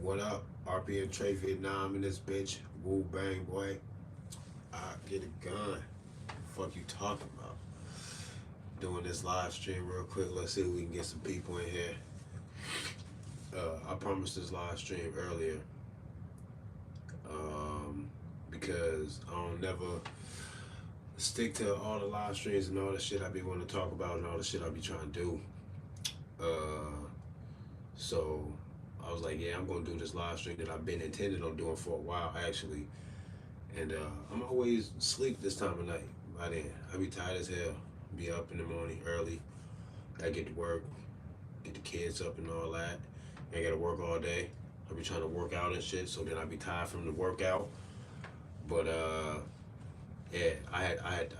What up? RPM Trade Vietnam in this bitch. Woo bang boy. I get a gun. Fuck you talking about? Doing this live stream real quick. Let's see if we can get some people in here. I promised this live stream earlier. Because I don't never stick to all the live streams and all the shit I be wanting to talk about and all the shit I be trying to do. So I was like, yeah, I'm gonna do this live stream that I've been intending on doing for a while actually. And I'm always asleep this time of night. By then, I be tired as hell. Be up in the morning early. I get to work, get the kids up and all that. I gotta work all day. I be trying to work out and shit, so then I be tired from the workout. But yeah, I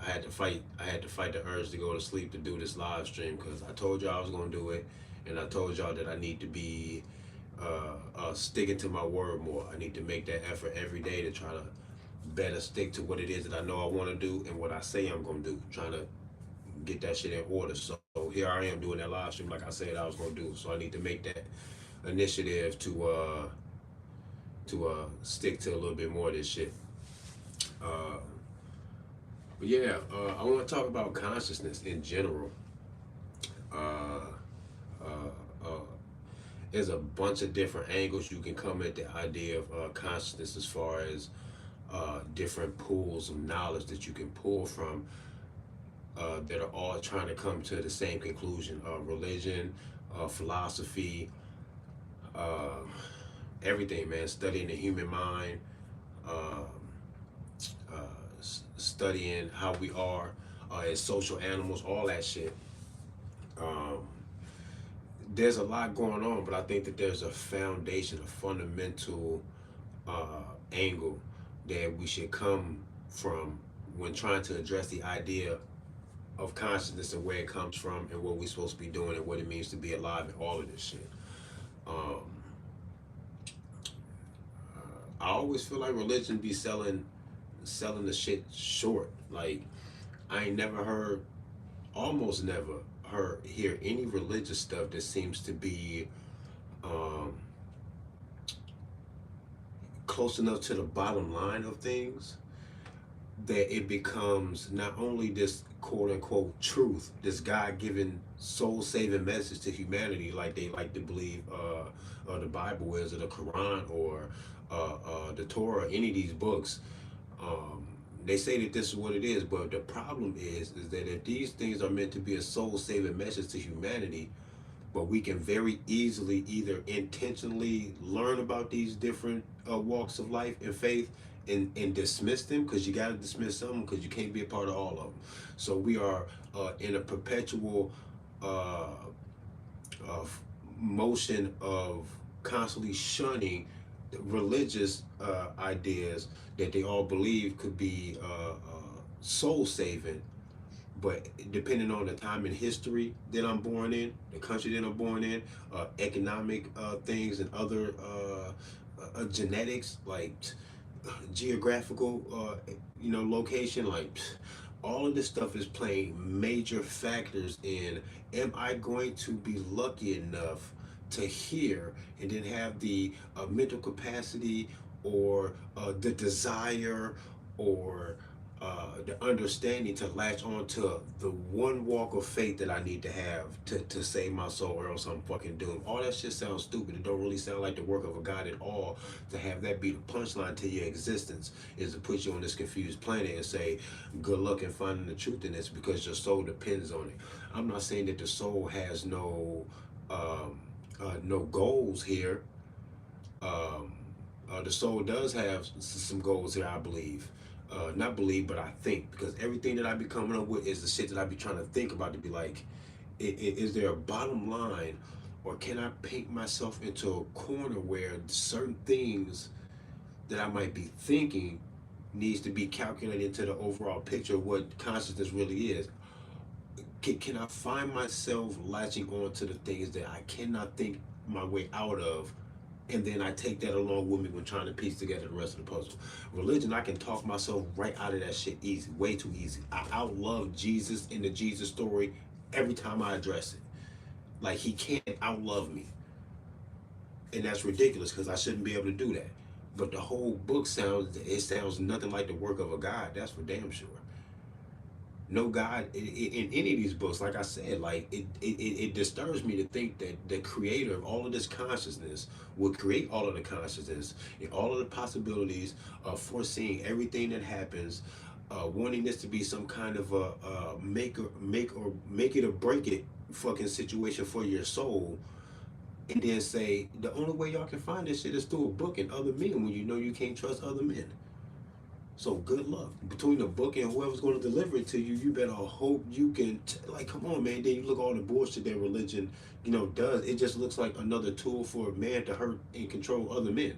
had to fight the urge to go to sleep to do this live stream because I told y'all I was gonna do it, and I told y'all that I need to be sticking to my word more. I need to make that effort every day to try to better stick to what it is that I know I want to do and what I say I'm gonna do. Trying to get that shit in order. So here I am doing that live stream like I said I was gonna do. So I need to make that initiative to stick to a little bit more of this shit. Uh, but yeah, I want to talk about consciousness in general. Uh, uh, uh, there's a bunch of different angles you can come at the idea of consciousness as far as different pools of knowledge that you can pull from that are all trying to come to the same conclusion. Religion, philosophy, uh, everything, man. Studying the human mind, uh, studying how we are as social animals, all that shit. Um, there's a lot going on, but I think that there's a foundation, a fundamental angle that we should come from when trying to address the idea of consciousness and where it comes from and what we're supposed to be doing and what it means to be alive and all of this shit. Um, I always feel like religion be selling the shit short. Like I ain't never heard, almost never hear any religious stuff that seems to be um, close enough to the bottom line of things that it becomes not only this quote unquote truth, this God given soul saving message to humanity, like they like to believe the Bible is, or the Quran, or the Torah, any of these books. Um, they say that this is what it is, but the problem is that if these things are meant to be a soul saving message to humanity, but we can very easily either intentionally learn about these different walks of life and faith and dismiss them, because you got to dismiss some because you can't be a part of all of them. So we are in a perpetual uh, motion of constantly shunning religious ideas that they all believe could be soul saving, but depending on the time in history that I'm born in, the country that I'm born in, economic things and other genetics, like geographical, location, like all of this stuff is playing major factors in, am I going to be lucky enough to hear and then have the mental capacity or the desire or the understanding to latch on to the one walk of faith that I need to have to save my soul, or else I'm fucking doomed. All that shit sounds stupid. It don't really sound like the work of a God at all to have that be the punchline to your existence, is to put you on this confused planet and say, good luck in finding the truth in this because your soul depends on it. I'm not saying that the soul has no goals here. Um, the soul does have some goals here, I believe. Not believe, but I think, because everything that I be coming up with is the shit that I be trying to think about, to be like, is there a bottom line, or can I paint myself into a corner where certain things that I might be thinking needs to be calculated into the overall picture of what consciousness really is? Can I find myself latching on to the things that I cannot think my way out of, and then I take that along with me when trying to piece together the rest of the puzzle? Religion, I can talk myself right out of that shit easy, way too easy. I outlove Jesus in the Jesus story every time I address it. Like, he can't outlove me. and that's ridiculous because I shouldn't be able to do that. But the whole book sounds nothing like the work of a God. That's for damn sure. No God in any of these books. Like I said, like it disturbs me to think that the creator of all of this consciousness will create all of the consciousness and all of the possibilities of foreseeing everything that happens, wanting this to be some kind of a make it or break it fucking situation for your soul, and then say the only way y'all can find this shit is through a book and other men when you know you can't trust other men. So good luck. Between the book and whoever's going to deliver it to you, you better hope you can, like, come on, man. Then you look at all the bullshit that religion, does. It just looks like another tool for a man to hurt and control other men.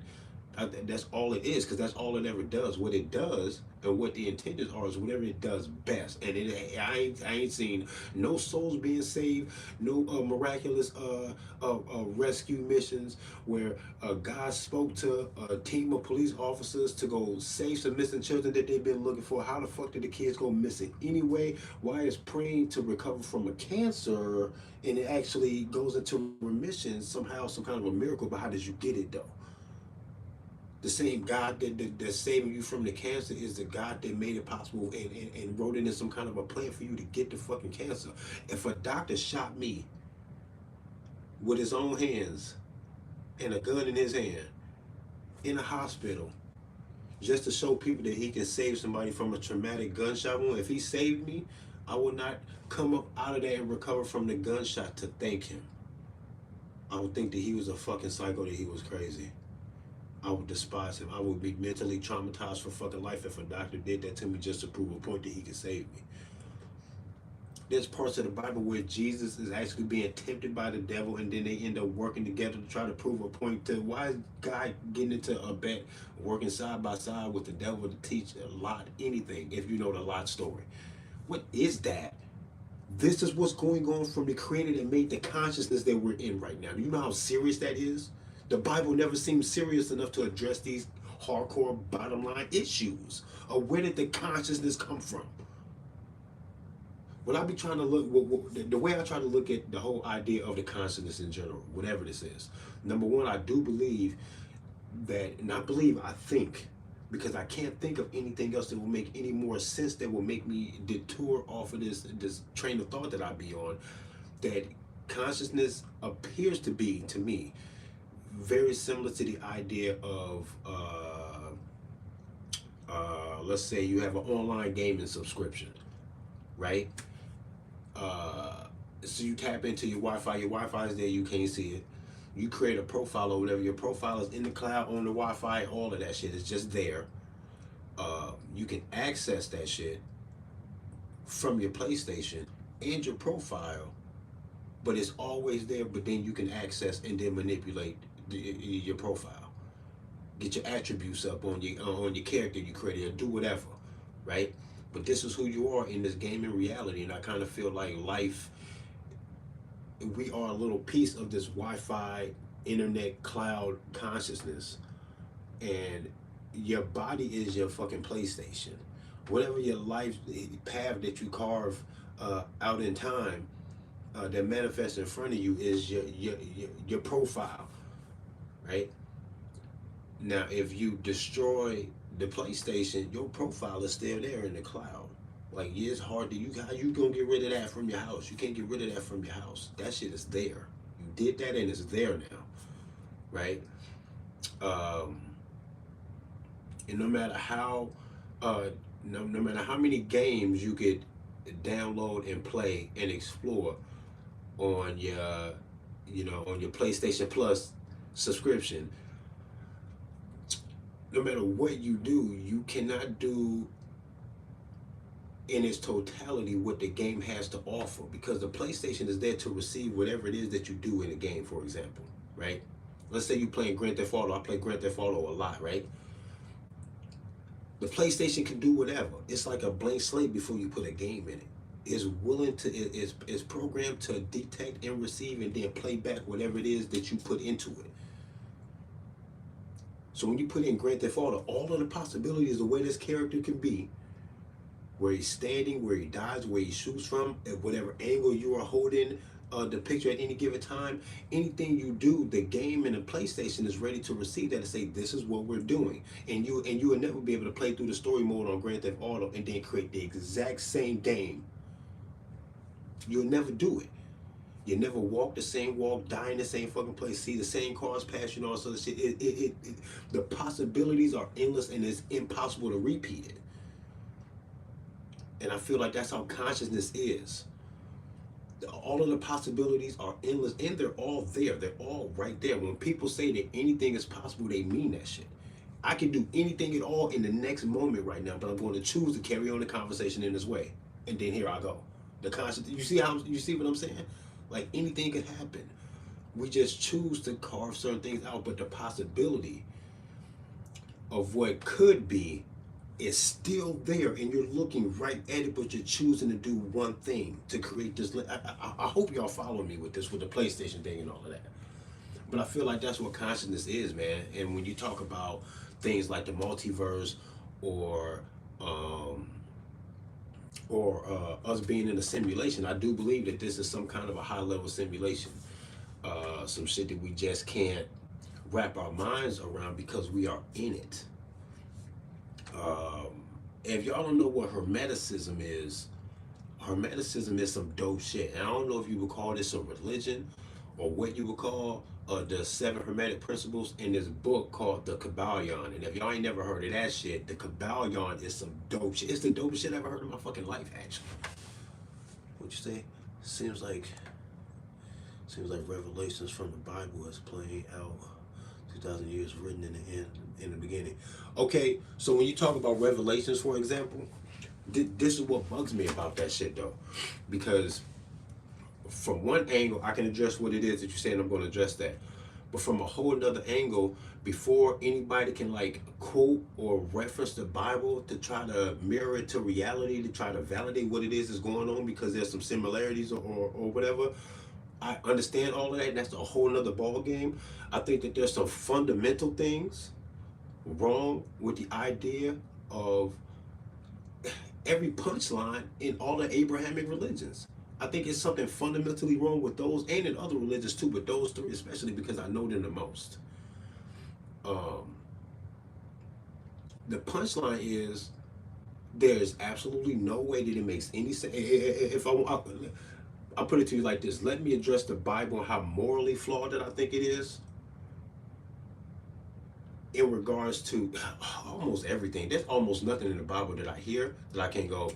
That's all it is, because that's all it ever does. What it does and what the intentions are is whatever it does best. And I ain't seen no souls being saved, no miraculous rescue missions where God spoke to a team of police officers to go save some missing children that they've been looking for. How the fuck did the kids go missing anyway? Why is praying to recover from a cancer and it actually goes into remission somehow, some kind of a miracle? But how did you get it though? The same God that's saving you from the cancer is the God that made it possible and wrote it in some kind of a plan for you to get the fucking cancer. If a doctor shot me with his own hands and a gun in his hand in a hospital just to show people that he can save somebody from a traumatic gunshot wound, if he saved me, I will not come up out of there and recover from the gunshot to thank him. I would think that he was a fucking psycho, that he was crazy. I would despise him. I would be mentally traumatized for fucking life if a doctor did that to me just to prove a point that he could save me. There's parts of the Bible where Jesus is actually being tempted by the devil and then they end up working together to try to prove a point to why is God getting into a bet, working side by side with the devil to teach Lot anything, if you know the Lot story. What is that? This is what's going on from the creator that made the consciousness that we're in right now. Do you know how serious that is? The Bible never seems serious enough to address these hardcore bottom line issues of where did the consciousness come from. When I be trying to look, the way I try to look at the whole idea of the consciousness in general, whatever this is. Number one, I do believe that, not believe, I think, because I can't think of anything else that will make any more sense that will make me detour off of this train of thought that I be on, that consciousness appears to be, to me, very similar to the idea of let's say you have an online gaming subscription, right? So you tap into your Wi-Fi. Your Wi-Fi is there, you can't see it. You create a profile or whatever. Your profile is in the cloud, on the Wi-Fi. All of that shit is just there. You can access that shit from your PlayStation and your profile, but it's always there. But then you can access and then manipulate your profile, get your attributes up on your character you created, or do whatever, right? But this is who you are in this gaming reality, and I kind of feel like life, we are a little piece of this Wi-Fi, internet, cloud consciousness, and your body is your fucking PlayStation. Whatever your life path that you carve out in time that manifests in front of you is your profile. Right? Now, if you destroy the PlayStation, your profile is still there in the cloud. Like, yeah, it's hard to, how you gonna get rid of that from your house? You can't get rid of that from your house. That shit is there. You did that and it's there now, right? And no matter how, no matter how many games you could download and play and explore on your, on your PlayStation Plus subscription, no matter what you do, you cannot do in its totality what the game has to offer, because the PlayStation is there to receive whatever it is that you do in the game. For example, right? Let's say you playing Grand Theft Auto. I play Grand Theft Auto a lot, right? The PlayStation can do whatever. It's like a blank slate before you put a game in it. Is willing to, is programmed to detect and receive and then play back whatever it is that you put into it. So when you put in Grand Theft Auto, all of the possibilities of where this character can be, where he's standing, where he dies, where he shoots from, at whatever angle you are holding the picture at any given time, anything you do, the game and the PlayStation is ready to receive that and say, this is what we're doing. And you will never be able to play through the story mode on Grand Theft Auto and then create the exact same game. You'll never do it. You never walk the same walk, die in the same fucking place, see the same cars pass you and all sort of shit. The possibilities are endless and it's impossible to repeat it. And I feel like that's how consciousness is. All of the possibilities are endless and they're all there. They're all right there. When people say that anything is possible, they mean that shit. I can do anything at all in the next moment right now, but I'm going to choose to carry on the conversation in this way. And then here I go. The conscious, you see what I'm saying? Like anything could happen. We just choose to carve certain things out, but the possibility of what could be is still there, and you're looking right at it, but you're choosing to do one thing to create this. I hope y'all follow me with this, with the PlayStation thing and all of that. But I feel like that's what consciousness is, man. And when you talk about things like the multiverse or us being in a simulation, I do believe that this is some kind of a high-level simulation. Some shit that we just can't wrap our minds around because we are in it. If y'all don't know what Hermeticism is some dope shit. And I don't know if you would call this a religion or what you would call the 7 Hermetic Principles in this book called the Kabbalion. And if y'all ain't never heard of that shit, the Kabbalion is some dope shit. It's the dopest shit I ever heard in my fucking life, actually. What'd you say? Seems like revelations from the Bible is playing out 2,000 years written in the beginning. Okay, so when you talk about revelations, for example, this is what bugs me about that shit, though. Because from one angle, I can address what it is that you're saying, I'm going to address that. But from a whole another angle, before anybody can like quote or reference the Bible to try to mirror it to reality, to try to validate what it is that's going on because there's some similarities or whatever, I understand all of that, and that's a whole nother ball game. I think that there's some fundamental things wrong with the idea of every punchline in all the Abrahamic religions. I think it's something fundamentally wrong with those and in other religions too, but those 3 especially because I know them the most. The punchline is there's absolutely no way that it makes any sense. If I'll put it to you like this. Let me address the Bible and how morally flawed that I think it is in regards to almost everything. There's almost nothing in the Bible that I hear that I can go,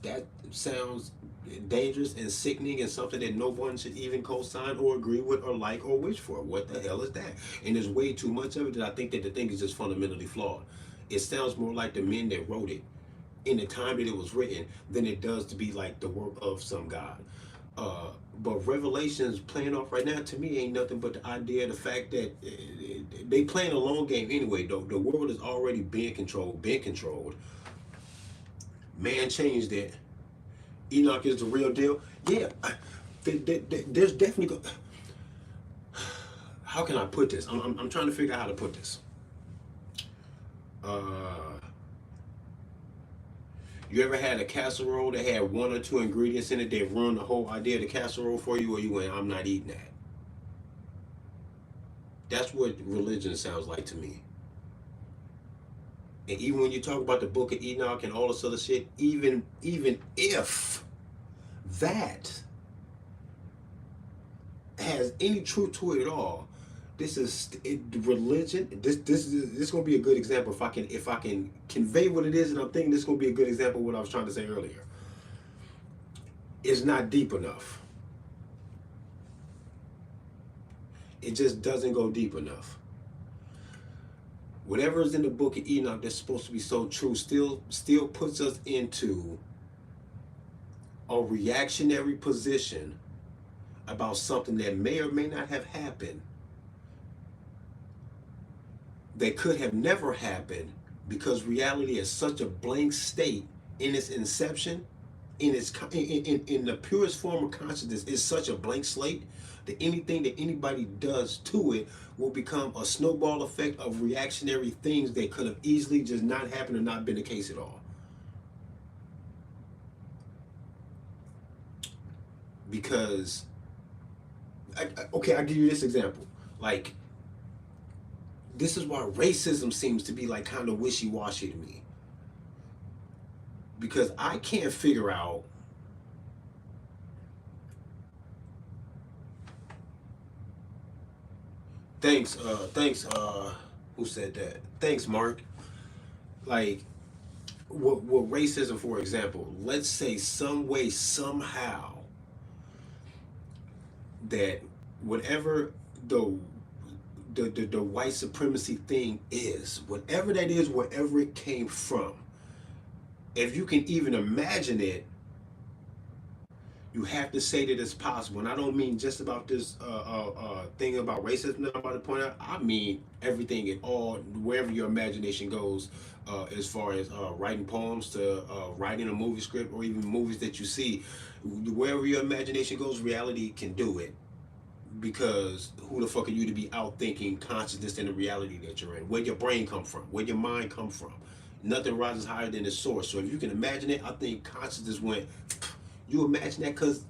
that sounds dangerous and sickening and something that no one should even co-sign or agree with or like or wish for. What the hell is that? And there's way too much of it that I think that the thing is just fundamentally flawed. It sounds more like the men that wrote it in the time that it was written than it does to be like the work of some God. But Revelations playing off right now to me ain't nothing but the idea of the fact that they playing a long game anyway. Though the world is already being controlled. Man changed it. Enoch is the real deal. Yeah, there's definitely. How can I put this? I'm trying to figure out how to put this. You ever had a casserole that had 1 or 2 ingredients in it that ruined the whole idea of the casserole for you, or you went, I'm not eating that? That's what religion sounds like to me. And even when you talk about the book of Enoch and all this other shit, even if that has any truth to it at all, this is religion. This is gonna be a good example if I can convey what it is, and I'm thinking this is gonna be a good example of what I was trying to say earlier. It's not deep enough. It just doesn't go deep enough. Whatever is in the book of Enoch that's supposed to be so true still puts us into a reactionary position about something that may or may not have happened, that could have never happened, because reality is such a blank state in its inception, in the purest form of consciousness, is such a blank slate that anything that anybody does to it will become a snowball effect of reactionary things that could have easily just not happened or not been the case at all. Because okay, I'll give you this example. Like, this is why racism seems to be like kind of wishy-washy to me, because I can't figure out. Thanks, who said that? Thanks, Mark. Like, what racism, for example, let's say some way, somehow, that whatever the the white supremacy thing is, whatever that is, wherever it came from, if you can even imagine it, you have to say that it's possible. And I don't mean just about this thing about racism that I'm about to point out. I mean everything at all, wherever your imagination goes, as far as writing poems to writing a movie script, or even movies that you see. Wherever your imagination goes, reality can do it. Because who the fuck are you to be out thinking consciousness and the reality that you're in? Where your brain come from? Where your mind come from? Nothing rises higher than the source. So if you can imagine it, I think consciousness went. You imagine that because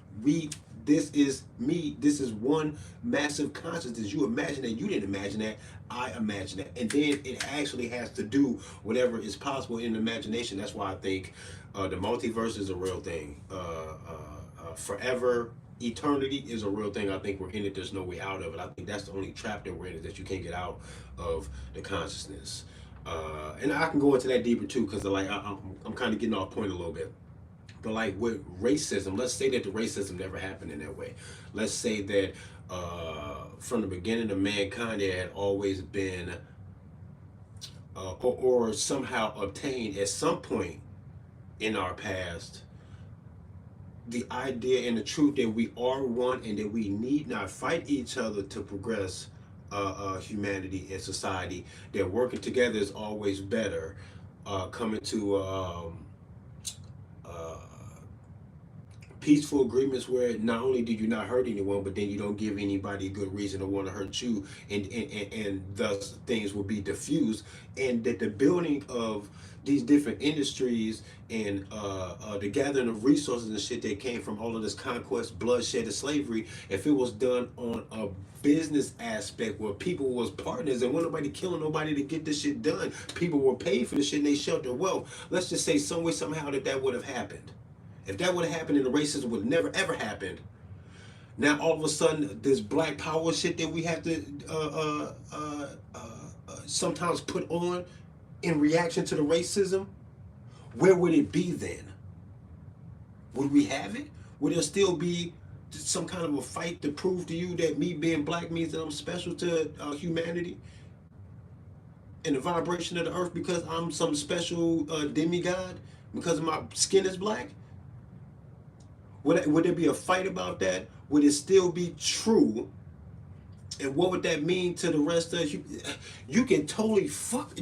this is me. This is one massive consciousness. You imagine that. You didn't imagine that. I imagine that. And then it actually has to do whatever is possible in imagination. That's why I think the multiverse is a real thing. Forever, eternity is a real thing. I think we're in it. There's no way out of it. I think that's the only trap that we're in, is that you can't get out of the consciousness. And I can go into that deeper too, because like I'm kind of getting off point a little bit. But like with racism, let's say that the racism never happened in that way. Let's say that from the beginning of mankind, it had always been, or somehow obtained at some point in our past, the idea and the truth that we are one and that we need not fight each other to progress humanity and society, that working together is always better, coming to peaceful agreements where not only do you not hurt anyone, but then you don't give anybody a good reason to want to hurt you, and thus things will be diffused, and that the building of these different industries and the gathering of resources and shit that came from all of this conquest, bloodshed, and slavery, if it was done on a business aspect where people was partners and wasn't nobody killing nobody to get this shit done, people were paid for the shit and they sheltered wealth. Let's just say some way, somehow, that would have happened. If that would have happened and the racism would have never ever happened, now all of a sudden this black power shit that we have to sometimes put on in reaction to the racism, where would it be then? Would we have it? Would there still be some kind of a fight to prove to you that me being black means that I'm special to humanity and the vibration of the earth, because I'm some special demigod because my skin is black? Would there be a fight about that? Would it still be true? And what would that mean to the rest of you? You can totally fuck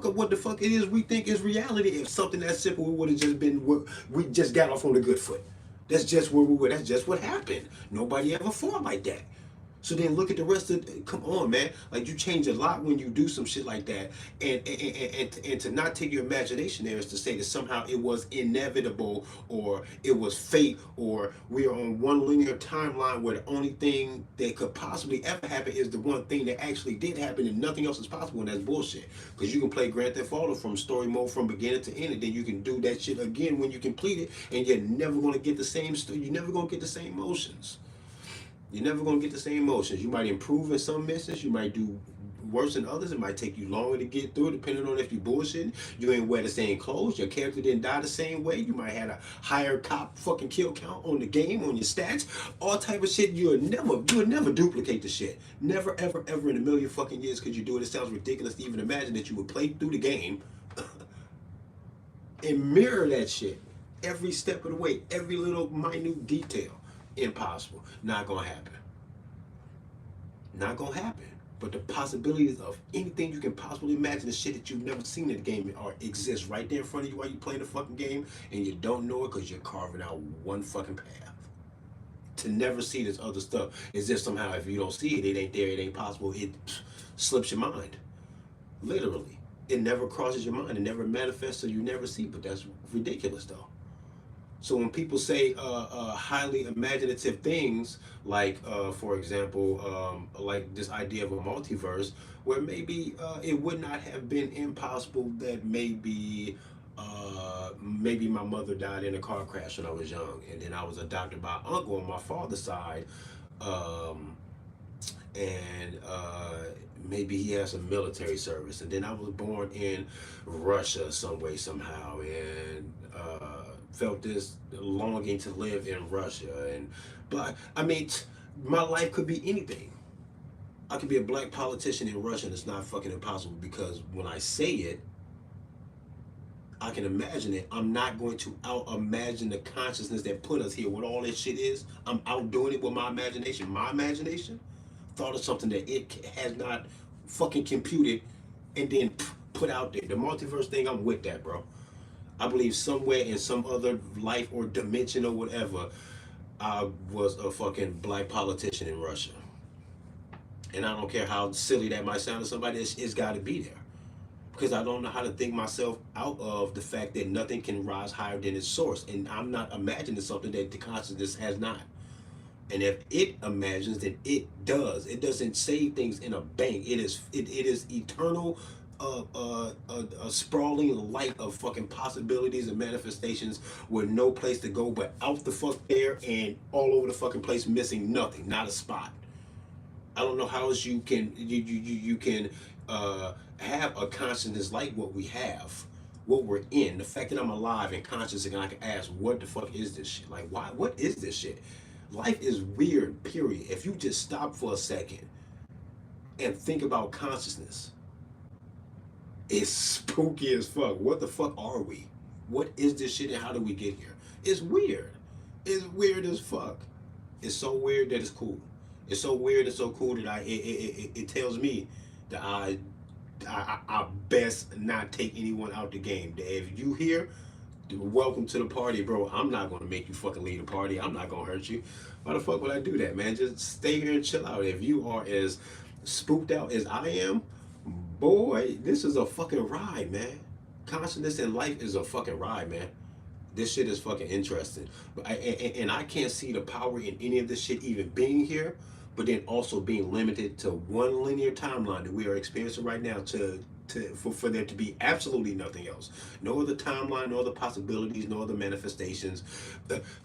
up what the fuck it is we think is reality if something that simple would have just been what we just got off on the good foot. That's just where we were. That's just what happened. Nobody ever fought like that. So then look at the rest of, come on, man. Like, you change a lot when you do some shit like that. And to not take your imagination there is to say that somehow it was inevitable, or it was fate, or we are on one linear timeline where the only thing that could possibly ever happen is the one thing that actually did happen and nothing else is possible, and that's bullshit. Because you can play Grand Theft Auto from story mode from beginning to end, and then you can do that shit again when you complete it, and you're never going to get the same, you're never going to get the same motions. You're never going to get the same emotions. You might improve in some missions. You might do worse than others. It might take you longer to get through, depending on if you bullshitting. You ain't wear the same clothes. Your character didn't die the same way. You might have a higher cop fucking kill count on the game, on your stats. All type of shit. You'll never duplicate the shit. Never, ever, ever in a million fucking years could you do it. It sounds ridiculous to even imagine that you would play through the game and mirror that shit every step of the way, every little minute detail. Impossible. Not gonna happen. Not gonna happen. But the possibilities of anything you can possibly imagine, the shit that you've never seen in the game, exists right there in front of you while you're playing the fucking game, and you don't know it because you're carving out one fucking path. To never see this other stuff is just somehow, if you don't see it, it ain't there, it ain't possible, it slips your mind. Literally. It never crosses your mind, it never manifests, so you never see. But that's ridiculous though. So when people say highly imaginative things, like for example, like this idea of a multiverse, where maybe it would not have been impossible that maybe my mother died in a car crash when I was young, and then I was adopted by an uncle on my father's side, um, and maybe he has some military service, and then I was born in Russia some way somehow, and felt this longing to live in Russia, and but I mean, my life could be anything. I could be a black politician in Russia, and it's not fucking impossible because when I say it, I can imagine it. I'm not going to out imagine the consciousness that put us here. What all this shit is, I'm outdoing it with my imagination. My imagination thought of something that it has not fucking computed and then put out there. The multiverse thing, I'm with that, bro. I believe somewhere in some other life or dimension or whatever, I was a fucking black politician in Russia. And I don't care how silly that might sound to somebody, it's got to be there. Because I don't know how to think myself out of the fact that nothing can rise higher than its source. And I'm not imagining something that the consciousness has not. And if it imagines, then it does. It doesn't save things in a bank. It is eternal, a sprawling light of fucking possibilities and manifestations with no place to go but out the fuck there and all over the fucking place, missing nothing, not a spot. I don't know how else you can have a consciousness like what we have, what we're in. The fact that I'm alive and conscious and I can ask, what the fuck is this shit? Like, why? What is this shit? Life is weird. Period. If you just stop for a second and think about consciousness, it's spooky as fuck. What the fuck are we? What is this shit and how do we get here? It's weird. It's weird as fuck. It's so weird that it's cool. It's so weird and so cool that it tells me that I best not take anyone out the game. If you here, welcome to the party, bro. I'm not gonna make you fucking leave the party. I'm not gonna hurt you. Why the fuck would I do that, man? Just stay here and chill out. If you are as spooked out as I am, boy, this is a fucking ride, man. Consciousness in life is a fucking ride, man. This shit is fucking interesting. But and I can't see the power in any of this shit even being here, but then also being limited to one linear timeline that we are experiencing right now for there to be absolutely nothing else. No other timeline, no other possibilities, no other manifestations.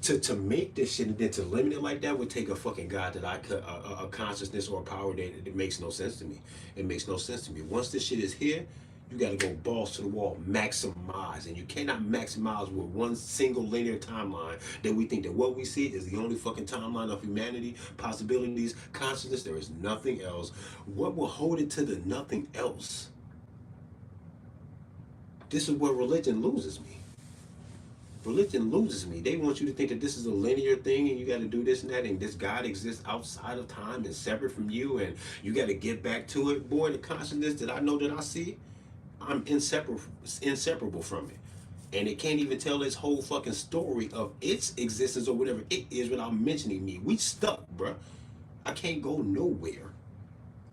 To make this shit and then to limit it like that would take a fucking God that I could, a consciousness or a power that it makes no sense to me. It makes no sense to me. Once this shit is here, you got to go balls to the wall, maximize. And you cannot maximize with one single linear timeline that we think that what we see is the only fucking timeline of humanity, possibilities, consciousness. There is nothing else. What will hold it to the nothing else? This is where religion loses me. Religion loses me. They want you to think that this is a linear thing and you got to do this and that, and this God exists outside of time and separate from you, and you got to get back to it. Boy, the consciousness that I know that I see, I'm inseparable from it. And it can't even tell its whole fucking story of its existence or whatever it is without mentioning me. We stuck, bruh. I can't go nowhere.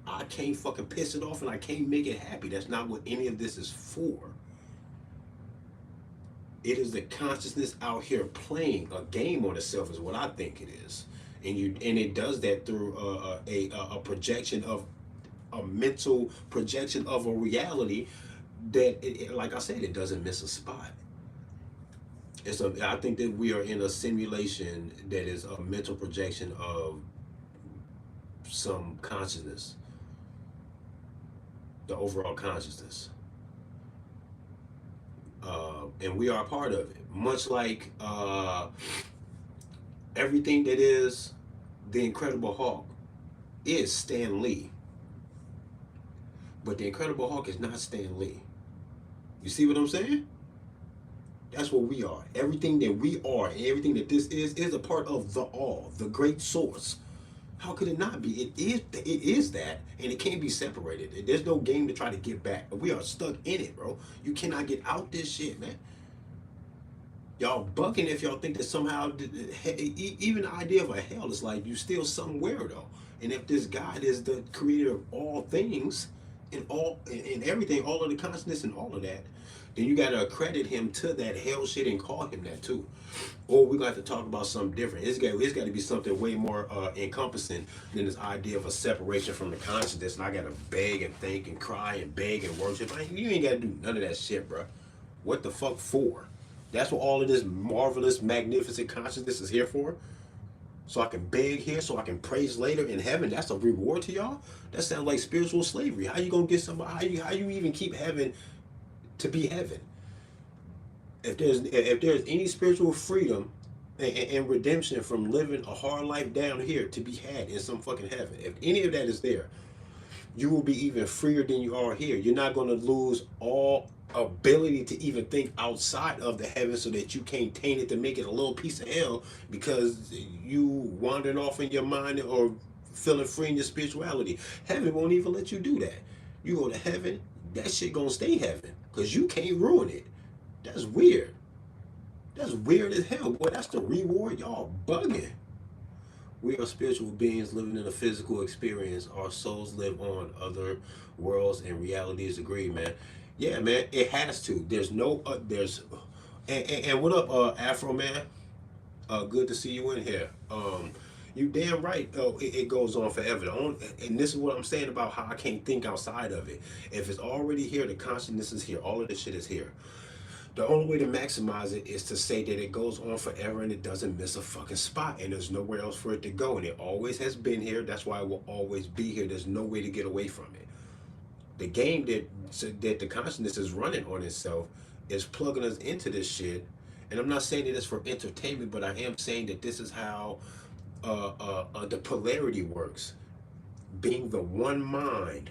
I can't fucking piss it off and I can't make it happy. That's not what any of this is for. It is the consciousness out here playing a game on itself is what I think it is. And it does that through a projection of a mental projection of a reality that, like I said, it doesn't miss a spot. I think that we are in a simulation that is a mental projection of some consciousness, the overall consciousness. And we are a part of it. Much like everything that is the Incredible Hulk is Stan Lee. But the Incredible Hulk is not Stan Lee. You see what I'm saying? That's what we are. Everything that we are, and everything that this is a part of the all, the great source. How could it not be? It is that, and it can't be separated. There's no game to try to get back. We are stuck in it, bro. You cannot get out this shit, man. Y'all bucking if y'all think that somehow, even the idea of a hell is like you still somewhere though. And if this God is the creator of all things, and all and everything, all of the consciousness and all of that, then you gotta accredit him to that hell shit and call him that too. Or we got to talk about something different. It's got to be something way more encompassing than this idea of a separation from the consciousness. And I got to beg and think and cry and beg and worship. You ain't got to do none of that shit, bro. What the fuck for? That's what all of this marvelous, magnificent consciousness is here for. So I can beg here, so I can praise later in heaven. That's a reward to y'all. That sounds like spiritual slavery. How you gonna get somebody? How you even keep heaven to be heaven? If there's any spiritual freedom and redemption from living a hard life down here to be had in some fucking heaven, if any of that is there, you will be even freer than you are here. You're not going to lose all ability to even think outside of the heaven, so that you can't taint it to make it a little piece of hell because you wandering off in your mind or feeling free in your spirituality. Heaven won't even let you do that. You go to heaven, that shit gonna stay heaven because you can't ruin it. That's weird. That's weird as hell, boy. That's the reward. Y'all bugging. We are spiritual beings living in a physical experience. Our souls live on other worlds and realities. Agree, man. Yeah, man. It has to. There's no. And what up, Afro man? Good to see you in here. You damn right. Oh, it goes on forever. And this is what I'm saying about how I can't think outside of it. If it's already here, the consciousness is here. All of this shit is here. The only way to maximize it is to say that it goes on forever and it doesn't miss a fucking spot, and there's nowhere else for it to go, and it always has been here. That's why it will always be here. There's no way to get away from it. The game that the consciousness is running on itself is plugging us into this shit. And I'm not saying that it's for entertainment, but I am saying that this is how the polarity works. Being the one mind,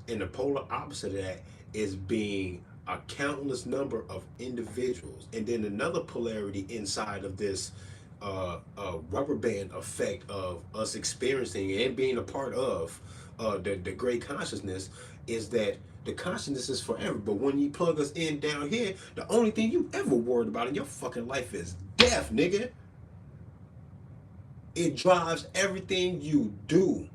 and the polar opposite of that is being a countless number of individuals. And then another polarity inside of this rubber band effect of us experiencing and being a part of the great consciousness is that the consciousness is forever. But when you plug us in down here, the only thing you ever worried about in your fucking life is death, nigga. It drives everything you do.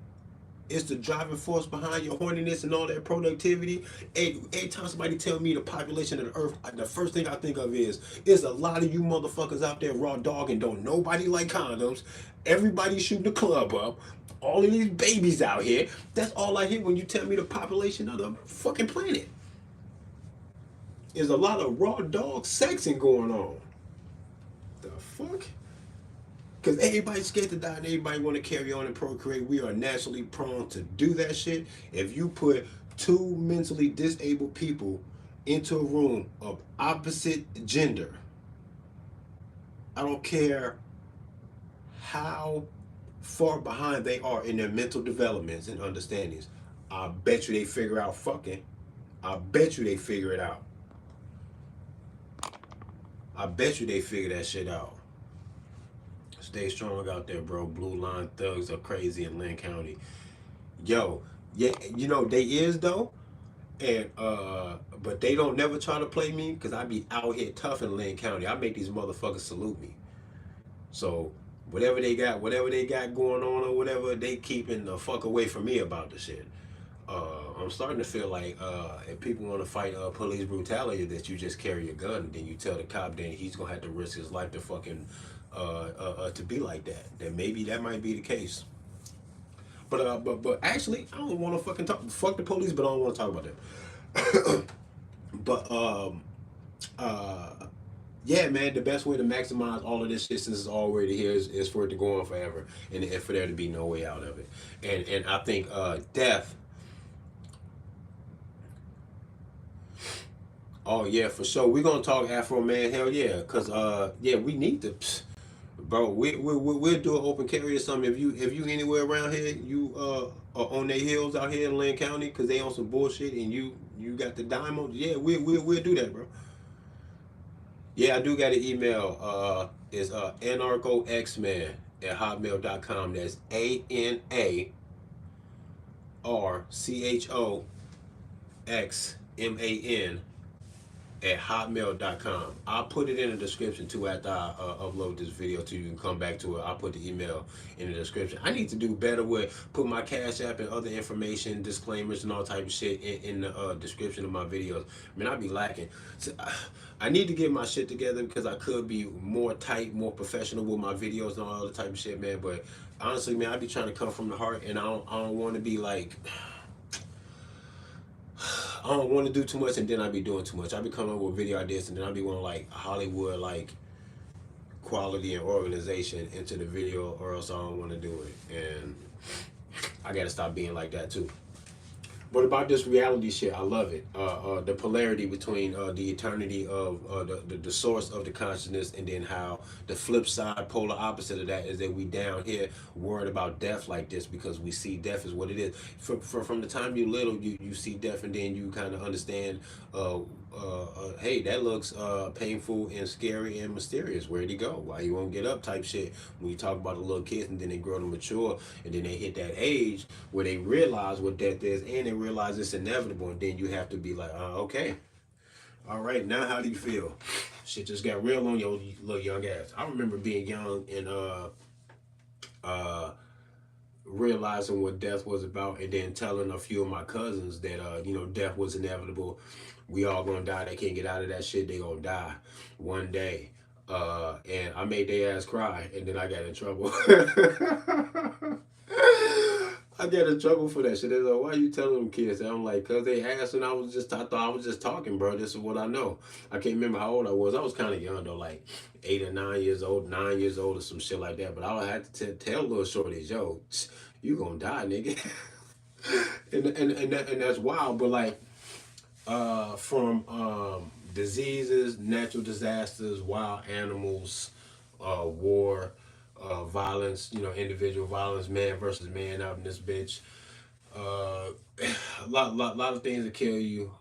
It's the driving force behind your horniness and all that productivity. Every time somebody tell me the population of the earth, the first thing I think of is a lot of you motherfuckers out there raw dog and don't nobody like condoms. Everybody shooting the club up. All of these babies out here. That's all I hear when you tell me the population of the fucking planet. There's a lot of raw dog sexing going on. The fuck? Because everybody's scared to die and everybody want to carry on and procreate. We are naturally prone to do that shit. If you put two mentally disabled people into a room of opposite gender, I don't care how far behind they are in their mental developments and understandings, I bet you they figure out fucking. I bet you they figure it out. I bet you they figure that shit out. Stay strong out there, bro. Blue line thugs are crazy in Lynn County. Yo, yeah, you know they is though, and but they don't never try to play me because I be out here tough in Lynn County. I make these motherfuckers salute me. So whatever they got going on or whatever, they keeping the fuck away from me about the shit. I'm starting to feel like if people want to fight police brutality, that you just carry a gun and then you tell the cop then he's gonna have to risk his life to fucking to be like that. Then maybe that might be the case. But actually, I don't want to fucking talk. Fuck the police, but I don't want to talk about them. But yeah, man, the best way to maximize all of this shit since it's already here is for it to go on forever and for there to be no way out of it. And I think death. Oh yeah, for sure. We're gonna talk Afro man. Hell yeah, cause yeah, we need to. Bro, we'll do an open carry or something. If you anywhere around here, you are on their heels out here in Lynn County because they on some bullshit and you got the diamond. Yeah, we'll do that, bro. Yeah, I do got an email. It's anarchoxman@hotmail.com. That's ANARCHOXMAN at hotmail.com. I'll put it in the description too after I upload this video too. You can come back to it. I'll put the email in the description. I need to do better with put my Cash App and other information, disclaimers and all type of shit in the description of my videos. I mean, I be lacking. So, I need to get my shit together because I could be more tight, more professional with my videos and all the type of shit, man. But honestly, man, I be trying to come from the heart, and I don't want to be like. I don't want to do too much, and then I be doing too much. I be coming up with video ideas, and then I be wanting like Hollywood like quality and organization into the video, or else I don't want to do it. And I gotta stop being like that too. But about this reality shit, I love it. The polarity between the eternity of the source of the consciousness, and then how the flip side, polar opposite of that, is that we down here worried about death like this because we see death as what it is. From the time you're little, you see death, and then you kind of understand, hey, that looks painful and scary and mysterious. Where'd he go? Why you won't get up? Type shit. When you talk about the little kids, and then they grow to mature, and then they hit that age where they realize what death is, and they realize it's inevitable, and then you have to be like, okay, all right, now how do you feel? Shit just got real on your little young ass. I remember being young and realizing what death was about, and then telling a few of my cousins that death was inevitable. We all gonna die. They can't get out of that shit. They gonna die one day. And I made their ass cry, and then I got in trouble. I get in trouble for that shit. They're like, why are you telling them kids? And I'm like, cause they asked, and I thought I was just talking, bro. This is what I know. I can't remember how old I was. I was kind of young though, like 8 or 9 years old, 9 years old or some shit like that. But I had to tell little shorties, yo, you gonna die, nigga. and that's wild. But like, from diseases, natural disasters, wild animals, war, violence, individual violence, man versus man out in this bitch. A lot of things that kill you.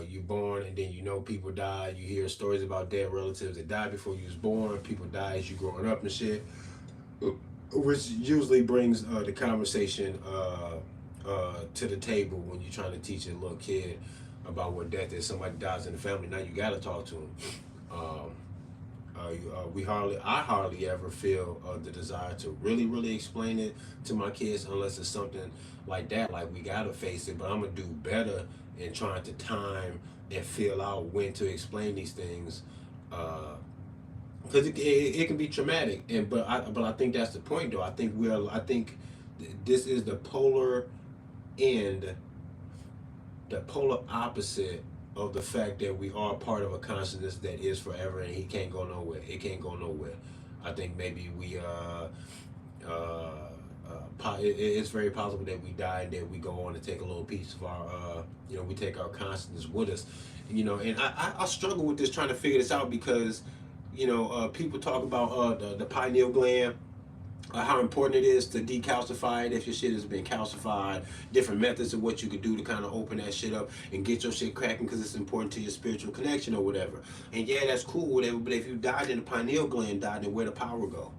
You born, and then people die. You hear stories about dead relatives that died before you was born. People die as you growing up and shit, which usually brings the conversation to the table when you're trying to teach a little kid about what death is. Somebody dies in the family. Now you gotta talk to them. I hardly ever feel the desire to really explain it to my kids unless it's something like that. Like, we gotta face it, but I'm gonna do better in trying to time and feel out when to explain these things, because it can be traumatic. But I think that's the point though. I think this is the polar end, the polar opposite of the fact that we are part of a consciousness that is forever, and he can't go nowhere. It can't go nowhere. I think maybe we it's very possible that we die and that we go on to take a little piece of our we take our consciousness with us. And I struggle with this, trying to figure this out, because people talk about the pineal gland, how important it is to decalcify it if your shit has been calcified, different methods of what you could do to kind of open that shit up and get your shit cracking, because it's important to your spiritual connection or whatever. And yeah, that's cool, whatever, but if you died and the pineal gland died, then where the power go?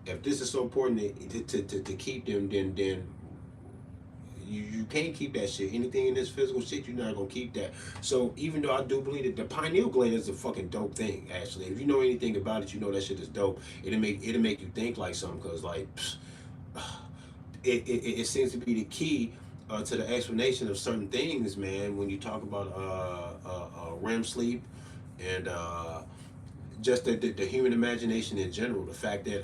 If this is so important to keep them, then you can't keep that shit. Anything in this physical shit, you're not gonna keep that. So even though I do believe that the pineal gland is a fucking dope thing, actually, if you know anything about it, you know that shit is dope. It'll make you think like something, cause like it seems to be the key to the explanation of certain things, man. When you talk about REM sleep and just the human imagination in general, the fact that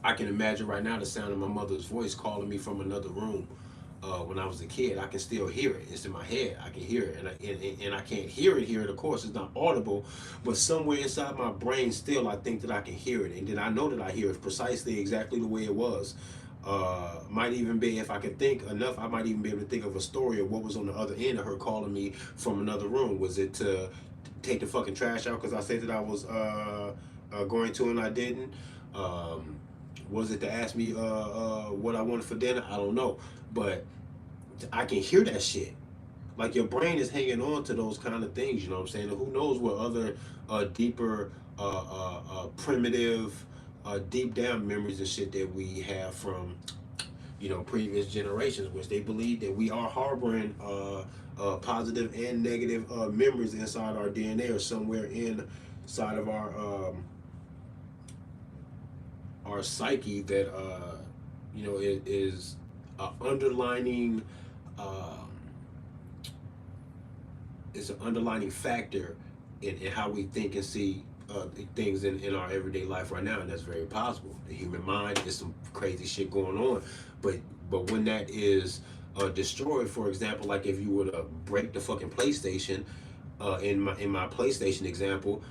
I can imagine right now the sound of my mother's voice calling me from another room. When I was a kid, I can still hear it. It's in my head. I can hear it, and I can't hear it. Of course, it's not audible, but somewhere inside my brain, still, I think that I can hear it, and then I know that I hear it precisely, exactly the way it was. Might even be, if I could think enough, I might even be able to think of a story of what was on the other end of her calling me from another room. Was it to take the fucking trash out because I said that I was going to and I didn't? Was it to ask me what I wanted for dinner? I don't know, but I can hear that shit. Like, your brain is hanging on to those kind of things, you know what I'm saying? And who knows what other deeper, primitive, deep down memories and shit that we have from previous generations, which they believe that we are harboring positive and negative memories inside our DNA or somewhere inside of our psyche that is underlining um, it's an underlining factor in how we think and see things in our everyday life right now, and that's very possible. The human mind is some crazy shit going on, but when that is destroyed, for example, like if you were to break the fucking PlayStation, in my PlayStation example,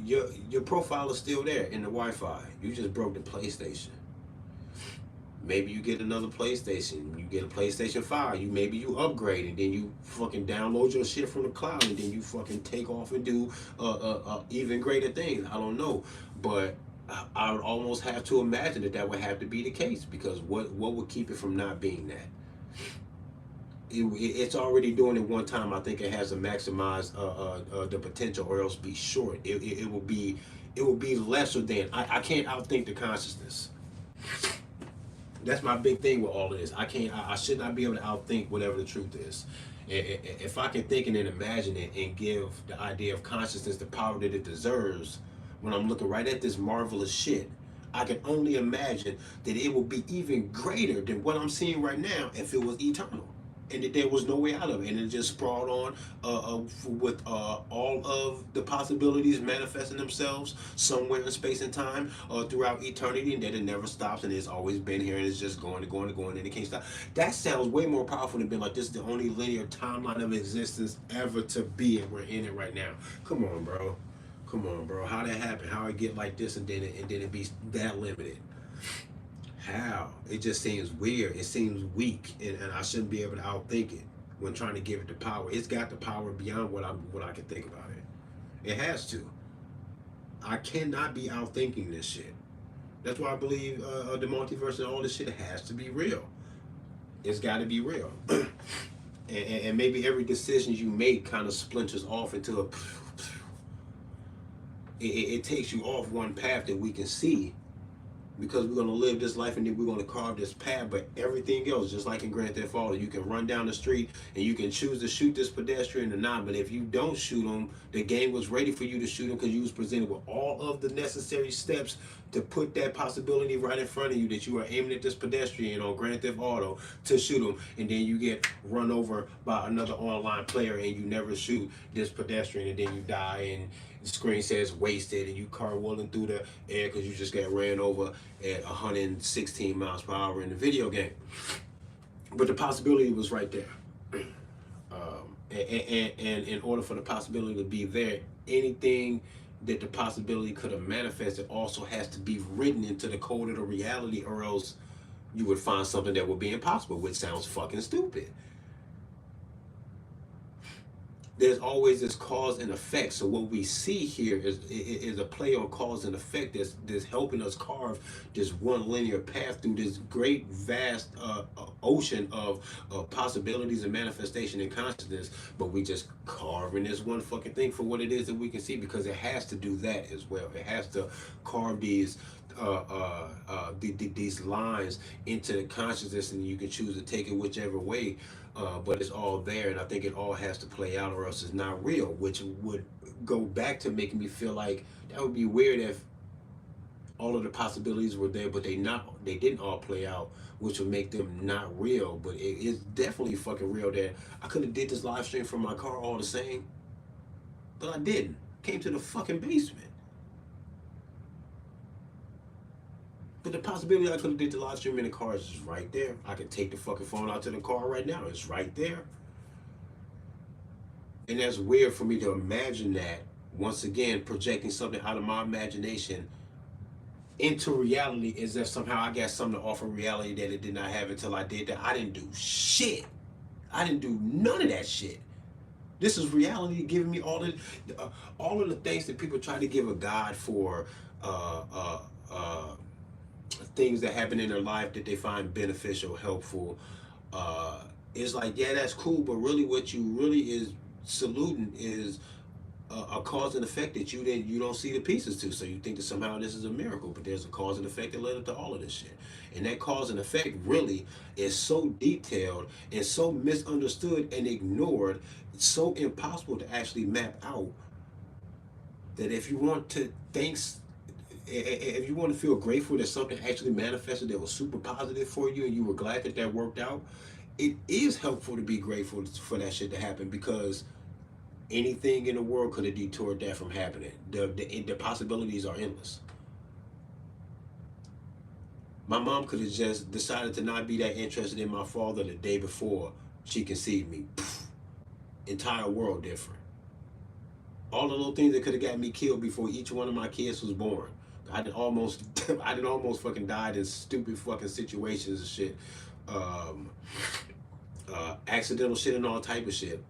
your profile is still there in the Wi-Fi. You just broke the PlayStation. Maybe you get another PlayStation. You get a PlayStation 5. Maybe you upgrade and then you fucking download your shit from the cloud and then you fucking take off and do even greater things. I don't know, but I would almost have to imagine that would have to be the case, because what would keep it from not being that? It's already doing it one time. I think it has to maximize the potential, or else be short. It will be lesser than. I can't outthink the consciousness. That's my big thing with all of this. I should not be able to outthink whatever the truth is. If I can think and then imagine it and give the idea of consciousness the power that it deserves, when I'm looking right at this marvelous shit, I can only imagine that it will be even greater than what I'm seeing right now if it was eternal, and that there was no way out of it, and it just sprawled on with all of the possibilities manifesting themselves somewhere in space and time throughout eternity, and that it never stops, and it's always been here, and it's just going and going and going, and it can't stop. That sounds way more powerful than being like, this is the only linear timeline of existence ever to be, and we're in it right now. Come on, bro. Come on, bro. How that happen? How it get like this and then it be that limited? How? It just seems weird. It seems weak, and I shouldn't be able to outthink it when trying to give it the power. It's got the power beyond what I can think about it. It has to. I cannot be outthinking this shit. That's why I believe the multiverse and all this shit has to be real. It's got to be real. and maybe every decision you make kind of splinters off into a. It takes you off one path that we can see, because we're going to live this life and then we're going to carve this path. But everything else, just like in Grand Theft Auto, you can run down the street and you can choose to shoot this pedestrian or not. But if you don't shoot him, the game was ready for you to shoot him, because you was presented with all of the necessary steps to put that possibility right in front of you, that you are aiming at this pedestrian on Grand Theft Auto to shoot him, and then you get run over by another online player and you never shoot this pedestrian, and then you die, and the screen says wasted, and you cartwheeling through the air because you just got ran over at 116 miles per hour in the video game. But the possibility was right there. And in order for the possibility to be there, anything that the possibility could have manifested also has to be written into the code of the reality, or else you would find something that would be impossible, which sounds fucking stupid. There's always this cause and effect. So what we see here is a play on cause and effect that's helping us carve this one linear path through this great vast ocean of possibilities and manifestation and consciousness. But we just carving this one fucking thing for what it is that we can see, because it has to do that as well. It has to carve these lines into the consciousness, and you can choose to take it whichever way. But it's all there, and I think it all has to play out, or else it's not real, which would go back to making me feel like that would be weird if all of the possibilities were there, but they didn't all play out, which would make them not real. But it is definitely fucking real that I could have did this live stream from my car all the same, but I didn't. Came to the fucking basement. But the possibility I could have did the live stream in the car is just right there. I could take the fucking phone out to the car right now. It's right there. And that's weird for me to imagine that, once again, projecting something out of my imagination into reality, as if somehow I got something to offer reality that it did not have until I did that. I didn't do shit. I didn't do none of that shit. This is reality giving me all of the things that people try to give a God for, things that happen in their life that they find beneficial, helpful. It's like, yeah, that's cool, but really what you really is saluting is a cause and effect that you don't see the pieces to. So you think that somehow this is a miracle, but there's a cause and effect that led up to all of this shit. And that cause and effect really is so detailed and so misunderstood and ignored. It's so impossible to actually map out that if you want to thanks if you want to feel grateful that something actually manifested that was super positive for you and you were glad that that worked out, it is helpful to be grateful for that shit to happen, because anything in the world could have detoured that from happening. The possibilities are endless. My mom could have just decided to not be that interested in my father the day before she conceived me. Poof, entire world different. All the little things that could have got me killed before each one of my kids was born. I did almost, I did almost fucking died in stupid fucking situations and shit. Um, Accidental shit and all type of shit.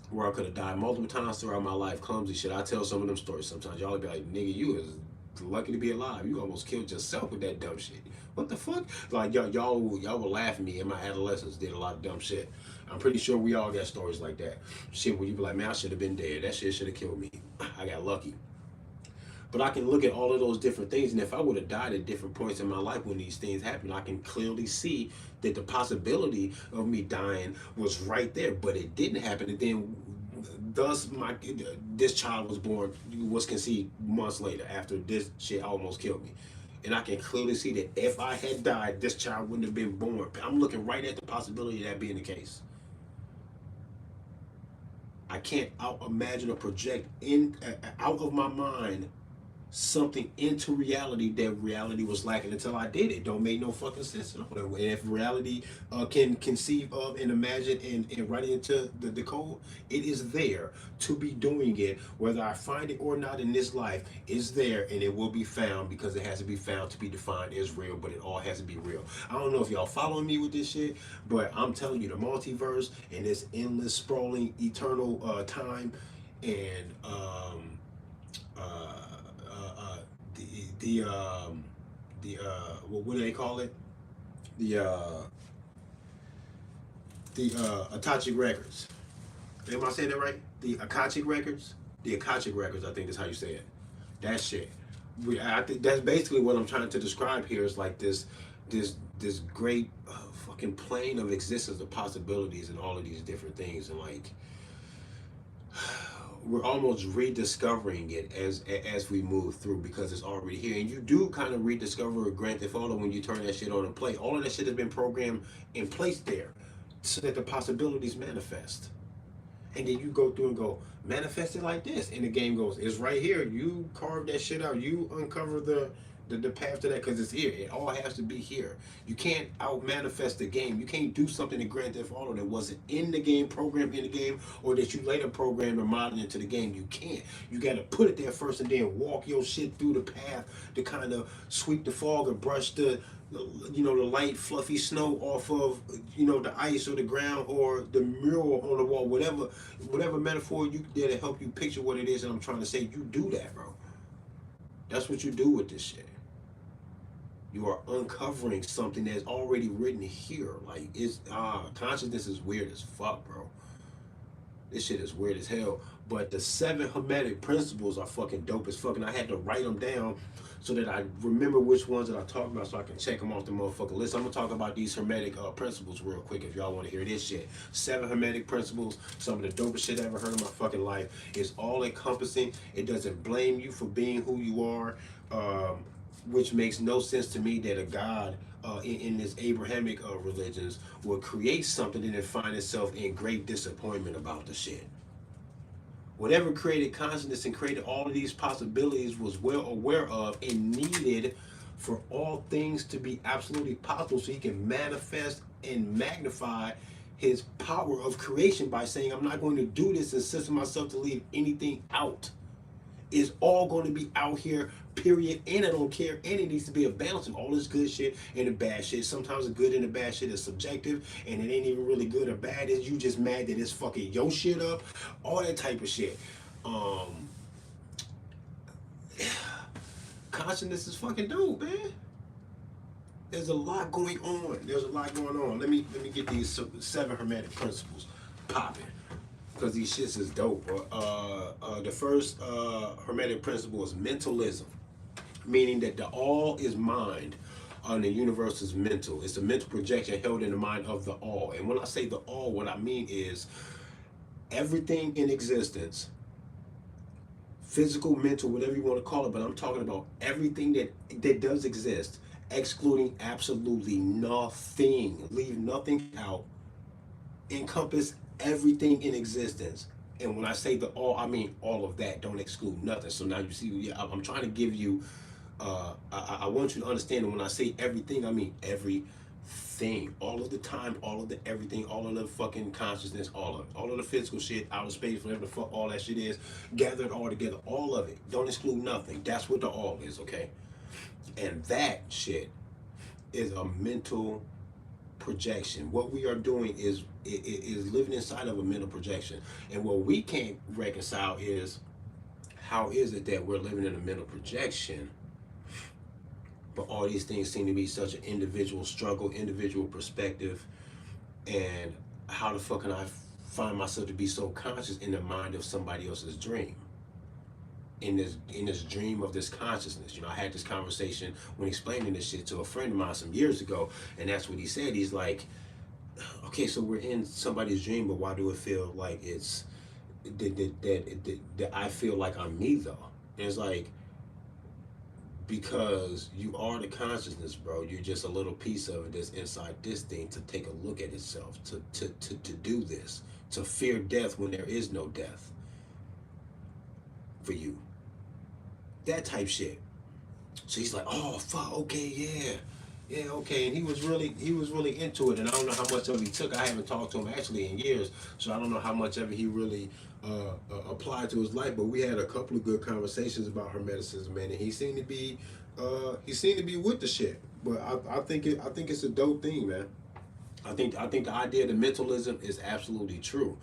Where I could have died multiple times throughout my life. Clumsy shit. I tell some of them stories sometimes. Y'all be like, nigga, you is lucky to be alive. You almost killed yourself with that dumb shit. What the fuck? Like y'all will laugh at me in my adolescence. Did a lot of dumb shit. I'm pretty sure we all got stories like that. Shit where you be like, man, I should have been dead. That shit should have killed me. I got lucky. But I can look at all of those different things, and if I would have died at different points in my life when these things happened, I can clearly see that the possibility of me dying was right there, but it didn't happen. And then, thus, this child was conceived months later after this shit almost killed me. And I can clearly see that if I had died, this child wouldn't have been born. I'm looking right at the possibility of that being the case. I can't imagine or project out of my mind something into reality that reality was lacking until I did it. Don't make no fucking sense at all. And if reality can conceive of and imagine and write it into the code, it is there to be doing it. Whether I find it or not in this life, it's there and it will be found, because it has to be found to be defined as real, but it all has to be real. I don't know if y'all following me with this shit, but I'm telling you, the multiverse and this endless, sprawling, eternal time and the what do they call it? The Akashic records. Am I saying that right? The Akashic records. The Akashic records. I think is how you say it. That shit. I think that's basically what I'm trying to describe here. Is like this great fucking plane of existence of possibilities and all of these different things, and like we're almost rediscovering it as we move through, because it's already here. And you do kind of rediscover Grand Theft Auto when you turn that shit on and play. All of that shit has been programmed and placed there so that the possibilities manifest. And then you go through and go, manifest it like this. And the game goes, it's right here. You carve that shit out. You uncover the path to that, because it's here. It all has to be here. You can't out manifest the game. You can't do something in Grand Theft Auto that wasn't in the game, programmed in the game, or that you later programmed or modeled into the game. You can't. You got to put it there first and then walk your shit through the path to kind of sweep the fog or brush the light fluffy snow off of the ice or the ground or the mural on the wall, whatever metaphor you there to help you picture what it is that I'm trying to say. You do that, bro. That's what you do with this shit. You are uncovering something that's already written here. Like, it's consciousness is weird as fuck, bro. This shit is weird as hell. But the 7 Hermetic principles are fucking dope as fuck. And I had to write them down so that I remember which ones that I talked about, so I can check them off the motherfucking list. I'm gonna talk about these Hermetic principles real quick if y'all want to hear this shit. 7 Hermetic principles, some of the dopest shit I ever heard in my fucking life. It's all encompassing. It doesn't blame you for being who you are. Which makes no sense to me that a God in this Abrahamic religions will create something and then find itself in great disappointment about the shit. Whatever created consciousness and created all of these possibilities was well aware of and needed for all things to be absolutely possible, so he can manifest and magnify his power of creation by saying, I'm not going to do this and censor myself to leave anything out. It's all going to be out here, period, and I don't care, and it needs to be a balance of all this good shit and the bad shit. Sometimes the good and the bad shit is subjective, and it ain't even really good or bad. It's you just mad that it's fucking your shit up, all that type of shit. Consciousness is fucking dope, man. There's a lot going on. Let me get these 7 Hermetic principles popping. because these shits is dope. The first Hermetic principle is mentalism, meaning that the all is mind and the universe is mental. It's a mental projection held in the mind of the all. And when I say the all, what I mean is everything in existence, physical, mental, whatever you want to call it, but I'm talking about everything that does exist, excluding absolutely nothing. Leave nothing out. Encompass everything in existence. And when I say the all, I mean all of that. Don't exclude nothing. So now you see, yeah, I'm trying to give you. I want you to understand that when I say everything, I mean everything, all of the time, all of the everything, all of the fucking consciousness, all of the physical shit, outer space, whatever the fuck all that shit is, gathered all together, all of it. Don't exclude nothing. That's what the all is, okay? And that shit is a mental projection. What we are doing is living inside of a mental projection. And what we can't reconcile is how is it that we're living in a mental projection, but all these things seem to be such an individual struggle, individual perspective, and how the fuck can I find myself to be so conscious in the mind of somebody else's dream? In this dream of this consciousness. You know, I had this conversation when explaining this shit to a friend of mine some years ago, and that's what he said. He's like, okay, so we're in somebody's dream, but why do it feel like it's that I feel like I'm me though? And it's like, because you are the consciousness, bro. You're just a little piece of it that's inside this thing to take a look at itself, to do this, to fear death when there is no death for you. That type shit. So he's like, oh fuck, okay, yeah, okay. And he was really into it, and I don't know how much of it he took. I haven't talked to him actually in years, so I don't know how much of it he really applied to his life. But we had a couple of good conversations about hermeticism, man, and he seemed to be with the shit. But I think it's a dope thing, man. I think the idea that mentalism is absolutely true.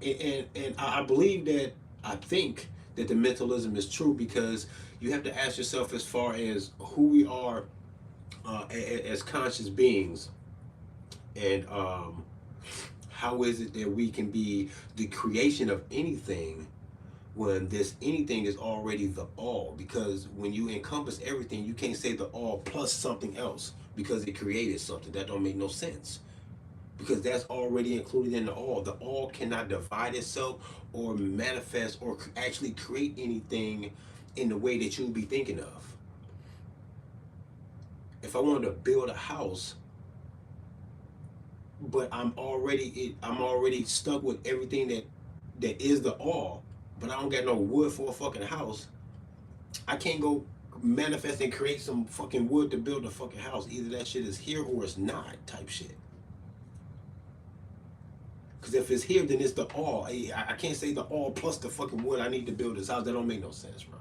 And I believe that I think that the mentalism is true because you have to ask yourself as far as who we are as conscious beings, and how is it that we can be the creation of anything when this anything is already the all? Because when you encompass everything, you can't say the all plus something else because it created something. That don't make no sense, because that's already included in the all. The all cannot divide itself or manifest or actually create anything in the way that you'll be thinking of. If I wanted to build a house, but I'm already stuck with everything that is the all, but I don't got no wood for a fucking house, I can't go manifest and create some fucking wood to build a fucking house. Either that shit is here or it's not, type shit. Because if it's here, then it's the all. I can't say the all plus the fucking wood I need to build this house. That don't make no sense, bro.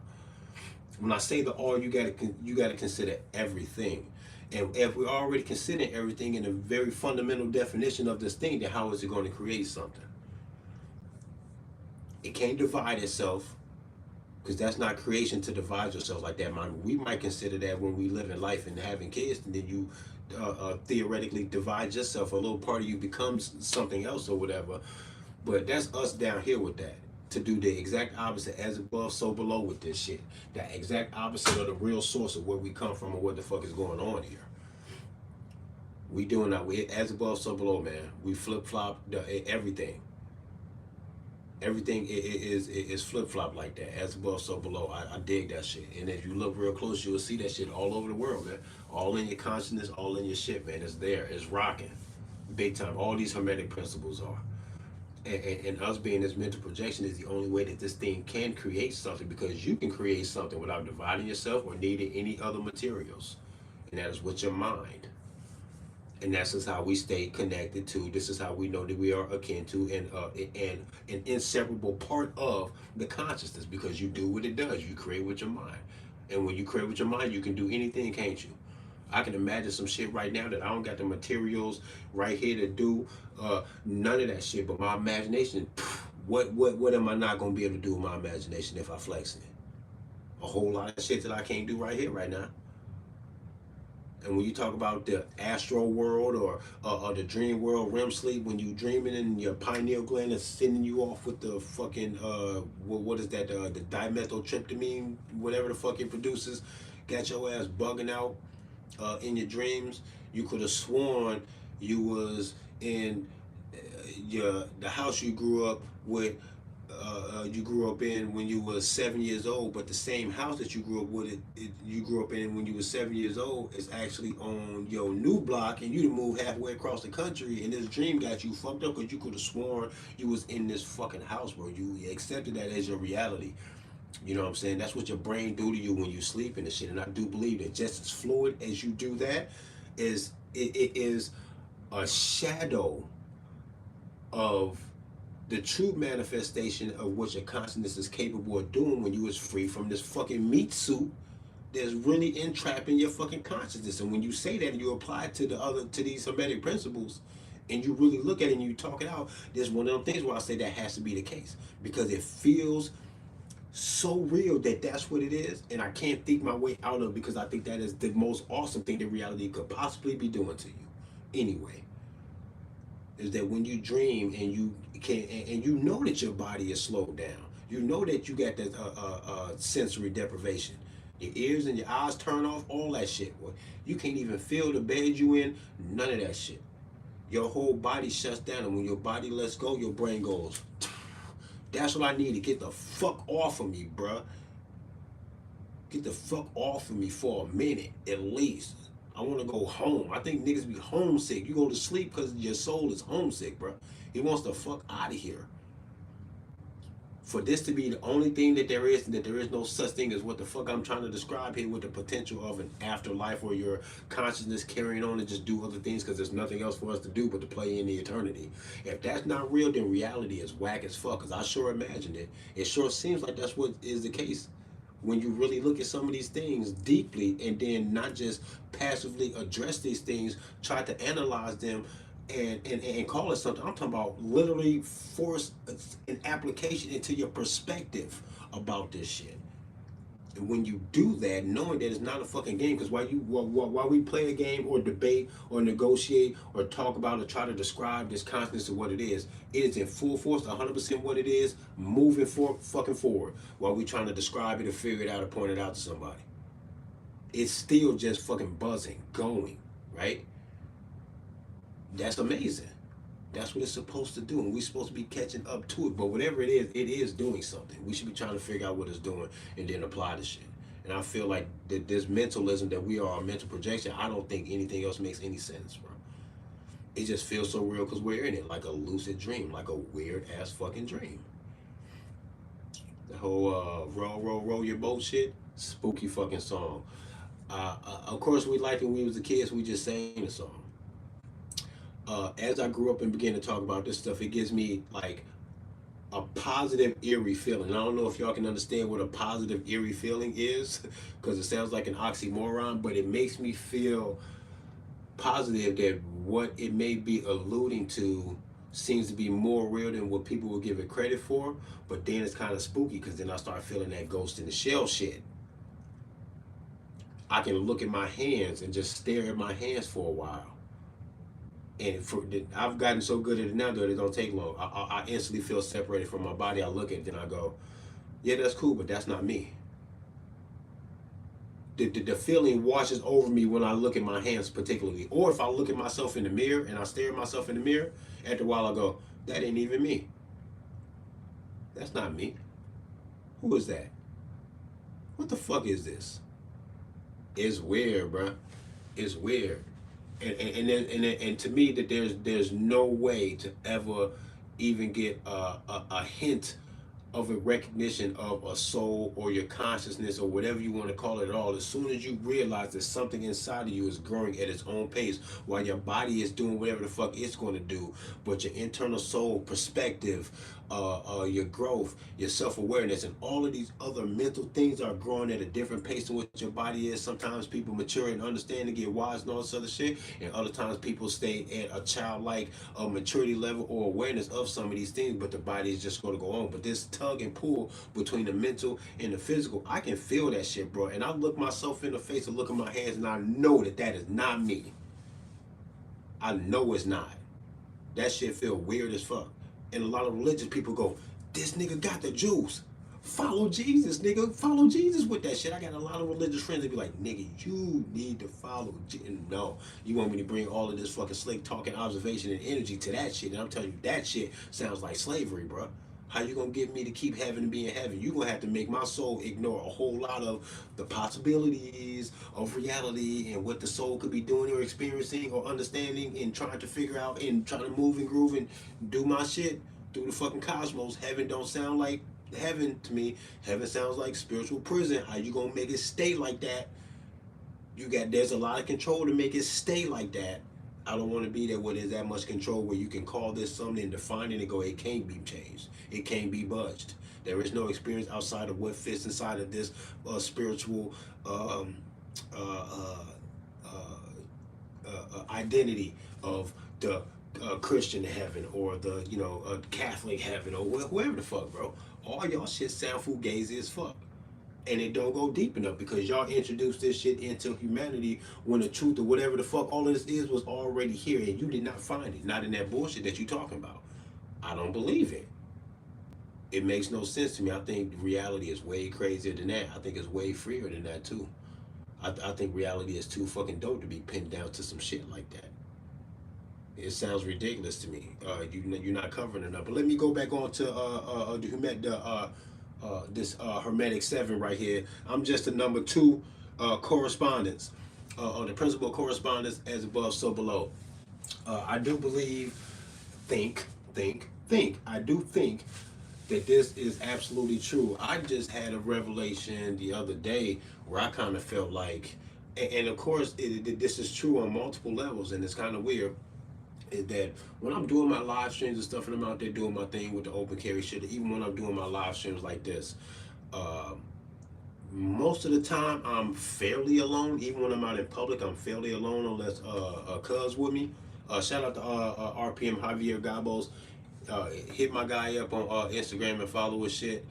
When I say the all, you gotta consider everything. And if we're already considering everything in a very fundamental definition of this thing, then how is it going to create something? It can't divide itself, because that's not creation to divide yourself like that. We might consider that when we live in life and having kids, and then you theoretically divide yourself. A little part of you becomes something else or whatever. But that's us down here with that. To do the exact opposite, as above, so below with this shit. The exact opposite of the real source of where we come from and what the fuck is going on here. We doing that. We as above, so below, man. We flip flop everything. Everything is flip flop like that. As above, so below. I dig that shit. And if you look real close, you will see that shit all over the world, man. All in your consciousness, all in your shit, man. It's there. It's rocking. Big time. All these hermetic principles are. And us being this mental projection is the only way that this thing can create something, because you can create something without dividing yourself or needing any other materials. And that is with your mind. And that's just how we stay connected to. This is how we know that we are akin to and an inseparable part of the consciousness, because you do what it does. You create with your mind. And when you create with your mind, you can do anything, can't you? I can imagine some shit right now that I don't got the materials right here to do none of that shit, but my imagination, what am I not gonna be able to do with my imagination if I flex it? A whole lot of shit that I can't do right here, right now. And when you talk about the astral world or the dream world, REM sleep, when you dreaming and your pineal gland is sending you off with the fucking what is that the dimethyltryptamine, whatever the fuck it produces, got your ass bugging out in your dreams. You could have sworn you was in the house you grew up with. You grew up in when you were 7 years old, but the same house that you grew up with, you grew up in when you were 7 years old, is actually on your new block, and you done moved halfway across the country, and this dream got you fucked up because you could have sworn you was in this fucking house, bro. You accepted that as your reality. You know what I'm saying? That's what your brain do to you when you sleep and shit. And I do believe that just as fluid as you do that, it is a shadow of the true manifestation of what your consciousness is capable of doing when you is free from this fucking meat suit that's really entrapping your fucking consciousness. And when you say that and you apply it to these Hermetic principles, and you really look at it and you talk it out, there's one of them things where I say that has to be the case because it feels so real that that's what it is, and I can't think my way out of it because I think that is the most awesome thing that reality could possibly be doing to you. Anyway, is that when you dream and you can and you know that your body is slowed down, you know that you got that sensory deprivation. Your ears and your eyes turn off, all that shit. Boy. You can't even feel the bed you in, none of that shit. Your whole body shuts down, and when your body lets go, your brain goes. That's what I need to get the fuck off of me, bruh. Get the fuck off of me for a minute, at least. I want to go home. I think niggas be homesick. You go to sleep because your soul is homesick, bruh. He wants the fuck out of here. For this to be the only thing that there is, and that there is no such thing as what the fuck I'm trying to describe here with the potential of an afterlife or your consciousness carrying on and just do other things because there's nothing else for us to do but to play in the eternity. If that's not real, then reality is whack as fuck because I sure imagined it. It sure seems like that's what is the case when you really look at some of these things deeply and then not just passively address these things, try to analyze them and call it something. I'm talking about literally force an application into your perspective about this shit. And when you do that, knowing that it's not a fucking game, because while we play a game or debate or negotiate or talk about or try to describe this consciousness of what it is in full force, 100% what it is, moving fucking forward. While we trying to describe it or figure it out or point it out to somebody, it's still just fucking buzzing, going, right? That's amazing. That's what it's supposed to do, and we're supposed to be catching up to it. But whatever it is doing something. We should be trying to figure out what it's doing and then apply the shit. And I feel like this mentalism that we are a mental projection, I don't think anything else makes any sense, bro. It just feels so real because we're in it, like a lucid dream, like a weird ass fucking dream. The whole roll your boat shit, spooky fucking song. Of course, we liked it when we was the kids. We just sang the song. As I grew up and began to talk about this stuff, it gives me like a positive, eerie feeling. I don't know if y'all can understand what a positive, eerie feeling is, because it sounds like an oxymoron, but it makes me feel positive that what it may be alluding to seems to be more real than what people will give it credit for. But then it's kind of spooky because then I start feeling that ghost in the shell shit. I can look at my hands and just stare at my hands for a while. And I've gotten so good at it now that it don't take long. I instantly feel separated from my body. I look at it and I go, yeah, that's cool, but that's not me. The feeling washes over me when I look at my hands particularly. Or if I look at myself in the mirror and I stare at myself in the mirror, after a while I go, that ain't even me. That's not me. Who is that? What the fuck is this? It's weird, bruh. It's weird. And to me that there's no way to ever even get a hint of a recognition of a soul or your consciousness or whatever you want to call it at all. As soon as you realize that something inside of you is growing at its own pace while your body is doing whatever the fuck it's going to do, but your internal soul perspective, your growth, your self-awareness, and all of these other mental things are growing at a different pace than what your body is. Sometimes people mature and understand and get wise and all this other shit, and other times people stay at a childlike maturity level or awareness of some of these things, but the body is just going to go on. But this tug and pull between the mental and the physical, I can feel that shit, bro. And I look myself in the face and look at my hands, and I know that that is not me. I know it's not. That shit feel weird as fuck. And a lot of religious people go, this nigga got the juice. Follow Jesus, nigga. Follow Jesus with that shit. I got a lot of religious friends that be like, nigga, you need to follow Jesus. No, you want me to bring all of this fucking slick talking, observation, and energy to that shit. And I'm telling you, that shit sounds like slavery, bro. How you gonna get me to keep heaven and be in heaven? You gonna have to make my soul ignore a whole lot of the possibilities of reality and what the soul could be doing or experiencing or understanding and trying to figure out and trying to move and groove and do my shit through the fucking cosmos. Heaven don't sound like heaven to me. Heaven sounds like spiritual prison. How you gonna make it stay like that? There's a lot of control to make it stay like that. I don't want to be there where there's that much control where you can call this something and define it and go, it can't be changed. It can't be budged. There is no experience outside of what fits inside of this spiritual uh, identity of the Christian heaven or the Catholic heaven or whoever the fuck, bro. All y'all shit sound fugazi as fuck. And it don't go deep enough because y'all introduced this shit into humanity when the truth or whatever the fuck all of this is was already here and you did not find it. Not in that bullshit that you talking about. I don't believe it. It makes no sense to me. I think reality is way crazier than that. I think it's way freer than that too. I think reality is too fucking dope to be pinned down to some shit like that. It sounds ridiculous to me. You're not covering enough. But let me go back on to this Hermetic 7 right here. I'm just a number 2 correspondence, or the principle of correspondence as above, so below. I do believe, I do think that this is absolutely true. I just had a revelation the other day where I kind of felt like, and of course, this is true on multiple levels, and it's kind of weird, is that when I'm doing my live streams and stuff and I'm out there doing my thing with the open carry shit, even when I'm doing my live streams like this, most of the time I'm fairly alone. Even when I'm out in public, I'm fairly alone unless cuz with me. Shout out to RPM Javier Gabos. Hit my guy up on Instagram and follow his shit.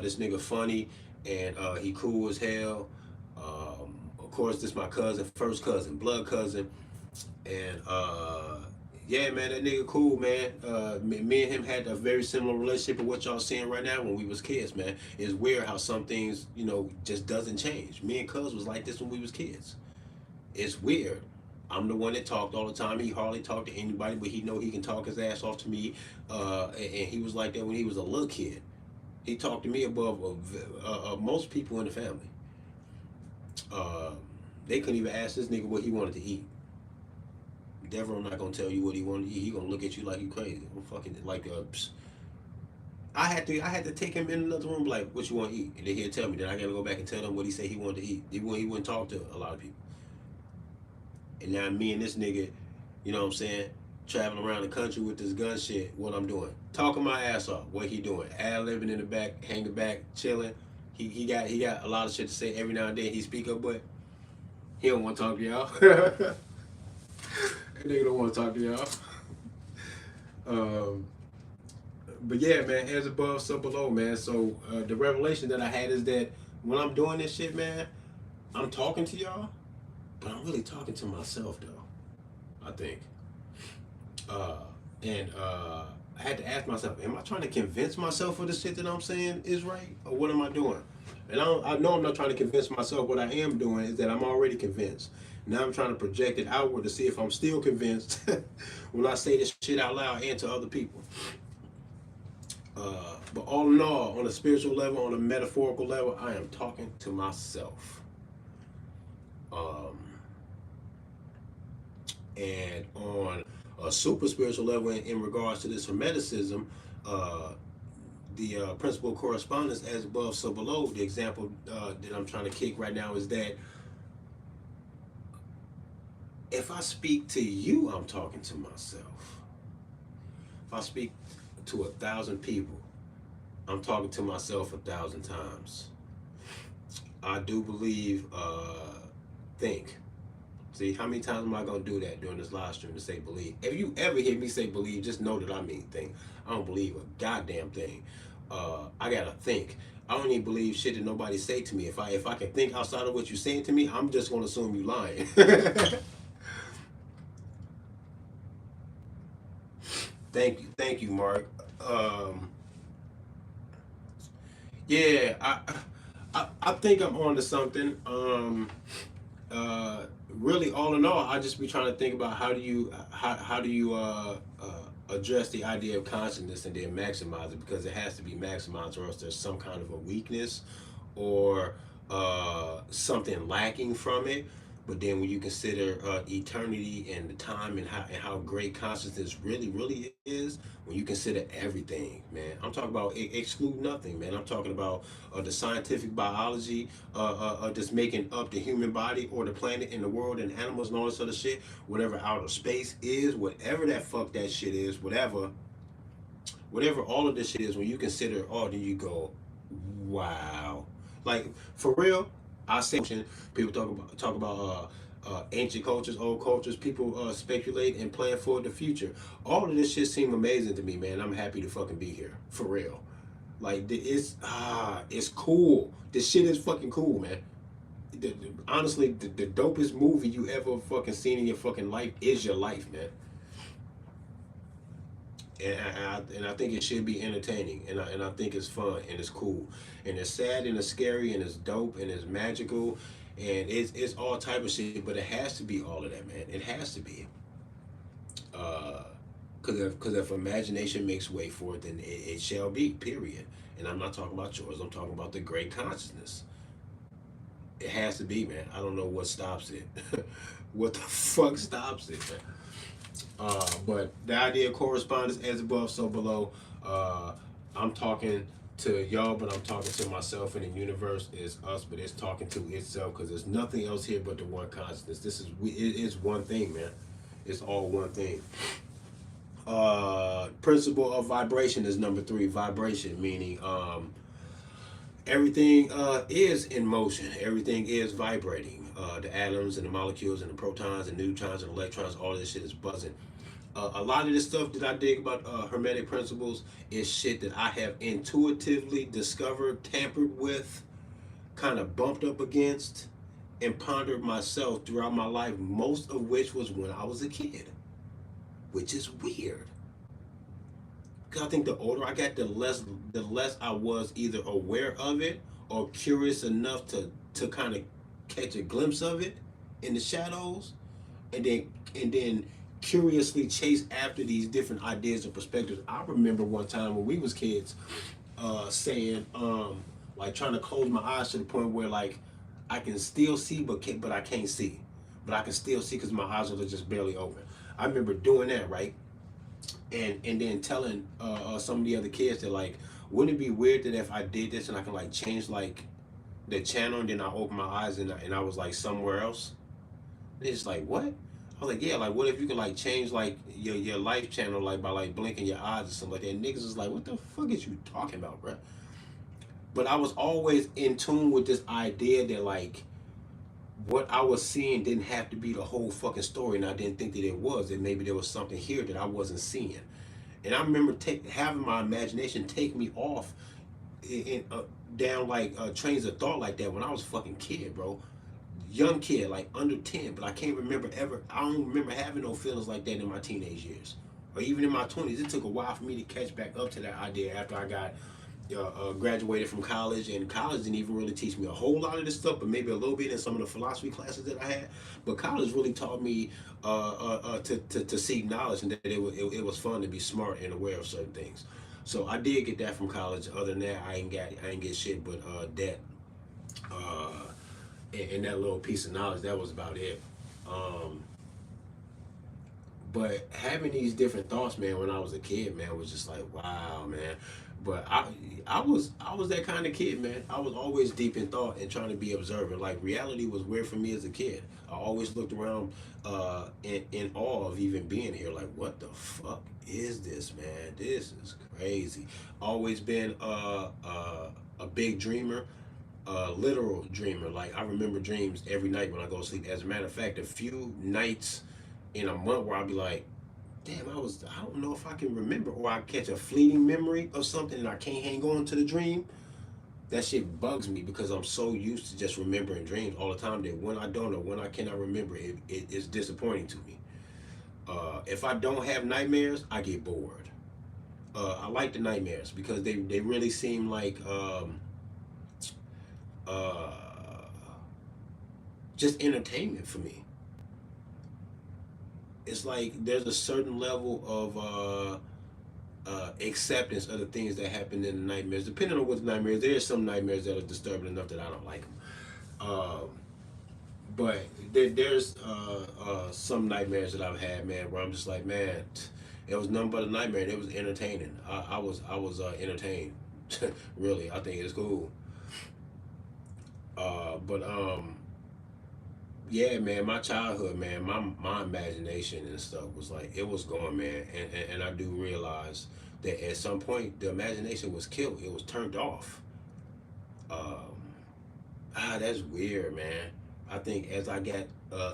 This nigga funny and he cool as hell. Of course, this my cousin, first cousin, blood cousin, and yeah, man, that nigga cool, man. Me and him had a very similar relationship with what y'all seeing right now when we was kids, man. It's weird how some things, just doesn't change. Me and Cuz was like this when we was kids. It's weird. I'm the one that talked all the time. He hardly talked to anybody, but he know he can talk his ass off to me. And he was like that when he was a little kid. He talked to me above most people in the family. They couldn't even ask this nigga what he wanted to eat. Deborah, I'm not gonna tell you what he wanted to eat. He gonna look at you like you crazy. I'm fucking like I had to take him in another room like, what you want to eat? And then he'll tell me. Then I gotta go back and tell him what he said he wanted to eat. He wouldn't talk to a lot of people. And now me and this nigga, you know what I'm saying, traveling around the country with this gun shit. What I'm doing? Talking my ass off. What he doing? Ad-libbing in the back, hanging back, chilling. He got a lot of shit to say every now and then. He speak up, but he don't want to talk to y'all. Nigga don't want to talk to y'all. But yeah, man, as above, so below, man. So the revelation that I had is that when I'm doing this shit, man, I'm talking to y'all, but I'm really talking to myself, though, I think. And I had to ask myself, am I trying to convince myself of the shit that I'm saying is right? Or what am I doing? And I know I'm not trying to convince myself. What I am doing is that I'm already convinced. Now I'm trying to project it outward to see if I'm still convinced when I say this shit out loud and to other people. But all in all, on a spiritual level, on a metaphorical level, I am talking to myself. And on a super spiritual level, in regards to this hermeticism, the principle of correspondence, as above, so below, the example that I'm trying to kick right now is that if I speak to you, I'm talking to myself. If I speak to 1,000 people, I'm talking to myself 1,000 times. I do believe, think. See, how many times am I gonna do that during this live stream to say believe? If you ever hear me say believe, just know that I mean think. I don't believe a goddamn thing. I gotta think. I don't even believe shit that nobody say to me. If I can think outside of what you're saying to me, I'm just gonna assume you lying. Thank you, Mark. Um, yeah, I think I'm on to something. Really, all in all, I just be trying to think about how do you address the idea of consciousness and then maximize it, because it has to be maximized or else there's some kind of a weakness or something lacking from it. But then when you consider eternity and the time and how great consciousness really is, when you consider everything, man, I'm talking about exclude nothing, man. I'm talking about the scientific biology, just making up the human body or the planet and the world and animals and all this other shit, whatever outer space is, whatever that fuck that shit is, whatever all of this shit is. When you consider all, then you go, wow, like for real. I say people talk about ancient cultures, old cultures. People speculate and plan for the future. All of this shit seem amazing to me, man. I'm happy to fucking be here for real. Like it's cool. This shit is fucking cool, man. Honestly, the dopest movie you ever fucking seen in your fucking life is your life, man. And I think it should be entertaining, and I think it's fun and it's cool and it's sad and it's scary and it's dope and it's magical and it's all type of shit, but it has to be all of that, man. It has to be, because if imagination makes way for it, then it shall be, period. And I'm not talking about yours, I'm talking about the great consciousness. It has to be, man. I don't know what stops it. What the fuck stops it, man? But the idea of correspondence, as above, so below. I'm talking to y'all, but I'm talking to myself, and the universe is us, but it's talking to itself, because there's nothing else here but the one consciousness. It is one thing, man. It's all one thing. Principle of vibration is number 3. Vibration, meaning everything is in motion. Everything is vibrating. The atoms and the molecules and the protons and neutrons and electrons, all this shit is buzzing. A lot of this stuff that I dig about hermetic principles is shit that I have intuitively discovered, tampered with, kind of bumped up against, and pondered myself throughout my life, most of which was when I was a kid, which is weird. Because I think the older I got, the less I was either aware of it or curious enough to kind of catch a glimpse of it in the shadows, and then curiously chase after these different ideas and perspectives. I remember one time when we was kids, saying like trying to close my eyes to the point where like I can still see but I can't see, but I can still see because my eyes are just barely open. I remember doing that, right? And then telling some of the other kids that, like, wouldn't it be weird that if I did this and I can like change like the channel, and then I open my eyes and I was like somewhere else? They're just like, what? I was like, yeah, like what if you could like change like your life channel like by like blinking your eyes or something like that? And niggas is like, what the fuck is you talking about, bro? But I was always in tune with this idea that like what I was seeing didn't have to be the whole fucking story, and I didn't think that it was. That maybe there was something here that I wasn't seeing. And I remember having my imagination take me off down like trains of thought like that when I was a fucking kid, bro. Young kid, like under 10, but I can't remember ever. I don't remember having no feelings like that in my teenage years, or even in my 20s. It took a while for me to catch back up to that idea after I got graduated from college, and college didn't even really teach me a whole lot of this stuff, but maybe a little bit in some of the philosophy classes that I had. But college really taught me to seek knowledge, and that it was fun to be smart and aware of certain things. So I did get that from college. Other than that, I ain't get shit but that and that little piece of knowledge. That was about it. But having these different thoughts, man, when I was a kid, man, was just like, wow, man. But I was that kind of kid, man. I was always deep in thought and trying to be observant. Like reality was weird for me as a kid. I always looked around in awe of even being here. Like, what the fuck is this, man? This is crazy. Always been a big dreamer, a literal dreamer. Like I remember dreams every night when I go to sleep. As a matter of fact, a few nights in a month where I'll be like, damn, I don't know if I can remember, or I catch a fleeting memory of something and I can't hang on to the dream. That shit bugs me because I'm so used to just remembering dreams all the time that when I don't or when I cannot remember, it's disappointing to me. If I don't have nightmares, I get bored. I like the nightmares because they really seem like uh, just entertainment for me. It's like there's a certain level of acceptance of the things that happen in the nightmares. Depending on what the nightmares, there's some nightmares that are disturbing enough that I don't like them. But there's some nightmares that I've had, man, where I'm just like, man, it was nothing but a nightmare. And it was entertaining. I was entertained. Really, I think it's cool. But yeah, man, my childhood, man, my imagination and stuff was like it was going, man, and I do realize that at some point the imagination was killed. It was turned off. Um, that's weird, man. I think as I got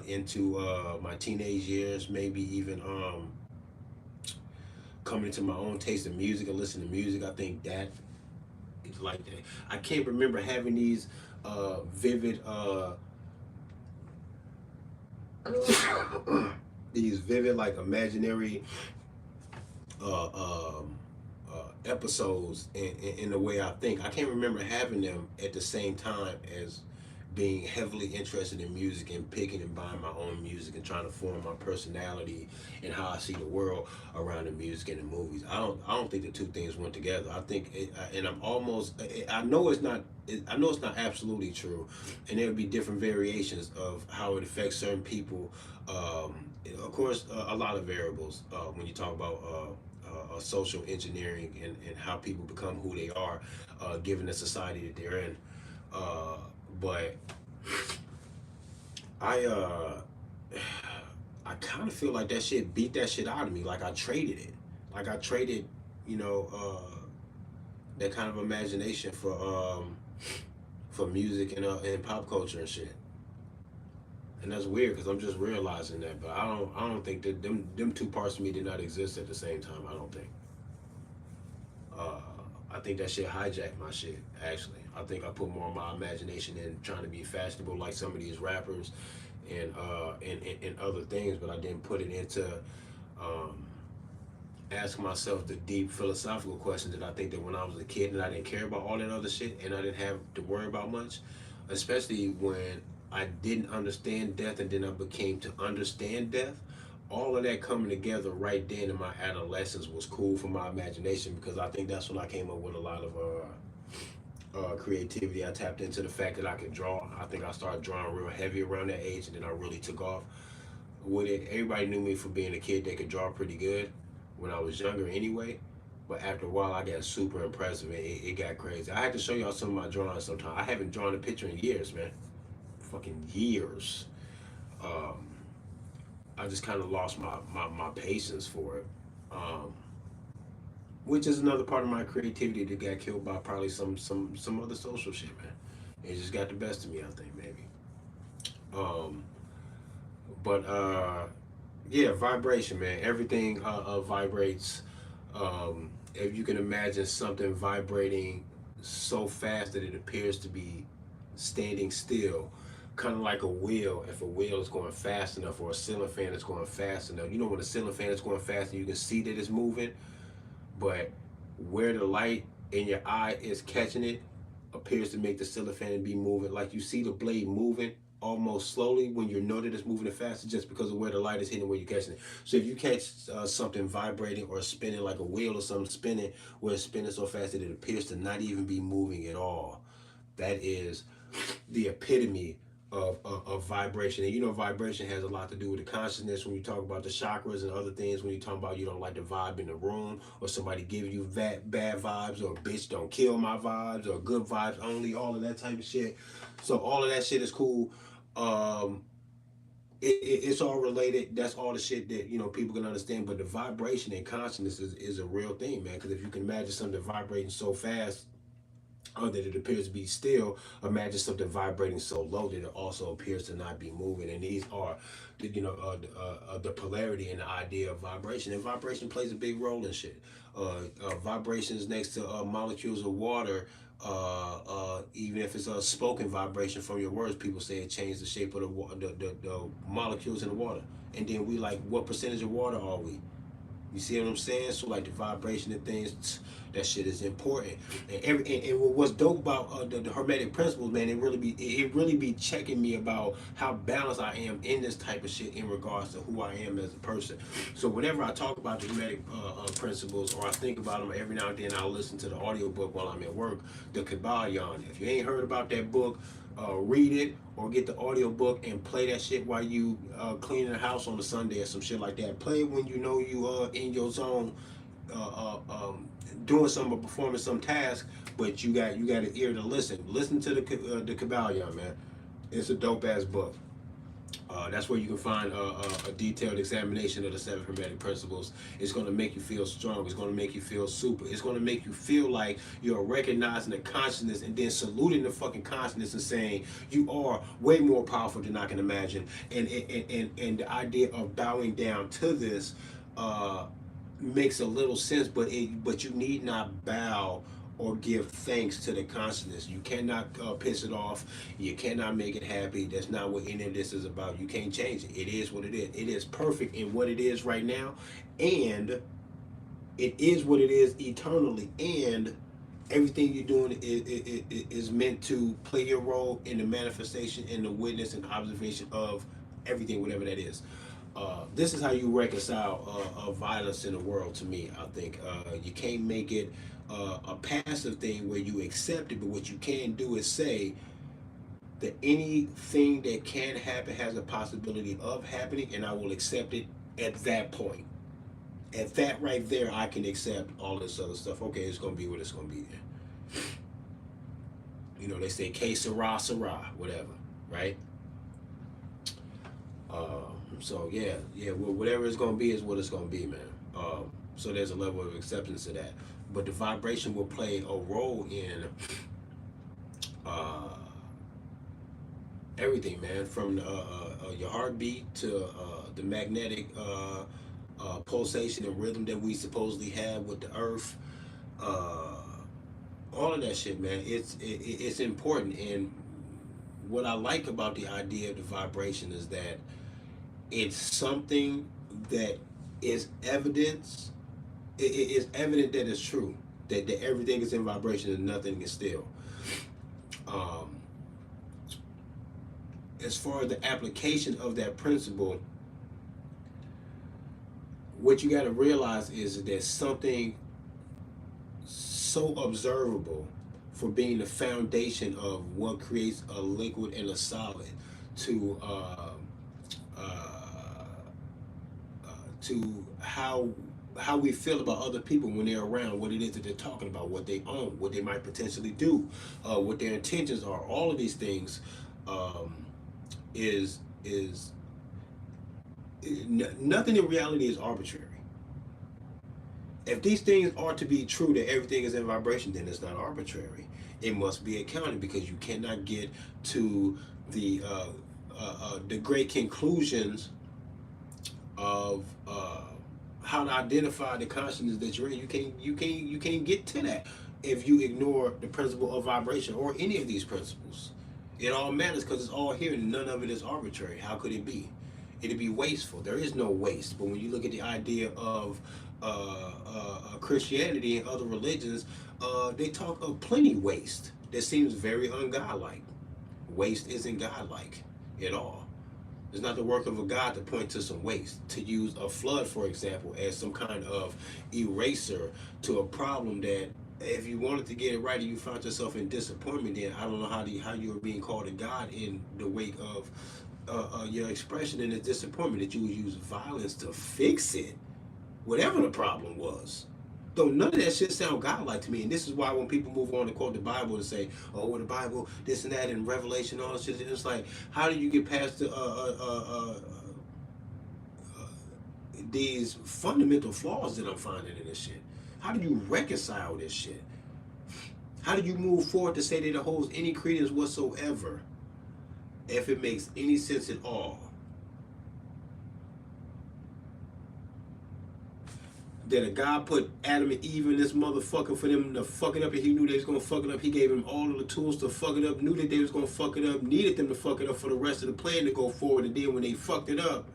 into my teenage years, maybe even coming into my own taste of music and listening to music, I think that it's like that. I can't remember having these vivid these vivid like imaginary uh, um, episodes in the way I think. I can't remember having them at the same time as being heavily interested in music and picking and buying my own music and trying to form my personality and how I see the world around the music and the movies. I don't think the two things went together. I think and I'm almost I know it's not I know it's not absolutely true, and there would be different variations of how it affects certain people. Of course, a lot of variables when you talk about social engineering and how people become who they are, given the society that they're in. Uh, but I I kind of feel like that shit beat that shit out of me. Like I traded it. Like I traded, you know, that kind of imagination for music and pop culture and shit. And that's weird because I'm just realizing that. But I don't think that them two parts of me did not exist at the same time. I don't think. Uh, I think that shit hijacked my shit. Actually, I think I put more of my imagination in trying to be fashionable like some of these rappers, and other things, but I didn't put it into um, ask myself the deep philosophical questions that I think that when I was a kid and I didn't care about all that other shit and I didn't have to worry about much, especially when I didn't understand death and then I became to understand death. All of that coming together right then in my adolescence was cool for my imagination because I think that's when I came up with a lot of creativity. I tapped into the fact that I could draw. I think I started drawing real heavy around that age, and then I really took off with it. Everybody knew me for being a kid that could draw pretty good when I was younger, anyway. But after a while, I got super impressive, and it got crazy. I had to show y'all some of my drawings sometime. I haven't drawn a picture in years, man. Fucking years. Um, I just kind of lost my patience for it. Um, which is another part of my creativity that got killed by probably some other social shit, man. It just got the best of me, I think, maybe. Um, but yeah, vibration, man. Everything vibrates. If you can imagine something vibrating so fast that it appears to be standing still, kind of like a wheel. If a wheel is going fast enough, or a ceiling fan is going fast enough, you know when a ceiling fan is going fast and you can see that it's moving, but where the light in your eye is catching it appears to make the ceiling fan be moving. Like you see the blade moving almost slowly when you know that it's moving faster just because of where the light is hitting where you're catching it. So if you catch something vibrating or spinning like a wheel or something spinning where it's spinning so fast that it appears to not even be moving at all, that is the epitome of vibration. And you know, vibration has a lot to do with the consciousness. When you talk about the chakras and other things, when you talk about you don't like the vibe in the room, or somebody giving you bad vibes, or bitch don't kill my vibes, or good vibes only, all of that type of shit. So all of that shit is cool. Um, it's all related. That's all the shit that people can understand. But the vibration and consciousness is a real thing, man. Because if you can imagine something vibrating so fast that it appears to be still, imagine something vibrating so low that it also appears to not be moving. And these are, the polarity and the idea of vibration. And vibration plays a big role in shit. Vibrations next to molecules of water. Even if it's a spoken vibration from your words, people say it changed the shape of the molecules in the water. And then we like, what percentage of water are we? You see what I'm saying? So like the vibration and things, that shit is important. And what's dope about the Hermetic principles, man, it really be checking me about how balanced I am in this type of shit in regards to who I am as a person. So whenever I talk about the Hermetic principles, or I think about them, every now and then I'll listen to the audiobook while I'm at work, the Kabbalion. If you ain't heard about that book, read it or get the audio book and play that shit while you cleaning the house on a Sunday or some shit like that. Play it when you know you are in your zone, doing something or performing some task, but you got an ear to listen. Listen to the Kabbalion, man. It's a dope ass book. That's where you can find a detailed examination of the 7 Hermetic principles. It's going to make you feel strong. It's going to make you feel super. It's going to make you feel like you're recognizing the consciousness and then saluting the fucking consciousness and saying you are way more powerful than I can imagine. And the idea of bowing down to this makes a little sense, but you need not bow or give thanks to the consciousness. You cannot piss it off. You cannot make it happy. That's not what any of this is about. You can't change it. It is what it is. It is perfect in what it is right now, and it is what it is eternally. And everything you're doing is meant to play your role in the manifestation and the witness and observation of everything, whatever that is. This is how you reconcile violence in the world. To me, I think you can't make it a passive thing where you accept it, but what you can do is say that anything that can happen has a possibility of happening, and I will accept it at that point. At that right there, I can accept all this other stuff. Okay, it's gonna be what it's gonna be. They say que sera, sera, whatever, right? So yeah, well, whatever it's gonna be is what it's gonna be, man. So there's a level of acceptance to that, but the vibration will play a role in everything, man. From your heartbeat to the magnetic pulsation and rhythm that we supposedly have with the earth. All of that shit, man. It's important, and what I like about the idea of the vibration is that it's something that is evidence. It is evident that it's true. That everything is in vibration and nothing is still. As far as the application of that principle, what you got to realize is that something so observable for being the foundation of what creates a liquid and a solid to how we feel about other people when they're around, what it is that they're talking about, what they own, what they might potentially do, what their intentions are. All of these things is nothing in reality is arbitrary. If these things are to be true, that everything is in vibration, then it's not arbitrary. It must be accounted, because you cannot get to the great conclusions of how to identify the consciousness that you're in. You can't get to that if you ignore the principle of vibration or any of these principles. It all matters because it's all here, and none of it is arbitrary. How could it be? It'd be wasteful. There is no waste. But when you look at the idea of Christianity and other religions, they talk of plenty waste that seems very ungodlike. Waste isn't godlike at all. It's not the work of a God to point to some waste. To use a flood, for example, as some kind of eraser to a problem that if you wanted to get it right and you found yourself in disappointment, then I don't know how you were being called to God in the wake of your expression in the disappointment, that you would use violence to fix it, whatever the problem was. Though none of that shit sound godlike to me, and this is why when people move on to quote the Bible and say, "Oh, well, the Bible, this and that, and Revelation, all this shit," it's like, how do you get past these fundamental flaws that I'm finding in this shit? How do you reconcile this shit? How do you move forward to say that it holds any credence whatsoever, if it makes any sense at all? That a God put Adam and Eve in this motherfucker for them to fuck it up, and he knew they was gonna fuck it up. He gave them all of the tools to fuck it up, knew that they was gonna fuck it up, needed them to fuck it up for the rest of the plan to go forward, and then when they fucked it up,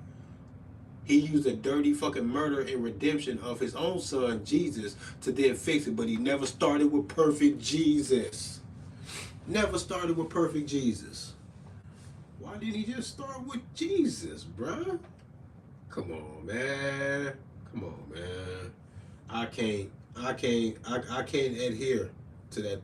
he used a dirty fucking murder and redemption of his own son, Jesus, to then fix it, but he never started with perfect Jesus. Never started with perfect Jesus. Why didn't he just start with Jesus, bruh? Come on, man. Come on, man. I can't adhere to that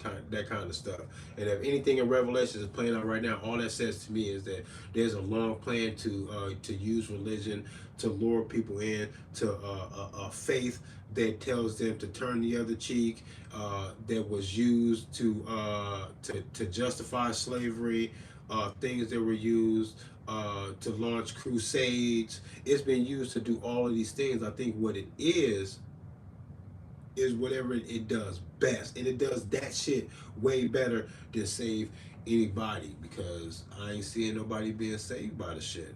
kind of stuff. And if anything in Revelation is playing out right now, all that says to me is that there's a long plan to use religion to lure people in to a faith that tells them to turn the other cheek, that was used to justify slavery, things that were used to launch crusades. It's been used to do all of these things. I think what it is whatever it does best, and it does that shit way better than save anybody, because I ain't seeing nobody being saved by the shit.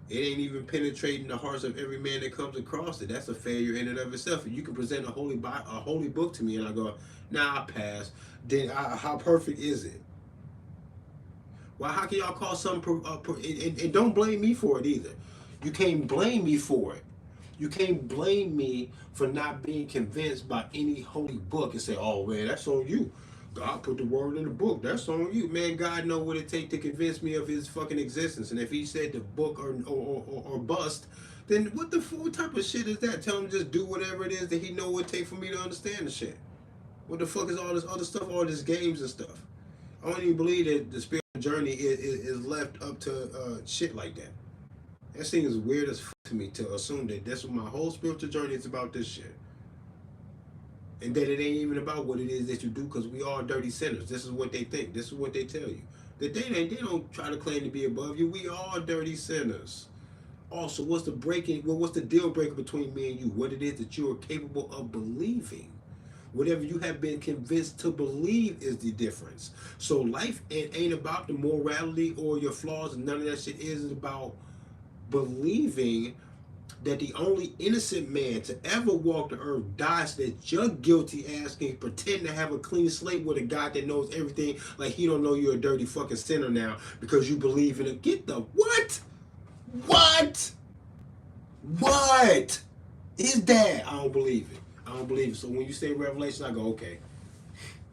It ain't even penetrating the hearts of every man that comes across it. That's a failure in and of itself. If you can present a holy book to me and I go, nah, I pass, then how perfect is it? Well, how can y'all call something and don't blame me for it either. You can't blame me for it. You can't blame me for not being convinced by any holy book and say, "Oh man, that's on you. God put the word in the book. That's on you." Man, God know what it takes to convince me of his fucking existence. And if he said the book or bust, then what type of shit is that? Tell him just do whatever it is that he know what it takes for me to understand the shit. What the fuck is all this other stuff, all this games and stuff? I don't even believe that the spiritual journey is left up to shit like that. That seems weird as fuck to me to assume that that's what my whole spiritual journey is about, this shit. And that it ain't even about what it is that you do, because we all dirty sinners. This is what they think. This is what they tell you. That they don't try to claim to be above you. We all dirty sinners. Also, what's the deal breaker between me and you? What it is that you are capable of believing. Whatever you have been convinced to believe is the difference. So life ain't about the morality or your flaws, and none of that shit is about believing that the only innocent man to ever walk the earth dies, so that your guilty ass can pretend to have a clean slate with a God that knows everything, like he don't know you're a dirty fucking sinner now because you believe in it. Get the what? What? What is that? I don't believe it. I don't believe it. So when you say Revelation, I go, okay,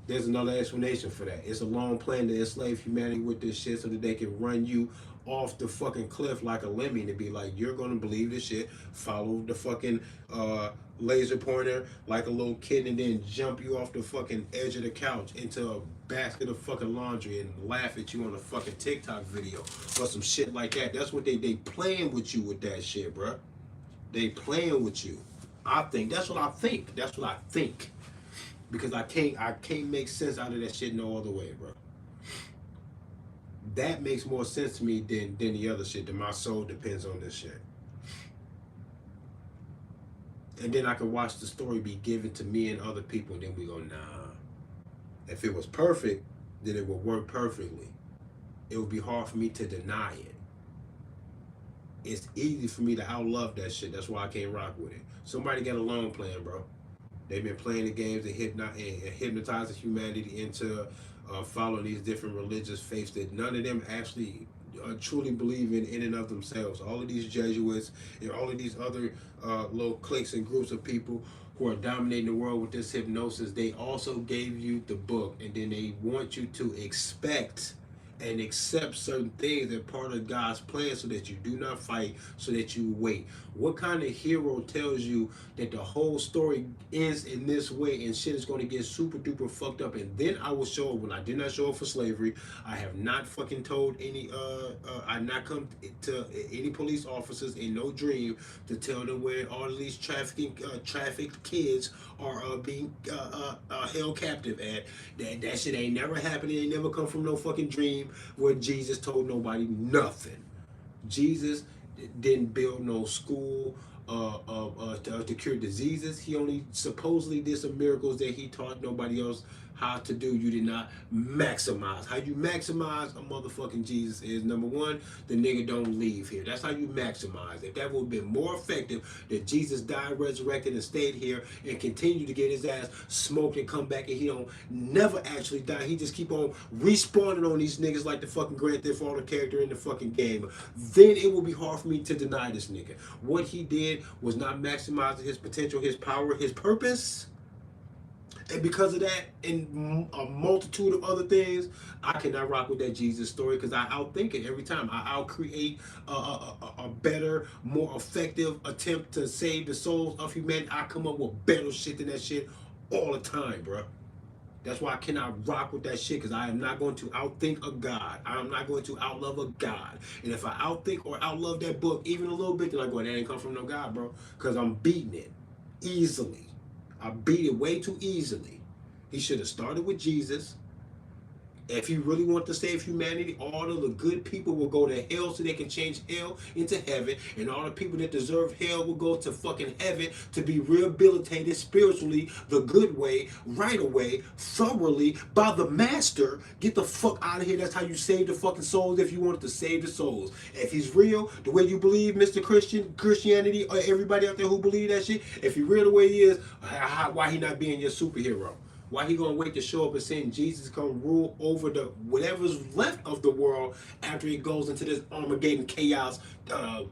there's another explanation for that. It's a long plan to enslave humanity with this shit so that they can run you off the fucking cliff like a lemming, to be like, you're gonna believe this shit, follow the fucking laser pointer like a little kid, and then jump you off the fucking edge of the couch into a basket of fucking laundry and laugh at you on a fucking TikTok video or some shit like that. That's what they playing with you with that shit, bruh. They playing with you. I think that's what I think. That's what I think. Because I can't make sense out of that shit no other way, bro. That makes more sense to me than the other shit, that my soul depends on this shit. And then I can watch the story be given to me and other people, and then we go, nah. If it was perfect, then it would work perfectly. It would be hard for me to deny it. It's easy for me to outlove that shit. That's why I can't rock with it. Somebody got a long plan, bro. They've been playing the games and hypnotizing humanity into following these different religious faiths that none of them actually truly believe in and of themselves. All of these Jesuits and all of these other little cliques and groups of people who are dominating the world with this hypnosis, they also gave you the book, and then they want you to expect and accept certain things that part of God's plan so that you do not fight, so that you wait. What kind of hero tells you that the whole story ends in this way and shit is going to get super duper fucked up? And then I will show up when I did not show up for slavery. I have not fucking told any, I not come to any police officers in no dream to tell them where all of these trafficked kids are being held captive at. That shit ain't never happened. It ain't never come from no fucking dream where Jesus told nobody nothing. Jesus didn't build no school to cure diseases. He only supposedly did some miracles that he taught nobody else how to do. You did not maximize. How you maximize a motherfucking Jesus is, number one, the nigga don't leave here. That's how you maximize. If that would have been more effective, that Jesus died, resurrected, and stayed here and continued to get his ass smoked and come back, and he don't never actually die. He just keep on respawning on these niggas like the fucking Grand Theft Auto character in the fucking game. Then it will be hard for me to deny this nigga. What he did was not maximizing his potential, his power, his purpose. And because of that and a multitude of other things, I cannot rock with that Jesus story because I outthink it every time. I outcreate a better, more effective attempt to save the souls of humanity. I come up with better shit than that shit all the time, bro. That's why I cannot rock with that shit, because I am not going to outthink a God. I am not going to outlove a God. And if I outthink or outlove that book even a little bit, then I go, that ain't come from no God, bro. Because I'm beating it easily. I beat it way too easily. He should have started with Jesus. If he really wanted to save humanity, all of the good people will go to hell so they can change hell into heaven. And all the people that deserve hell will go to fucking heaven to be rehabilitated spiritually, the good way, right away, thoroughly, by the master. Get the fuck out of here. That's how you save the fucking souls if you wanted to save the souls. If he's real, the way you believe, Mr. Christianity, or everybody out there who believe that shit, if he's real the way he is, why he not being your superhero? Why he gonna wait to show up and send Jesus come rule over the whatever's left of the world after he goes into this Armageddon chaos,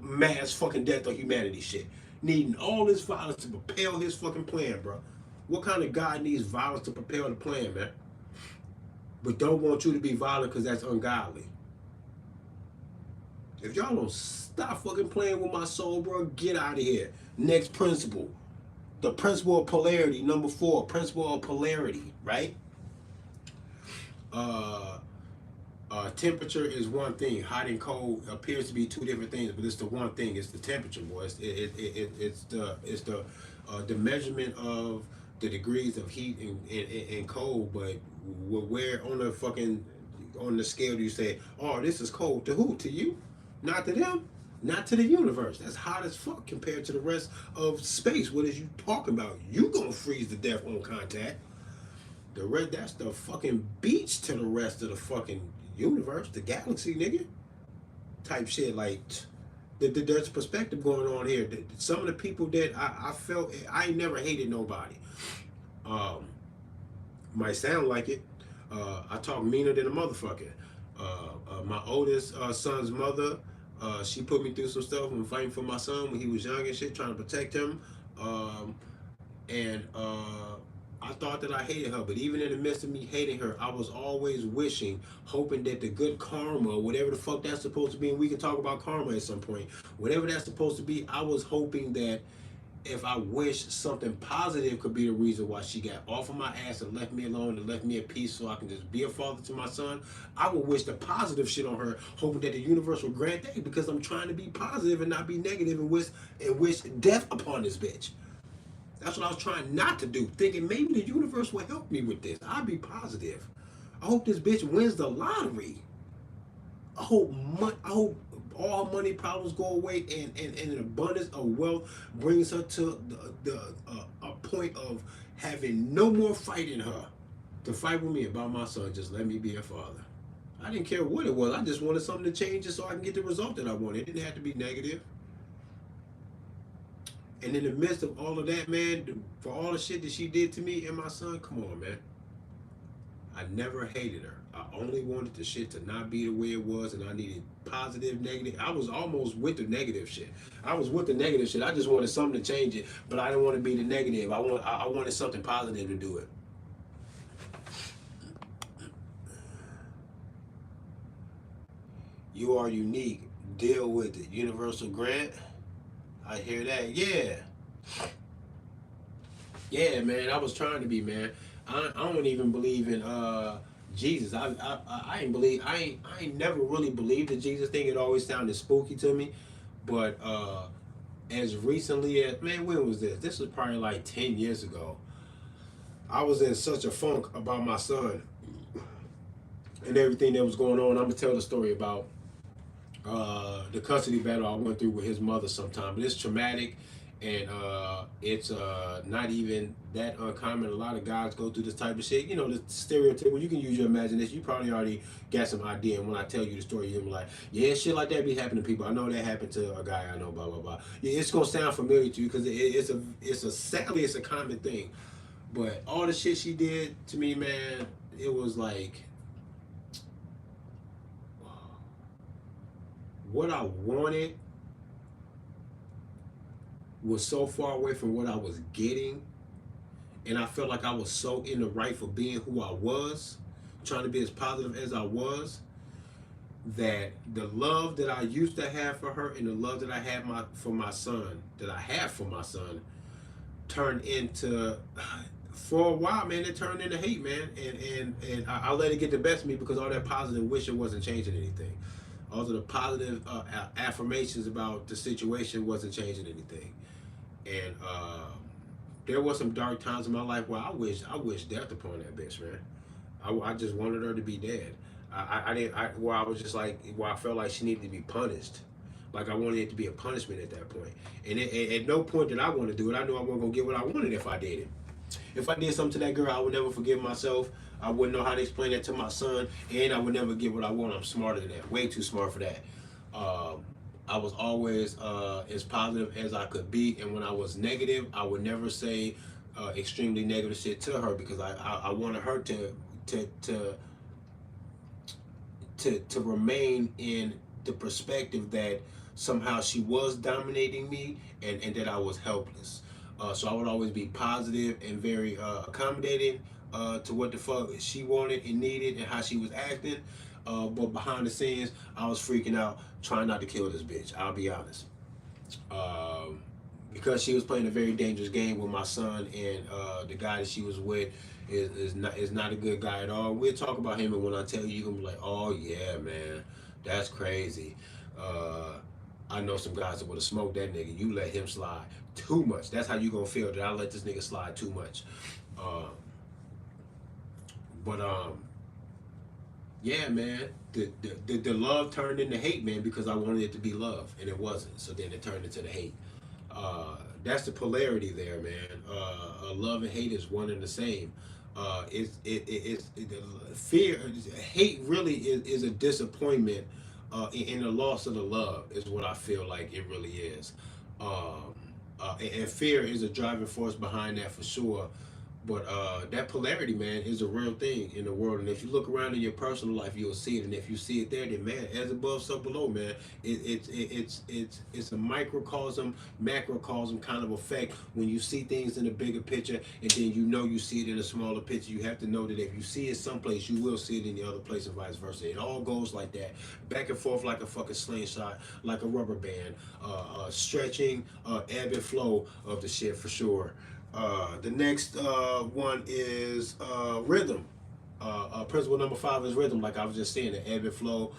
mass fucking death of humanity shit? Needing all this violence to propel his fucking plan, bro. What kind of God needs violence to propel the plan, man? But don't want you to be violent because that's ungodly. If y'all don't stop fucking playing with my soul, bro, get out of here. Next principle. The principle of polarity, number 4, principle of polarity, right? Temperature is one thing. Hot and cold appears to be two different things, but it's the one thing. It's the temperature, boys. It's the measurement of the degrees of heat and cold. But where on the scale do you say, oh, this is cold to who? To you? Not to them. Not to the universe. That's hot as fuck compared to the rest of space. What is you talking about? You gonna freeze to death on contact. The rest, that's the fucking beach to the rest of the fucking universe, the galaxy, nigga. Type shit. Like, there's perspective going on here. Some of the people that I felt, I ain't never hated nobody. Might sound like it. I talk meaner than a motherfucker. My oldest son's mother, she put me through some stuff when fighting for my son when he was young and shit, trying to protect him. And I thought that I hated her, but even in the midst of me hating her, I was always wishing, hoping that the good karma, whatever the fuck that's supposed to be, and we can talk about karma at some point, whatever that's supposed to be, I was hoping that if I wish something positive could be the reason why she got off of my ass and left me alone and left me at peace so I can just be a father to my son, I would wish the positive shit on her, hoping that the universe will grant that, because I'm trying to be positive and not be negative and wish death upon this bitch. That's what I was trying not to do, thinking maybe the universe will help me with this. I'll be positive. I hope this bitch wins the lottery. I hope all money problems go away and an abundance of wealth brings her to a point of having no more fight in her to fight with me about my son. Just let me be a father. I didn't care what it was. I just wanted something to change it so I can get the result that I wanted. It didn't have to be negative. And in the midst of all of that, man, for all the shit that she did to me and my son, come on, man. I never hated her. I only wanted the shit to not be the way it was, and I needed positive, negative. I was almost with the negative shit. I was with the negative shit. I just wanted something to change it, but I didn't want to be the negative. I wanted something positive to do it. You are unique. Deal with it. Universal grant. I hear that. Yeah. Yeah, man. I was trying to be, man. I don't even believe in Jesus. I ain't believe I ain't never really believed the Jesus thing. It always sounded spooky to me. But as recently as, man, when was this? This was probably like 10 years ago. I was in such a funk about my son and everything that was going on. I'm gonna tell the story about the custody battle I went through with his mother sometime. But it's traumatic, and it's not even that uncommon. A lot of guys go through this type of shit. You know, the stereotypical. You can use your imagination. You probably already got some idea. And when I tell you the story, you'll be like, yeah, shit like that be happening to people. I know that happened to a guy I know. Blah blah blah. Yeah, it's gonna sound familiar to you because it's a sadly it's a common thing. But all the shit she did to me, man, it was like what I wanted was so far away from what I was getting, and I felt like I was so in the right for being who I was, trying to be as positive as I was, that the love that I used to have for her and the love that I had for my son, that I have for my son, turned into for a while, man, it turned into hate, man, and I let it get the best of me because all that positive wishing wasn't changing anything. All of the positive affirmations about the situation wasn't changing anything. And there was some dark times in my life where I wish death upon that bitch, man. I just wanted her to be dead. I didn't. Where I was just like, where I felt like she needed to be punished. Like I wanted it to be a punishment at that point. And at no point did I want to do it. I knew I wasn't gonna get what I wanted if I did it. If I did something to that girl, I would never forgive myself. I wouldn't know how to explain that to my son, and I would never get what I want. I'm smarter than that. Way too smart for that. Um, I was always as positive as I could be, and when I was negative, I would never say extremely negative shit to her because I wanted her to to to remain in the perspective that somehow she was dominating me and that I was helpless. So I would always be positive and very accommodating to what the fuck she wanted and needed and how she was acting. But behind the scenes, I was freaking out, trying not to kill this bitch. I'll be honest. Um, because she was playing a very dangerous game with my son, and the guy that she was with is not a good guy at all. We'll talk about him, and when I tell you, you're gonna be like, oh yeah, man, that's crazy. Uh, I know some guys that would have smoked that nigga. You let him slide too much. That's how you gonna feel that I let this nigga slide too much. Um, but yeah, man, the love turned into hate, man, because I wanted it to be love, and it wasn't. So then it turned into the hate. That's the polarity there, man. Love and hate is one and the same. Fear, hate really is a disappointment in the loss of the love, is what I feel like it really is. Um, and fear is a driving force behind that for sure. But that polarity, man, is a real thing in the world. And if you look around in your personal life, you'll see it. And if you see it there, then man, as above, so below, man. It's a microcosm, macrocosm kind of effect when you see things in a bigger picture, and then you know you see it in a smaller picture. You have to know that if you see it someplace, you will see it in the other place, and vice versa. It all goes like that, back and forth like a fucking slingshot, like a rubber band, stretching, ebb and flow of the shit for sure. The next one is rhythm. Principle number 5 is rhythm, like I was just saying, the ebb and flow,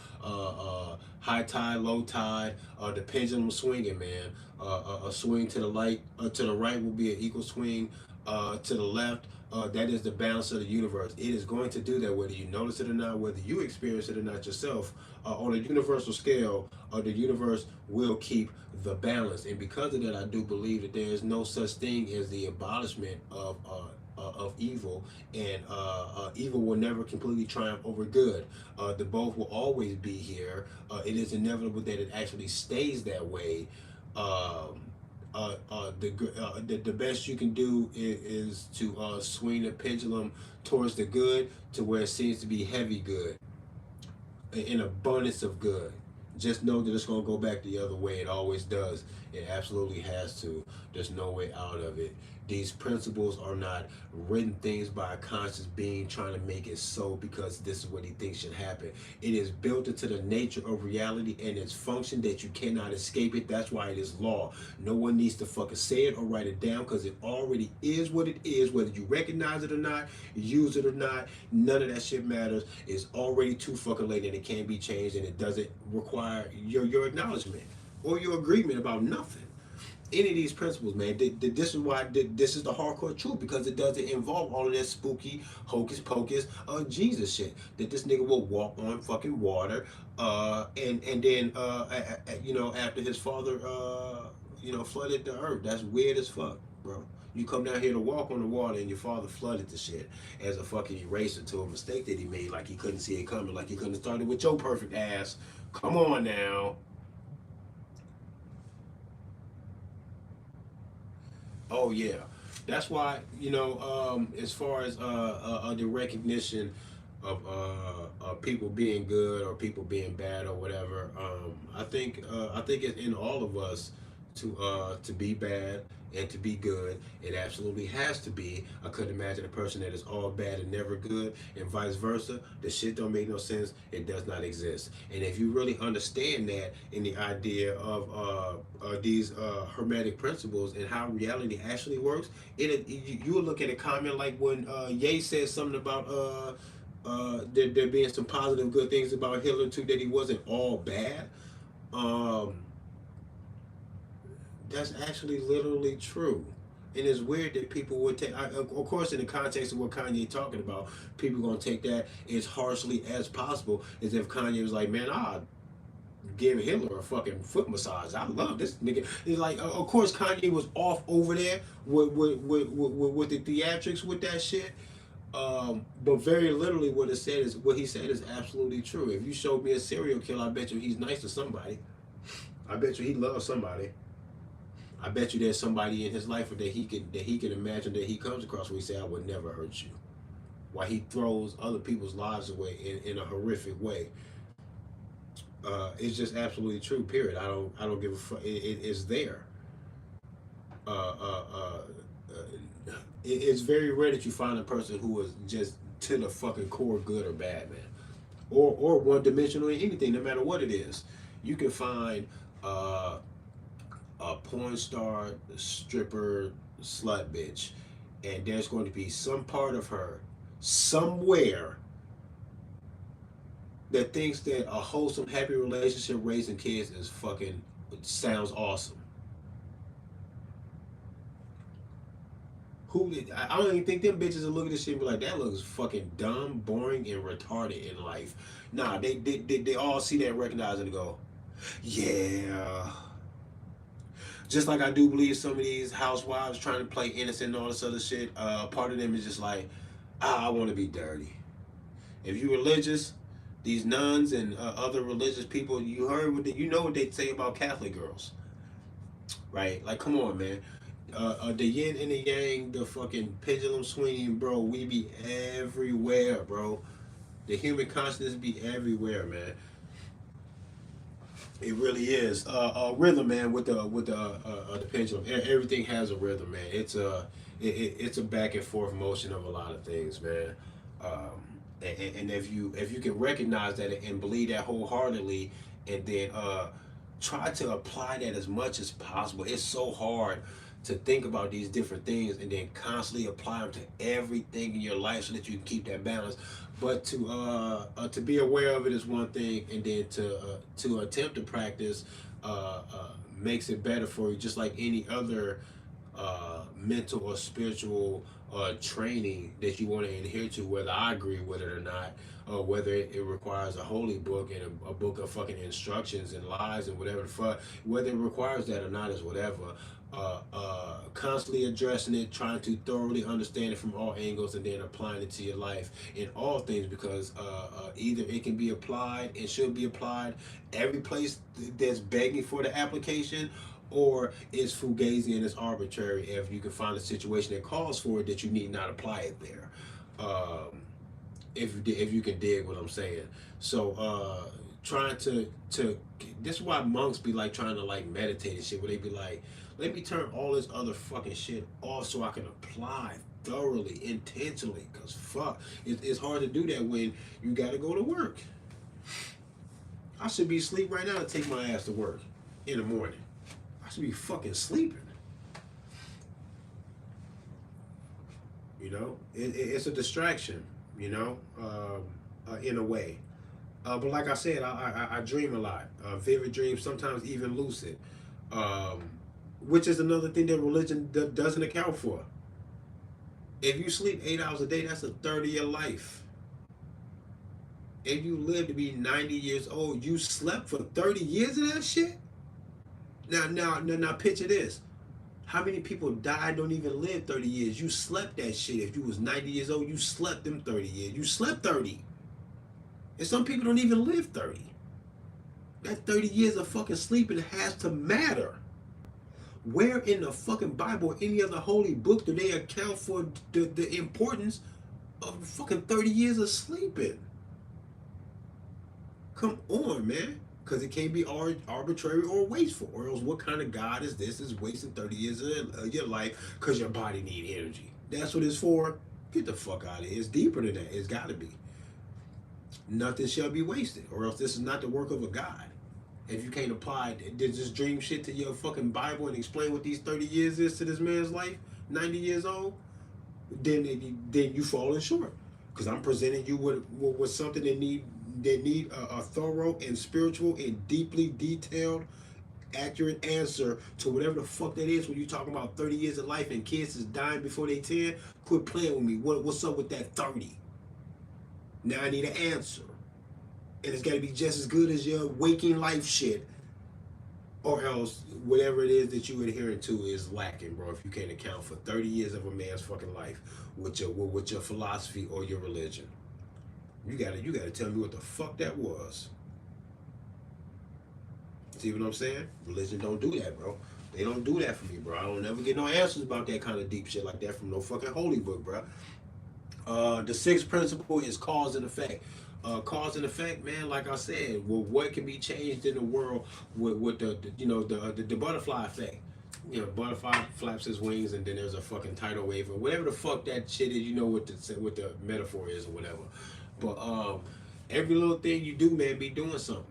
high tide, low tide, the pendulum swinging, man. A swing to the to the right will be an equal swing to the left. That is the balance of the universe. It is going to do that whether you notice it or not, whether you experience it or not yourself. On a universal scale, the universe will keep the balance. And because of that, I do believe that there is no such thing as the abolishment of evil, and evil will never completely triumph over good. The both will always be here. It is inevitable that it actually stays that way. Um, the best you can do is to swing the pendulum towards the good to where it seems to be heavy good, an abundance of good. Just know that it's going to go back the other way. It always does. It absolutely has to. There's no way out of it. These principles are not written things by a conscious being trying to make it so because this is what he thinks should happen. It is built into the nature of reality and its function that you cannot escape it. That's why it is law. No one needs to fucking say it or write it down because it already is what it is, whether you recognize it or not, use it or not. None of that shit matters. It's already too fucking late and it can't be changed, and it doesn't require your acknowledgement or your agreement about nothing. Any of these principles, man. This is why this is the hardcore truth, because it doesn't involve all of that spooky hocus pocus Jesus shit. That this nigga will walk on fucking water, and then after his father flooded the earth. That's weird as fuck, bro. You come down here to walk on the water and your father flooded the shit as a fucking eraser to a mistake that he made, like he couldn't see it coming, like he couldn't have started with your perfect ass. Come on now. Oh yeah, that's why as far as the recognition of people being good or people being bad or whatever, I think it's in all of us to be bad and to be good. It absolutely has to be. I couldn't imagine a person that is all bad and never good, and vice versa. The shit don't make no sense. It does not exist. And if you really understand that in the idea of these hermetic principles and how reality actually works, you will look at a comment like when Ye said something about there being some positive good things about Hitler too, that he wasn't all bad. Um, that's actually literally true. And it's weird that people would take, of course, in the context of what Kanye talking about, people gonna take that as harshly as possible, as if Kanye was like, man, I give Hitler a fucking foot massage. I love this nigga. It's like, of course, Kanye was off over there with the theatrics with that shit. But very literally, what he said is absolutely true. If you showed me a serial killer, I bet you he's nice to somebody. I bet you he loves somebody. I bet you there's somebody in his life that he can imagine that he comes across where he say, I would never hurt you. Why he throws other people's lives away in a horrific way. It's just absolutely true. Period. I don't give a fuck. It's there. Uh, uh, uh, it's very rare that you find a person who is just to the fucking core good or bad, man, or one dimensional in anything, no matter what it is. You can find a porn star, stripper, slut bitch, and there's going to be some part of her somewhere that thinks that a wholesome, happy relationship raising kids is fucking sounds awesome. I don't even think them bitches will look at this shit and be like, that looks fucking dumb, boring, and retarded in life. Nah, they all see that, recognize it, and go, yeah. Just like I do believe some of these housewives trying to play innocent and all this other shit, part of them is just like, I want to be dirty. If you're religious, these nuns and other religious people, you know what they say about Catholic girls, right? Like, come on, man. The yin and the yang, the fucking pendulum swinging, bro. We be everywhere, bro. The human consciousness be everywhere, man. It really is. Rhythm, man, with the pendulum. Everything has a rhythm, man. It's a back and forth motion of a lot of things, man. And if you can recognize that and believe that wholeheartedly, and then try to apply that as much as possible. It's so hard to think about these different things and then constantly apply them to everything in your life so that you can keep that balance. But to be aware of it is one thing, and then to attempt to practice makes it better for you, just like any other mental or spiritual training that you want to adhere to, whether I agree with it or not, or whether it requires a holy book and a book of fucking instructions and lies and whatever the fuck, whether it requires that or not is whatever. Constantly addressing it, trying to thoroughly understand it from all angles, and then applying it to your life in all things, because either it can be applied and should be applied every place that's begging for the application, or it's fugazi and it's arbitrary if you can find a situation that calls for it that you need not apply it there. If you can dig what I'm saying. So trying to this is why monks be like trying to like meditate and shit, where they be like Let me turn all this other fucking shit off so I can apply thoroughly, intentionally. Cause fuck, it's hard to do that when you gotta go to work. I should be asleep right now to take my ass to work in the morning. I should be fucking sleeping. You know, it's a distraction. You know, in a way. But like I said, I dream a lot. Vivid dreams, sometimes even lucid, um, which is another thing that religion doesn't account for. If you sleep 8 hours a day, that's a third of your life. If you live to be 90 years old, you slept for 30 years of that shit? Now, picture this. How many people died don't even live 30 years? You slept that shit. If you was 90 years old, you slept them 30 years. You slept 30. And some people don't even live 30. That 30 years of fucking sleeping has to matter. Where in the fucking Bible or any other holy book do they account for the importance of fucking 30 years of sleeping? Come on, man. Because it can't be arbitrary or wasteful. Or else what kind of God is this is wasting 30 years of your life because your body need energy? That's what it's for? Get the fuck out of here. It's deeper than that. It's got to be. Nothing shall be wasted. Or else this is not the work of a God. If you can't apply this dream shit to your fucking Bible and explain what these 30 years is to this man's life, 90 years old, then you falling short. Because I'm presenting you with something that need a thorough and spiritual and deeply detailed, accurate answer to whatever the fuck that is. When you talking about 30 years of life and kids is dying before they 10, quit playing with me. What's up with that 30? Now I need an answer. And it's got to be just as good as your waking life shit, or else whatever it is that you adhering to is lacking, bro. If you can't account for 30 years of a man's fucking life with your philosophy or your religion, you gotta tell me what the fuck that was. See what I'm saying? Religion don't do that, bro. They don't do that for me, bro. I don't ever get no answers about that kind of deep shit like that from no fucking holy book, bro. The sixth principle is cause and effect. Cause and effect, man. Like I said, well, what can be changed in the world with the butterfly effect? You know, butterfly flaps his wings, and then there's a fucking tidal wave, or whatever the fuck that shit is. You know what the metaphor is, or whatever. But every little thing you do, man, be doing something.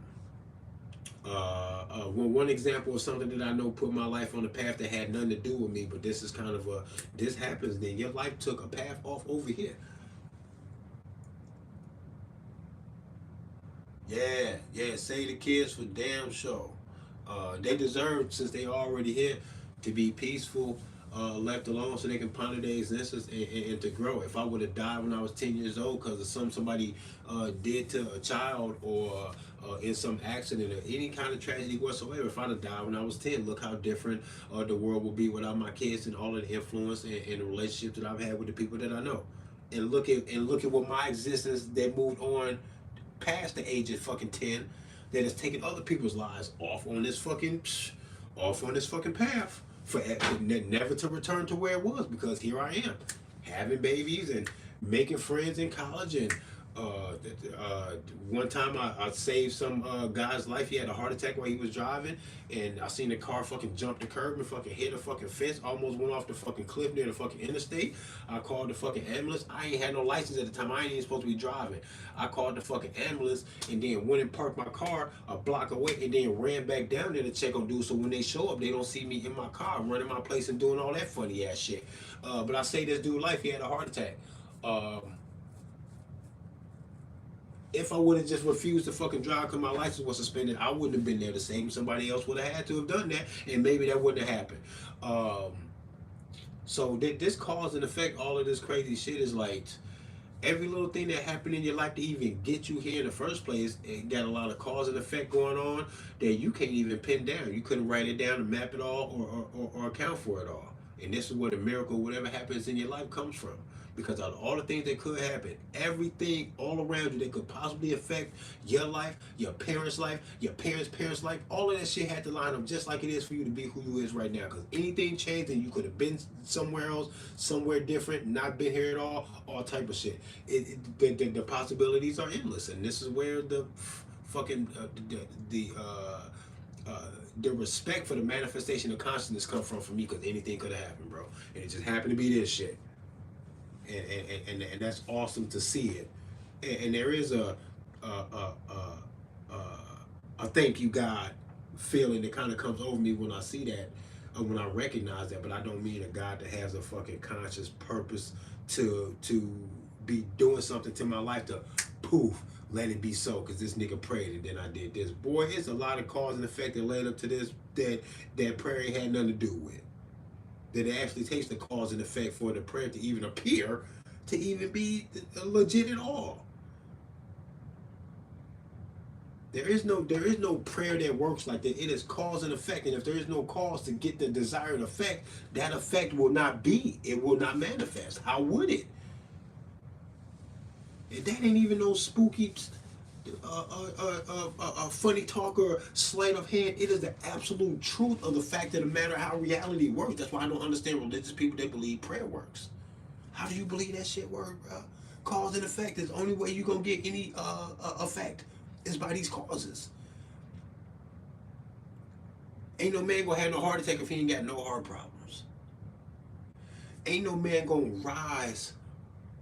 One example of something that I know put my life on a path that had nothing to do with me, but this is kind of this happens, then your life took a path off over here. Yeah, save the kids for damn sure. They deserve, since they already here, to be peaceful, left alone so they can ponder their existence and to grow. If I would have died when I was 10 years old because of somebody did to a child, or in some accident or any kind of tragedy whatsoever, if I'd have died when I was 10, look how different the world would be without my kids and all of the influence and the relationships that I've had with the people that I know. And look at what my existence that moved on past the age of fucking 10, that has taken other people's lives off on this fucking path for never to return to where it was, because here I am having babies and making friends in college. And uh, one time I saved some guy's life. He had a heart attack while he was driving, and I seen the car fucking jump the curb and fucking hit a fucking fence, almost went off the fucking cliff near the fucking interstate. I called the fucking ambulance. I ain't had no license at the time. I ain't even supposed to be driving. I called the fucking ambulance and then went and parked my car a block away and then ran back down there to check on dudes, so when they show up, they don't see me in my car running my place and doing all that funny ass shit. But I say this dude life, he had a heart attack. If I would have just refused to fucking drive because my license was suspended, I wouldn't have been there to save him. Somebody else would have had to have done that, and maybe that wouldn't have happened. So this cause and effect, all of this crazy shit is like every little thing that happened in your life to even get you here in the first place. It got a lot of cause and effect going on that you can't even pin down. You couldn't write it down and map it all or account for it all. And this is where the miracle, whatever happens in your life, comes from. Because out of all the things that could happen, everything all around you that could possibly affect your life, your parents' life, your parents' life, all of that shit had to line up just like it is for you to be who you is right now. Because anything changed and you could have been somewhere else, somewhere different, not been here at all type of shit. The possibilities are endless. And this is where the fucking the respect for the manifestation of consciousness come from me, because anything could have happened, bro, and it just happened to be this shit, and that's awesome to see it, and there is a thank you God feeling that kind of comes over me when I see that, when I recognize that. But I don't mean a God that has a fucking conscious purpose to be doing something to my life to poof let it be so because this nigga prayed and then I did this. Boy, it's a lot of cause and effect that led up to this that prayer ain't had nothing to do with. That it actually takes the cause and effect for the prayer to even appear to even be legit at all. There is no prayer that works like that. It is cause and effect, and if there is no cause to get the desired effect, that effect will not be. It will not manifest. How would it? That ain't even no spooky, funny talk or sleight of hand. It is the absolute truth of the fact of the matter how reality works. That's why I don't understand religious people that believe prayer works. How do you believe that shit works, bro? Cause and effect is the only way you gonna get any effect is by these causes. Ain't no man gonna have no heart attack if he ain't got no heart problems. Ain't no man gonna rise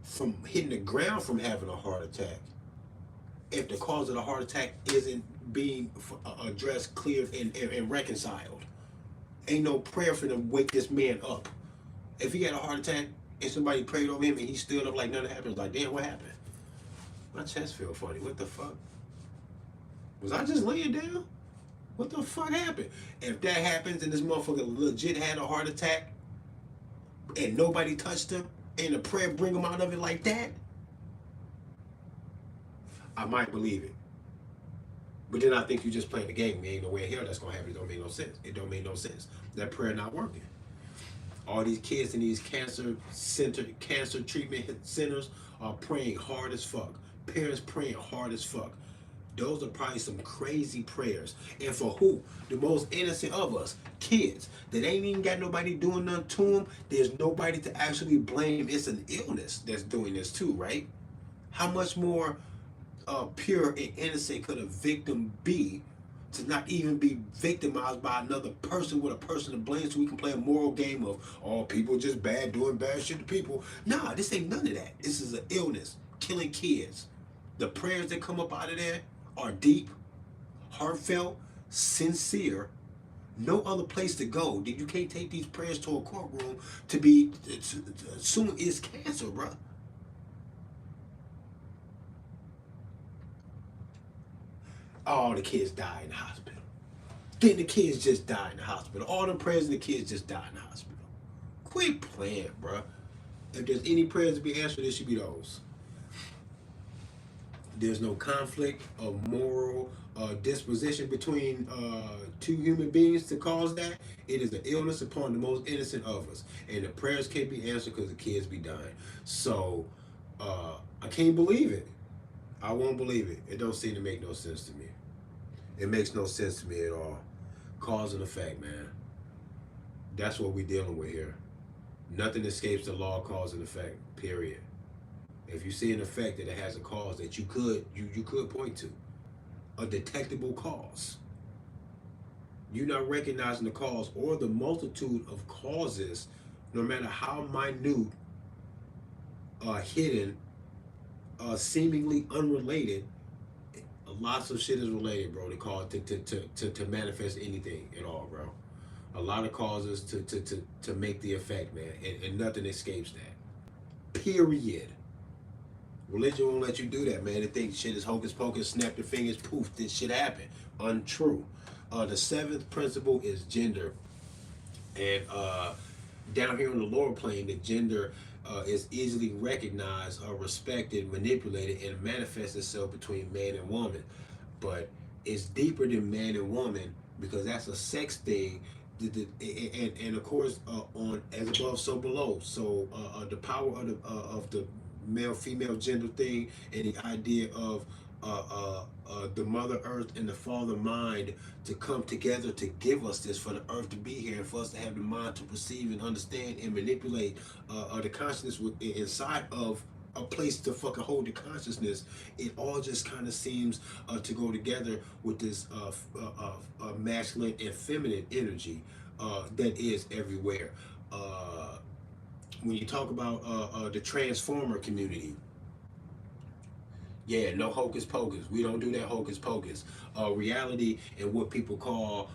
from hitting the ground from having a heart attack if the cause of the heart attack isn't being addressed, cleared, and reconciled. Ain't no prayer for them to wake this man up. If he had a heart attack and somebody prayed over him and he stood up like nothing happened, like, damn, what happened? My chest feel funny. What the fuck? Was I just laying down? What the fuck happened? If that happens and this motherfucker legit had a heart attack and nobody touched him and the prayer bring him out of it like that, I might believe it. But then I think you just playing the game. There ain't no way in hell that's gonna happen. It don't make no sense. It don't make no sense. That prayer not working. All these kids in these cancer treatment centers are praying hard as fuck. Parents praying hard as fuck. Those are probably some crazy prayers. And for who? The most innocent of us, kids, that ain't even got nobody doing nothing to them. There's nobody to actually blame. It's an illness that's doing this too, right? How much more pure and innocent could a victim be to not even be victimized by another person with a person to blame, so we can play a moral game of, oh, people just bad, doing bad shit to people. Nah, this ain't none of that. This is an illness, killing kids. The prayers that come up out of there are deep, heartfelt, sincere. No other place to go. You can't take these prayers to a courtroom to be assume it's cancer, bro. All the kids die in the hospital. Then the kids just die in the hospital. All the prayers of the kids just die in the hospital. Quit playing, bro. If there's any prayers to be answered, it should be those. There's no conflict of moral disposition between two human beings to cause that. It is an illness upon the most innocent of us. And the prayers can't be answered because the kids be dying. So, I can't believe it. I won't believe it. It don't seem to make no sense to me. It makes no sense to me at all. Cause and effect, man. That's what we're dealing with here. Nothing escapes the law of cause and effect, period. If you see an effect that it has a cause that you could point to, a detectable cause, you're not recognizing the cause or the multitude of causes, no matter how minute, hidden, seemingly unrelated. Lots of shit is related, bro. They call it to manifest anything at all, bro. A lot of causes to make the effect, man, and nothing escapes that. Period. Religion won't let you do that, man. They think shit is hocus pocus, snap your fingers, poof, this shit happened. Untrue. The seventh principle is gender. And down here on the lower plane, the gender is easily recognized, respected, manipulated, and manifests itself between man and woman. But it's deeper than man and woman because that's a sex thing. And of course, on as above, so below. So the power of the male-female gender thing and the idea of the mother earth and the father mind to come together to give us this, for the earth to be here and for us to have the mind to perceive and understand and manipulate the consciousness inside of a place to fucking hold the consciousness. It all just kind of seems to go together with this masculine and feminine energy that is everywhere. When you talk about the transformer community, yeah, no hocus pocus. We don't do that hocus pocus. Reality and what people call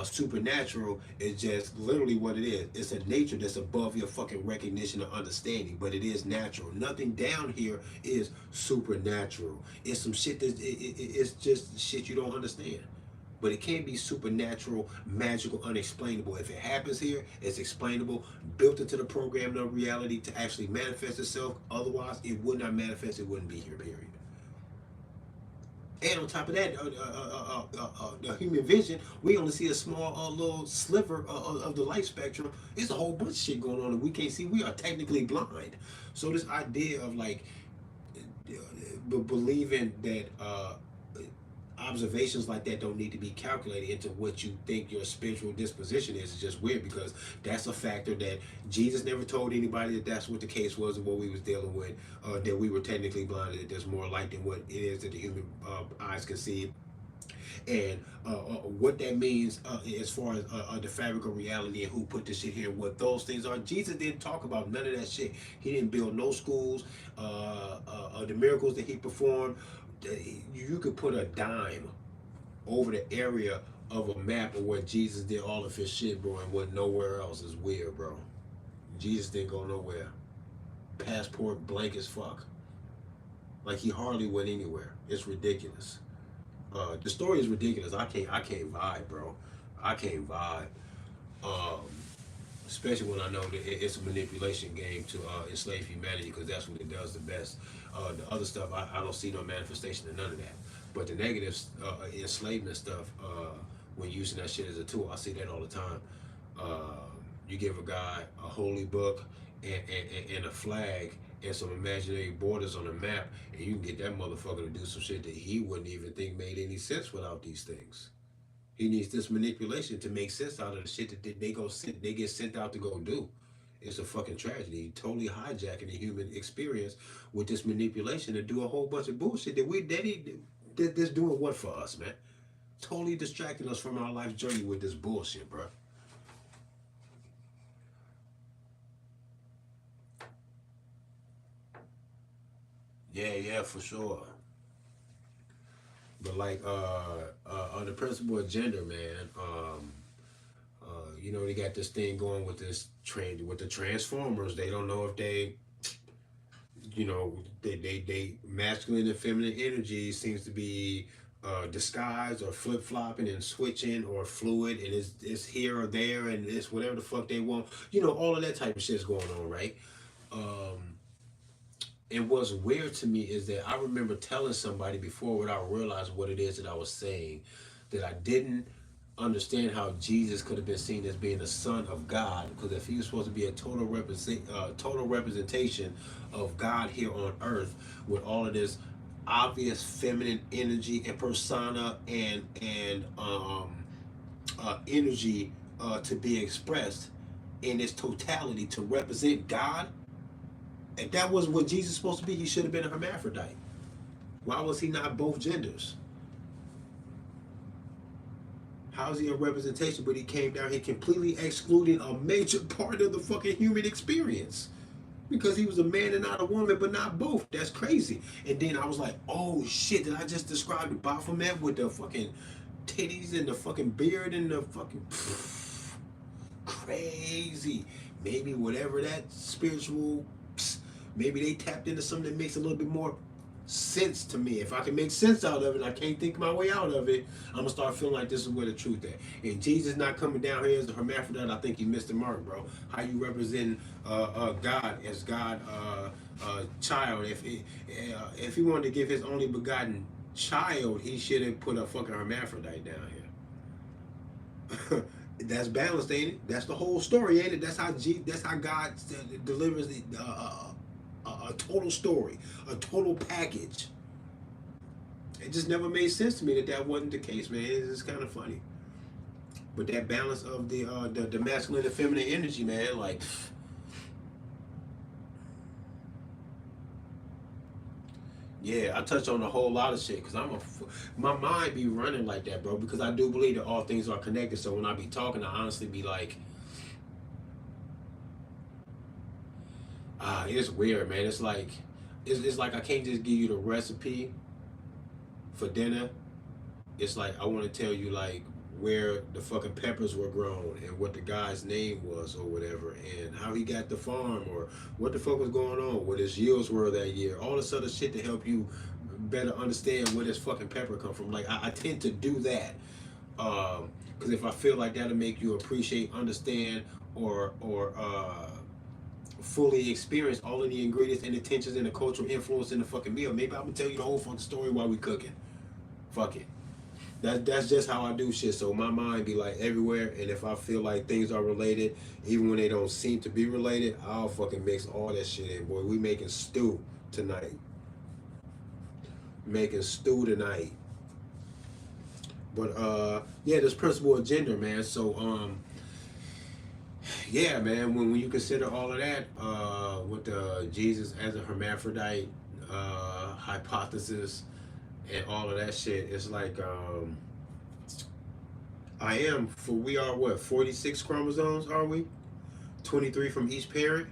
supernatural is just literally what it is. It's a nature that's above your fucking recognition or understanding, but it is natural. Nothing down here is supernatural. It's some shit it's just shit you don't understand. But it can be supernatural, magical, unexplainable. If it happens here, it's explainable, built into the program of reality to actually manifest itself. Otherwise, it would not manifest. It wouldn't be here, period. And on top of that, the human vision, we only see a small little sliver of the light spectrum. It's a whole bunch of shit going on that we can't see. We are technically blind. So this idea of like believing that observations like that don't need to be calculated into what you think your spiritual disposition is just weird, because that's a factor that Jesus never told anybody that that's what the case was and what we was dealing with, that we were technically blinded, that there's more light than what it is that the human eyes can see. And what that means as far as the fabric of reality and who put this shit here, what those things are. Jesus didn't talk about none of that shit. He didn't build no schools. The miracles that he performed, you could put a dime over the area of a map of where Jesus did all of his shit, bro, and what nowhere else is weird, bro. Jesus didn't go nowhere. Passport blank as fuck. Like he hardly went anywhere. It's ridiculous. The story is ridiculous. I can't vibe, bro. I can't vibe. Um, Especially when I know that it's a manipulation game to enslave humanity, because that's what it does the best. The other stuff, I don't see no manifestation of none of that. But the negative enslavement stuff, when using that shit as a tool, I see that all the time. You give a guy a holy book and a flag and some imaginary borders on a map, and you can get that motherfucker to do some shit that he wouldn't even think made any sense without these things. He needs this manipulation to make sense out of the shit that they get sent out to go do. It's a fucking tragedy. Totally hijacking the human experience with this manipulation to do a whole bunch of bullshit that's doing what for us, man? Totally distracting us from our life journey with this bullshit, bro. Yeah, yeah, for sure. But like on the principle of gender, man, they got this thing going with this trend with the Transformers. They don't know if they masculine and feminine energy seems to be disguised or flip flopping and switching or fluid, and it's here or there, and it's whatever the fuck they want. All of that type of shit's going on, right? Um, and what's weird to me is that I remember telling somebody before without realizing what it is that I was saying, that I didn't understand how Jesus could have been seen as being the Son of God, because if he was supposed to be a total representation of God here on earth, with all of this obvious feminine energy and persona and energy to be expressed in its totality to represent God, if that was what Jesus was supposed to be, he should have been a hermaphrodite. Why was he not both genders? How is he a representation, but he came down here completely excluding a major part of the fucking human experience? Because he was a man and not a woman, but not both. That's crazy. And then I was like, oh shit, did I just describe the Baphomet with the fucking titties and the fucking beard and the fucking crazy? Maybe whatever that spiritual, maybe they tapped into something that makes a little bit more sense to me. If I can make sense out of it, I can't think my way out of it, I'm gonna start feeling like this is where the truth is. And Jesus not coming down here as a hermaphrodite, I think he missed the mark, bro. How you represent God as God child? If he wanted to give his only begotten child, he should have put a fucking hermaphrodite down here. That's balanced, ain't it? That's the whole story, ain't it? That's how God delivers a total story, a total package. It just never made sense to me that wasn't the case, man. It's kind of funny. But that balance of the masculine and feminine energy, man, like Yeah, I touch on a whole lot of shit because my mind be running like that, bro. Because I do believe that all things are connected. So when I be talking, I honestly be like, it's weird, man. It's like I can't just give you the recipe for dinner. It's like I want to tell you like where the fucking peppers were grown and what the guy's name was or whatever and how he got the farm or what the fuck was going on, what his yields were that year, all this other shit to help you better understand where this fucking pepper come from. Like I tend to do that because if I feel like that'll make you appreciate, understand, or fully experience all of the ingredients and intentions and the cultural influence in the fucking meal. Maybe I'm gonna tell you the whole fucking story while we cooking. Fuck it. That's just how I do shit. So my mind be like everywhere, and if I feel like things are related, even when they don't seem to be related, I'll fucking mix all that shit in. Boy, we making stew tonight. Making stew tonight. But yeah, this principle of gender, man. So yeah, man. When you consider all of that, with Jesus as a hermaphrodite hypothesis and all of that shit, it's like I am for we are what 46 chromosomes are we? 23 from each parent.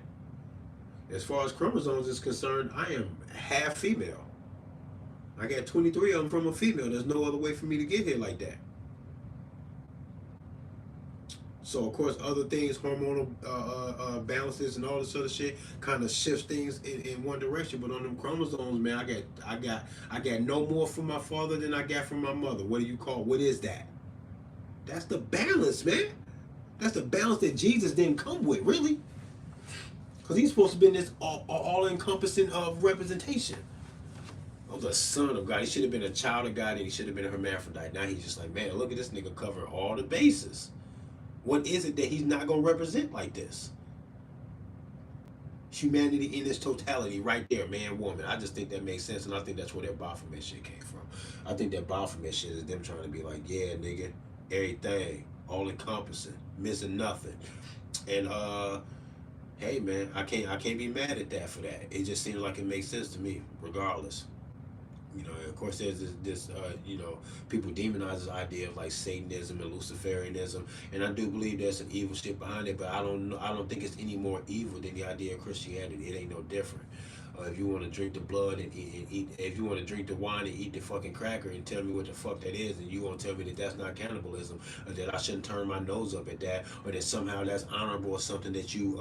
As far as chromosomes is concerned, I am half female. I got 23 of them from a female. There's no other way for me to get here like that. So of course, other things, hormonal balances and all this other shit, kind of shifts things in one direction. But on them chromosomes, man, I got no more from my father than I got from my mother. What do you call? What is that? That's the balance, man. That's the balance that Jesus didn't come with, really, because he's supposed to be in this all-encompassing representation of the Son of God. He should have been a child of God, and he should have been a hermaphrodite. Now he's just like, man, look at this nigga cover all the bases. What is it that he's not gonna represent like this? Humanity in its totality, right there, man, woman. I just think that makes sense, and I think that's where that Baphomet shit came from. I think that Baphomet shit is them trying to be like, yeah, nigga, everything, all encompassing, missing nothing. And hey, man, I can't be mad at that for that. It just seems like it makes sense to me, regardless. You know, of course, there's this you know, people demonize this idea of like Satanism and Luciferianism, and I do believe there's some evil shit behind it, but I don't think it's any more evil than the idea of Christianity. It ain't no different. If you want to drink the blood and eat, if you want to drink the wine and eat the fucking cracker and tell me what the fuck that is, and you gonna tell me that that's not cannibalism, or that I shouldn't turn my nose up at that, or that somehow that's honorable or something that you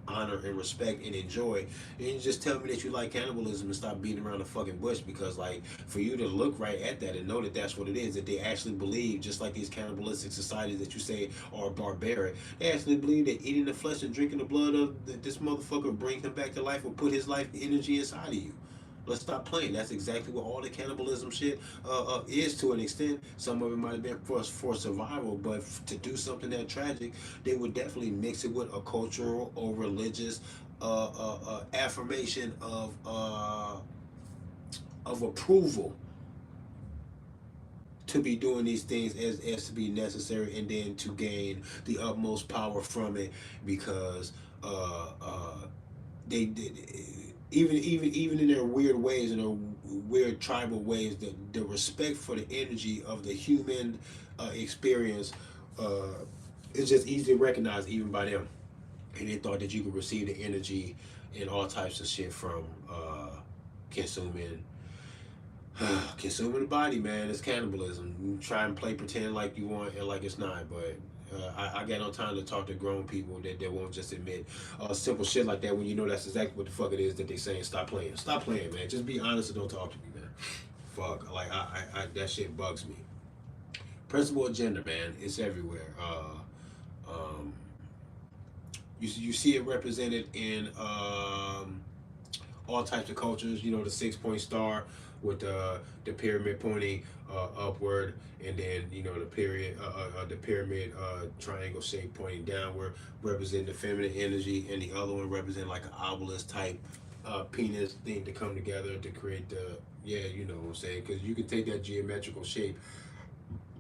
honor and respect and enjoy, and you just tell me that you like cannibalism and stop beating around the fucking bush, because like for you to look right at that and know that that's what it is, that they actually believe, just like these cannibalistic societies that you say are barbaric, they actually believe that eating the flesh and drinking the blood of this motherfucker bring him back to life or put his life energy inside of you. Let's stop playing. That's exactly what all the cannibalism shit is to an extent. Some of it might have been for survival, but to do something that tragic, they would definitely mix it with a cultural or religious affirmation of approval to be doing these things as to be necessary, and then to gain the utmost power from it, because they did, even in their weird ways, in their weird tribal ways, the respect for the energy of the human experience is just easy to recognize even by them, and they thought that you could receive the energy and all types of shit from consuming consuming the body, man. It's cannibalism. You try and play pretend like you want and like it's not, but I got no time to talk to grown people that won't just admit simple shit like that when you know that's exactly what the fuck it is that they saying. Stop playing. Stop playing, man. Just be honest and don't talk to me, man. Fuck. Like, that shit bugs me. Principle of gender, man. It's everywhere. Um, you see it represented in all types of cultures. You know, the 6 point star with the pyramid pointing upward, and then you know the pyramid triangle shape pointing downward, representing the feminine energy, and the other one representing like an obelisk type penis thing to come together to create the, yeah, you know what I'm saying, because you can take that geometrical shape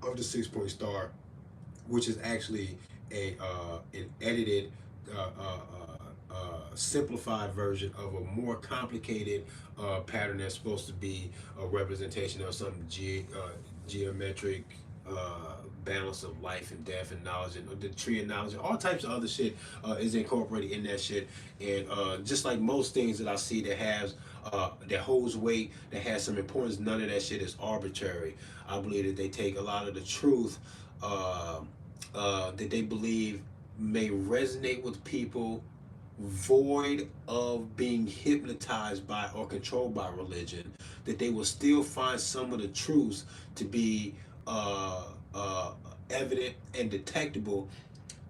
of the 6 point star, which is actually a an edited simplified version of a more complicated pattern that's supposed to be a representation of some geometric balance of life and death and knowledge and the tree of knowledge and all types of other shit is incorporated in that shit. And just like most things that I see that has that holds weight, that has some importance, none of that shit is arbitrary. I believe that they take a lot of the truth that they believe may resonate with people void of being hypnotized by or controlled by religion, that they will still find some of the truths to be evident and detectable,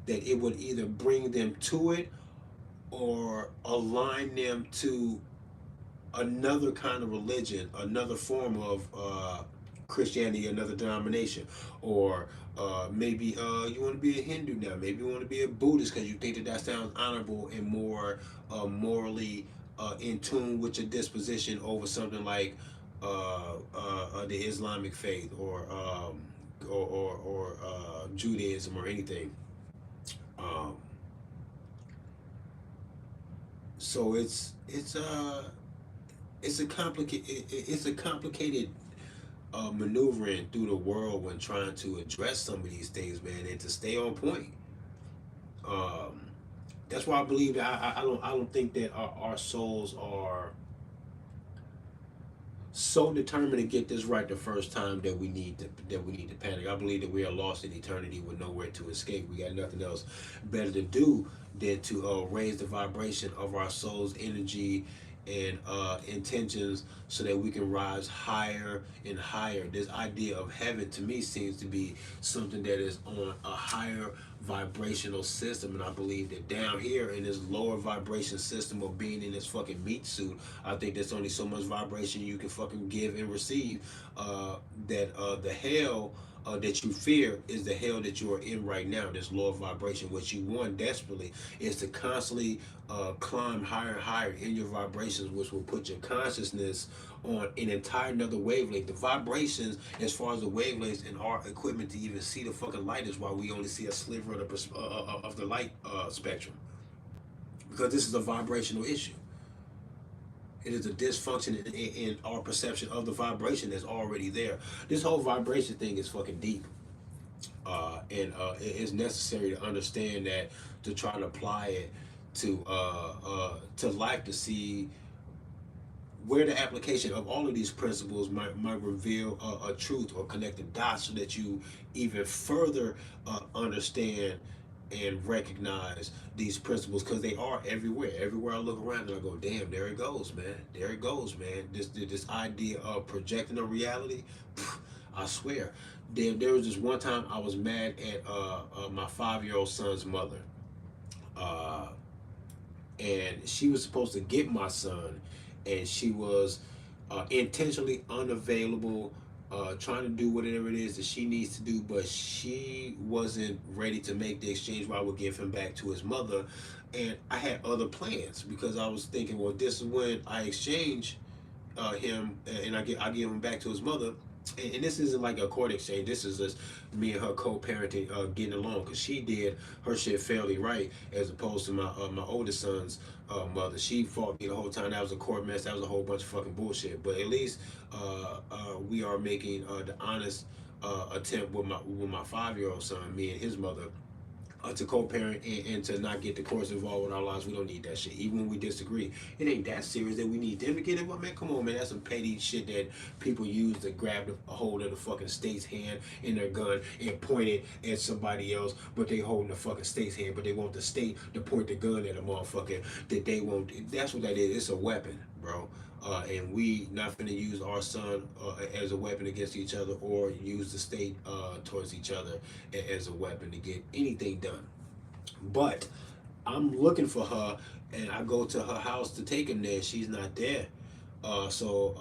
that it would either bring them to it or align them to another kind of religion, another form of Christianity, another denomination, or maybe you want to be a Hindu now, maybe you want to be a Buddhist because you think that that sounds honorable and more morally in tune with your disposition over something like the Islamic faith or Judaism or anything. Um, so it's a complicated maneuvering through the world when trying to address some of these things, man, and to stay on point. Um, that's why I believe that I don't think that our souls are so determined to get this right the first time that we need to panic. I believe that we are lost in eternity with nowhere to escape. We got nothing else better to do than to raise the vibration of our soul's energy and intentions so that we can rise higher and higher. This idea of heaven to me seems to be something that is on a higher vibrational system, and I believe that down here in this lower vibration system of being in this fucking meat suit, I think there's only so much vibration you can fucking give and receive. That the hell that you fear is the hell that you are in right now, this lower vibration. What you want desperately is to constantly climb higher and higher in your vibrations, which will put your consciousness on an entire another wavelength. The vibrations, as far as the wavelengths and our equipment to even see the fucking light, is why we only see a sliver of the light spectrum, because this is a vibrational issue. It is a dysfunction in our perception of the vibration that's already there. This whole vibration thing is fucking deep. And it's necessary to understand that, to try to apply it to life, to see where the application of all of these principles might reveal a truth or connect the dots, so that you even further understand and recognize these principles, because they are everywhere. Everywhere I look around and I go, damn, there it goes, man. There it goes, man. This idea of projecting a reality, I swear. There was this one time I was mad at my 5-year-old son's mother. And she was supposed to get my son, and she was intentionally unavailable, trying to do whatever it is that she needs to do, but she wasn't ready to make the exchange where I would give him back to his mother. And I had other plans, because I was thinking, well, this is when I exchange him and I give him back to his mother. And this isn't like a court exchange. This is just me and her co-parenting, getting along, because she did her shit fairly right, as opposed to my oldest son's mother. She fought me the whole time. That was a court mess. That was a whole bunch of fucking bullshit. But at least we are making the honest attempt with my 5-year-old son, me and his mother, to co-parent and to not get the courts involved with our lives. We don't need that shit. Even when we disagree, it ain't that serious that we need them to get involved. Man, come on, man. That's some petty shit that people use to grab a hold of the fucking state's hand in their gun and point it at somebody else, but they holding the fucking state's hand, but they want the state to point the gun at a motherfucker that they won't. That's what that is. It's a weapon, bro. And we not finna use our son as a weapon against each other, or use the state towards each other as a weapon to get anything done. But I'm looking for her, and I go to her house to take him there. She's not there. So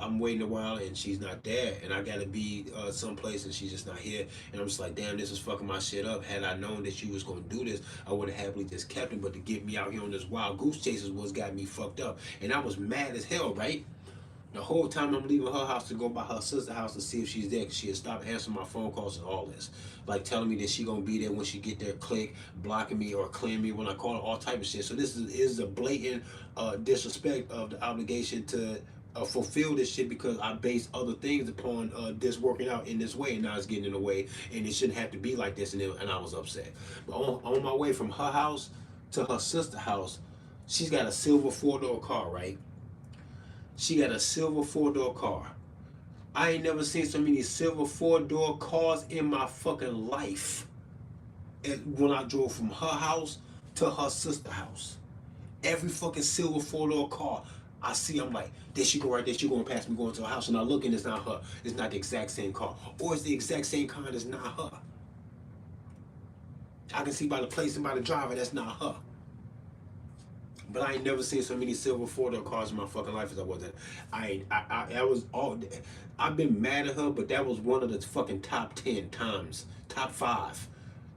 I'm waiting a while, and she's not there, and I gotta be someplace, and she's just not here. And I'm just like, damn, this is fucking my shit up. Had I known that she was gonna do this, I would have happily just kept him. But to get me out here on this wild goose chase is what's got me fucked up. And I was mad as hell, right? The whole time I'm leaving her house to go by her sister's house to see if she's there, because she had stopped answering my phone calls and all this. Like telling me that she gonna be there when she get there, click, blocking me or clearing me when I call her, all type of shit. So this is a blatant disrespect of the obligation to fulfill this shit, because I base other things upon this working out in this way, and now it's getting in the way, and it shouldn't have to be like this, and I was upset. But on my way from her house to her sister's house, she's got a silver four-door car, right? She got a silver four-door car. I ain't never seen so many silver four-door cars in my fucking life. And when I drove from her house to her sister's house, every fucking silver four-door car I see, I'm like, there she go right there. She going past me going to her house, and I look and it's not her. It's not the exact same car, or it's the exact same car and it's not her. I can see by the place and by the driver that's not her. But I ain't never seen so many silver four-door cars in my fucking life as I was. I was all. I've been mad at her, but that was one of the fucking top 10 times, top 5,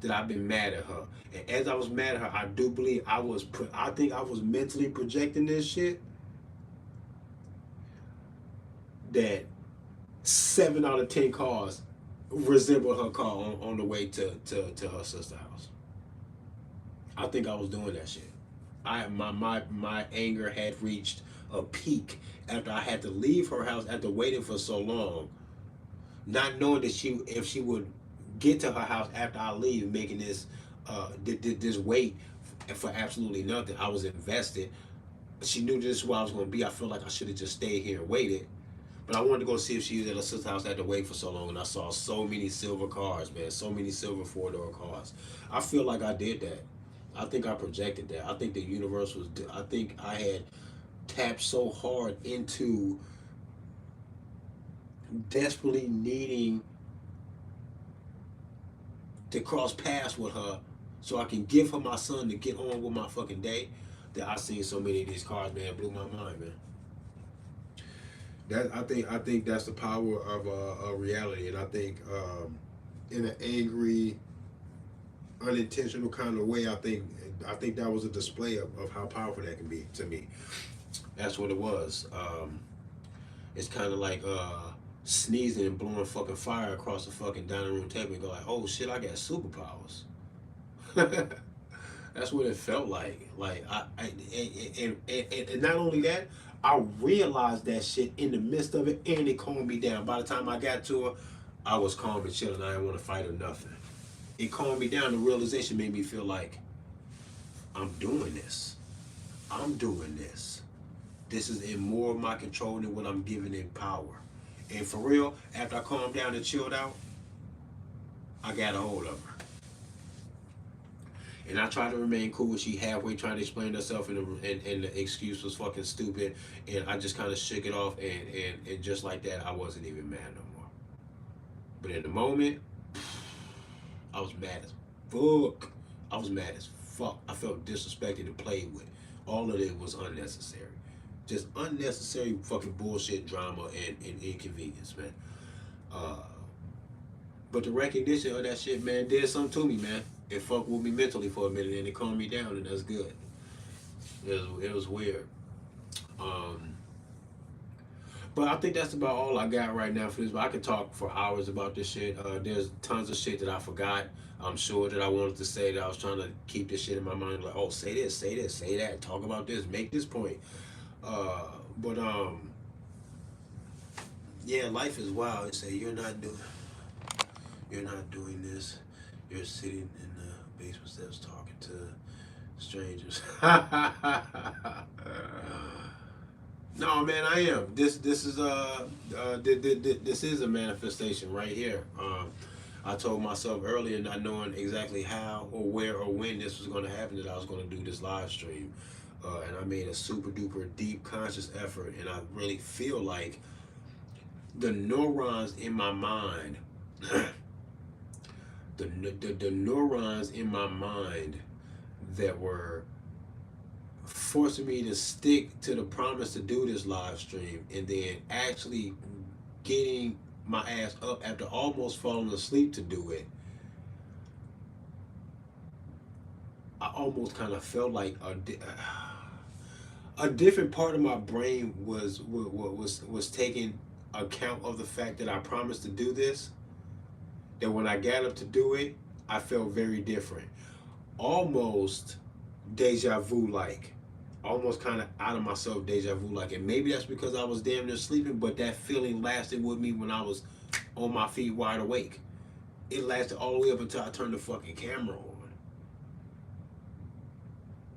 that I've been mad at her. And as I was mad at her, I do believe I think I was mentally projecting this shit. That 7 out of 10 cars resembled her car on the way to her sister's house. I think I was doing that shit. My anger had reached a peak after I had to leave her house after waiting for so long, not knowing that if she would get to her house after I leave, making this wait for absolutely nothing. I was invested. She knew this is where I was going to be. I feel like I should have just stayed here and waited. But I wanted to go see if she was at her sister's house. I had to wait for so long, and I saw so many silver cars, man. So many silver four-door cars. I feel like I did that. I think I projected that. I think the universe was. I think I had tapped so hard into desperately needing to cross paths with her, so I can give her my son to get on with my fucking day, that I seen so many of these cars, man. It blew my mind, man. I think that's the power of reality, and I think in an angry, unintentional kind of way, I think that was a display of how powerful that can be to me. That's what it was. It's kind of like sneezing and blowing fucking fire across the fucking dining room table and go like, oh shit, I got superpowers. That's what it felt like. Like and not only that, I realized that shit in the midst of it, and it calmed me down. By the time I got to her, I was calm and chilling. I didn't want to fight or nothing. It calmed me down. The realization made me feel like I'm doing this. I'm doing this. This is in more of my control than what I'm giving it power. And for real, after I calmed down and chilled out, I got a hold of her. And I tried to remain cool. She halfway trying to explain herself, and the excuse was fucking stupid. And I just kind of shook it off, and just like that, I wasn't even mad no more. But in the moment, I was mad as fuck. I was mad as fuck. I felt disrespected and played with. All of it was unnecessary. Just unnecessary fucking bullshit, drama, and inconvenience, man. Uh, but the recognition of that shit, man, did something to me, man. It fucked with me mentally for a minute, and it calmed me down, and that's good. It was weird. Um, but I think that's about all I got right now for this. But I could talk for hours about this shit. There's tons of shit that I forgot. I'm sure that I wanted to say, that I was trying to keep this shit in my mind. Like, oh, say this, say that, talk about this, make this point. Uh, but yeah, life is wild. They say you're not doing this. You're sitting in the basement steps talking to strangers. No, man, I am. This is a manifestation right here. I told myself earlier, not knowing exactly how or where or when this was going to happen, that I was going to do this live stream, and I made a super duper deep conscious effort, and I really feel like the neurons in my mind, the neurons in my mind that were forcing me to stick to the promise to do this live stream, and then actually getting my ass up after almost falling asleep to do it, I almost kind of felt like A different part of my brain was taking account of the fact that I promised to do this. That when I got up to do it, I felt very different, almost deja vu like, almost kind of out of myself deja vu like. And maybe that's because I was damn near sleeping, but that feeling lasted with me when I was on my feet wide awake. It lasted all the way up until I turned the fucking camera on.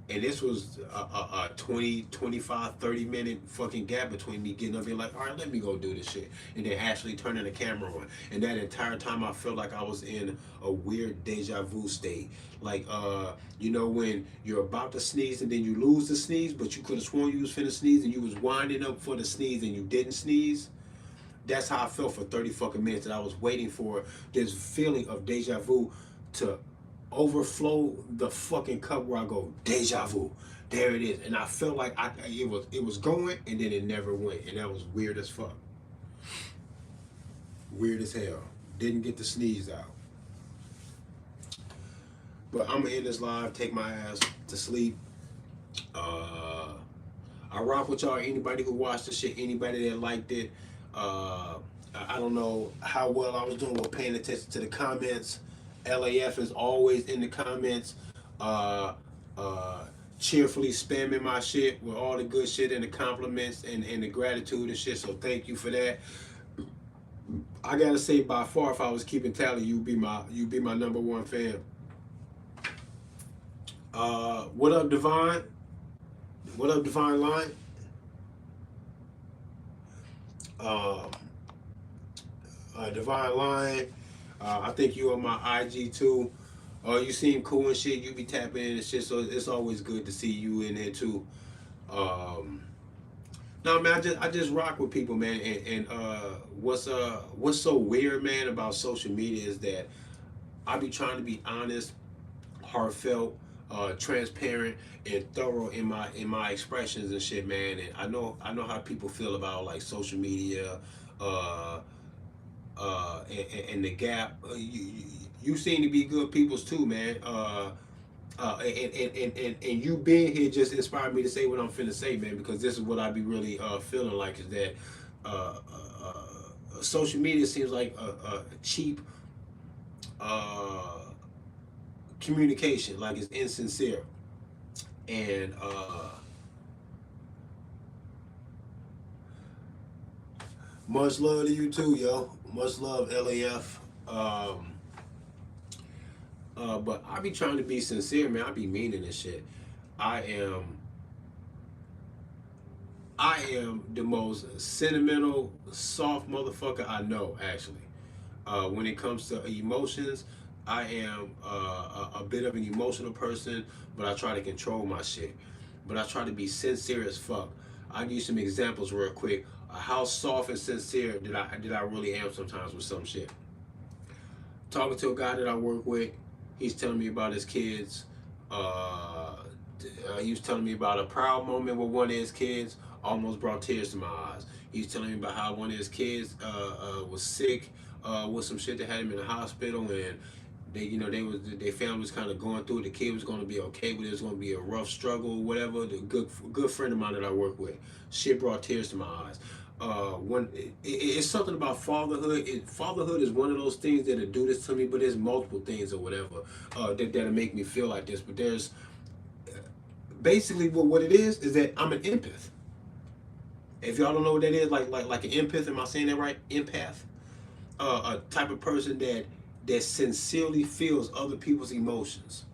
And this was a 20, 25, 30 minute fucking gap between me getting up here like, all right, let me go do this shit. And then actually turning the camera on. And that entire time I felt like I was in a weird deja vu state. Like, you know, when you're about to sneeze and then you lose the sneeze, but you could have sworn you was finna sneeze and you was winding up for the sneeze and you didn't sneeze. That's how I felt for 30 fucking minutes. And I was waiting for this feeling of deja vu to overflow the fucking cup where I go, deja vu. There it is. And I felt like it was going and then it never went. And that was weird as fuck. Weird as hell. Didn't get the sneeze out. But I'm gonna end this live, take my ass to sleep. I rock with y'all. Anybody who watched the shit, anybody that liked it. I don't know how well I was doing with paying attention to the comments. LAF is always in the comments, cheerfully spamming my shit with all the good shit and the compliments and the gratitude and shit. So thank you for that. I gotta say, by far, if I was keeping tally, you'd be my #1 fan. What up, Divine? What up, Divine Line? Divine Line. I think you on my IG too. You seem cool and shit. You be tapping in and shit, so it's always good to see you in there too. No, man, I just rock with people, man. And what's so weird, man, about social media is that I be trying to be honest, heartfelt, transparent, and thorough in my expressions and shit, man. And I know how people feel about like social media, and the gap. You seem to be good peoples too, man. And you being here just inspired me to say what I'm finna say, man, because this is what I be really feeling like is that social media seems like a cheap communication, like it's insincere. And much love to you too, yo. Much love, LAF. But I be trying to be sincere, man. I be meaning this shit. I am the most sentimental, soft motherfucker I know, actually. When it comes to emotions, I am a bit of an emotional person, but I try to control my shit. But I try to be sincere as fuck. I'll give you some examples real quick. How soft and sincere did I really am sometimes with some shit. Talking to a guy that I work with, he's telling me about his kids. He was telling me about a proud moment with one of his kids, almost brought tears to my eyes. He was telling me about how one of his kids was sick with some shit that had him in the hospital, and their family was kind of going through it. The kid was going to be okay, but it was going to be a rough struggle, whatever. The good friend of mine that I work with, shit brought tears to my eyes. It's something about fatherhood. Fatherhood is one of those things that'll do this to me, but there's multiple things or whatever that'll make me feel like this. But there's basically what it is that I'm an empath. If y'all don't know what that is, like an empath, am I saying that right? Empath, a type of person that sincerely feels other people's emotions.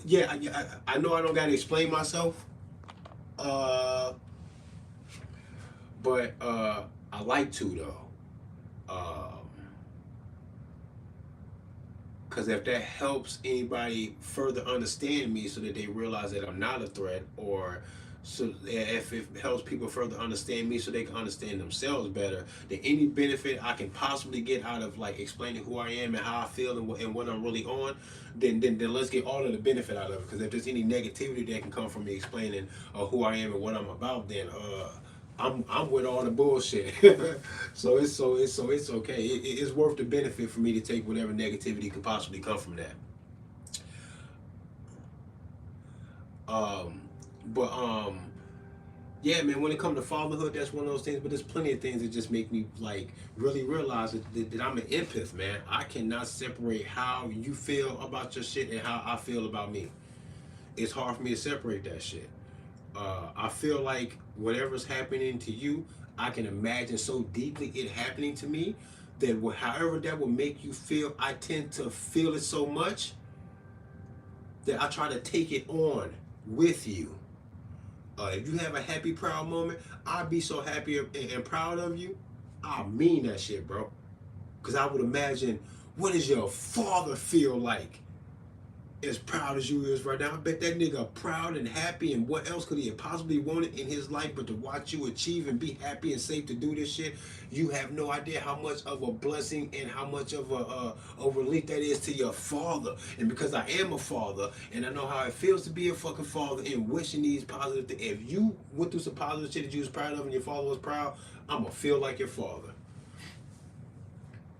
Yeah, I know I don't gotta explain myself, but I like to though, because if that helps anybody further understand me, so that they realize that I'm not a threat, or so if it helps people further understand me so they can understand themselves better, then any benefit I can possibly get out of like explaining who I am and how I feel and what I'm really on, then let's get all of the benefit out of it. Because if there's any negativity that can come from me explaining who I am and what I'm about, then I'm with all the bullshit. so it's okay. It's worth the benefit for me to take whatever negativity could possibly come from that. Um, but yeah, man, when it comes to fatherhood, that's one of those things. But there's plenty of things that just make me like really realize that I'm an empath, man. I cannot separate how you feel about your shit and how I feel about me. It's hard for me to separate that shit. I feel like whatever's happening to you, I can imagine so deeply it happening to me that however that will make you feel, I tend to feel it so much that I try to take it on with you. If you have a happy, proud moment, I'll be so happy and proud of you. I mean that shit, bro. Because I would imagine, what does your father feel like as proud as you is right now? I bet that nigga proud and happy, and what else could he have possibly wanted in his life but to watch you achieve and be happy and safe to do this shit? You have no idea how much of a blessing and how much of a relief that is to your father. And because I am a father and I know how it feels to be a fucking father and wishing these positive things, if you went through some positive shit that you was proud of and your father was proud, I'm gonna feel like your father.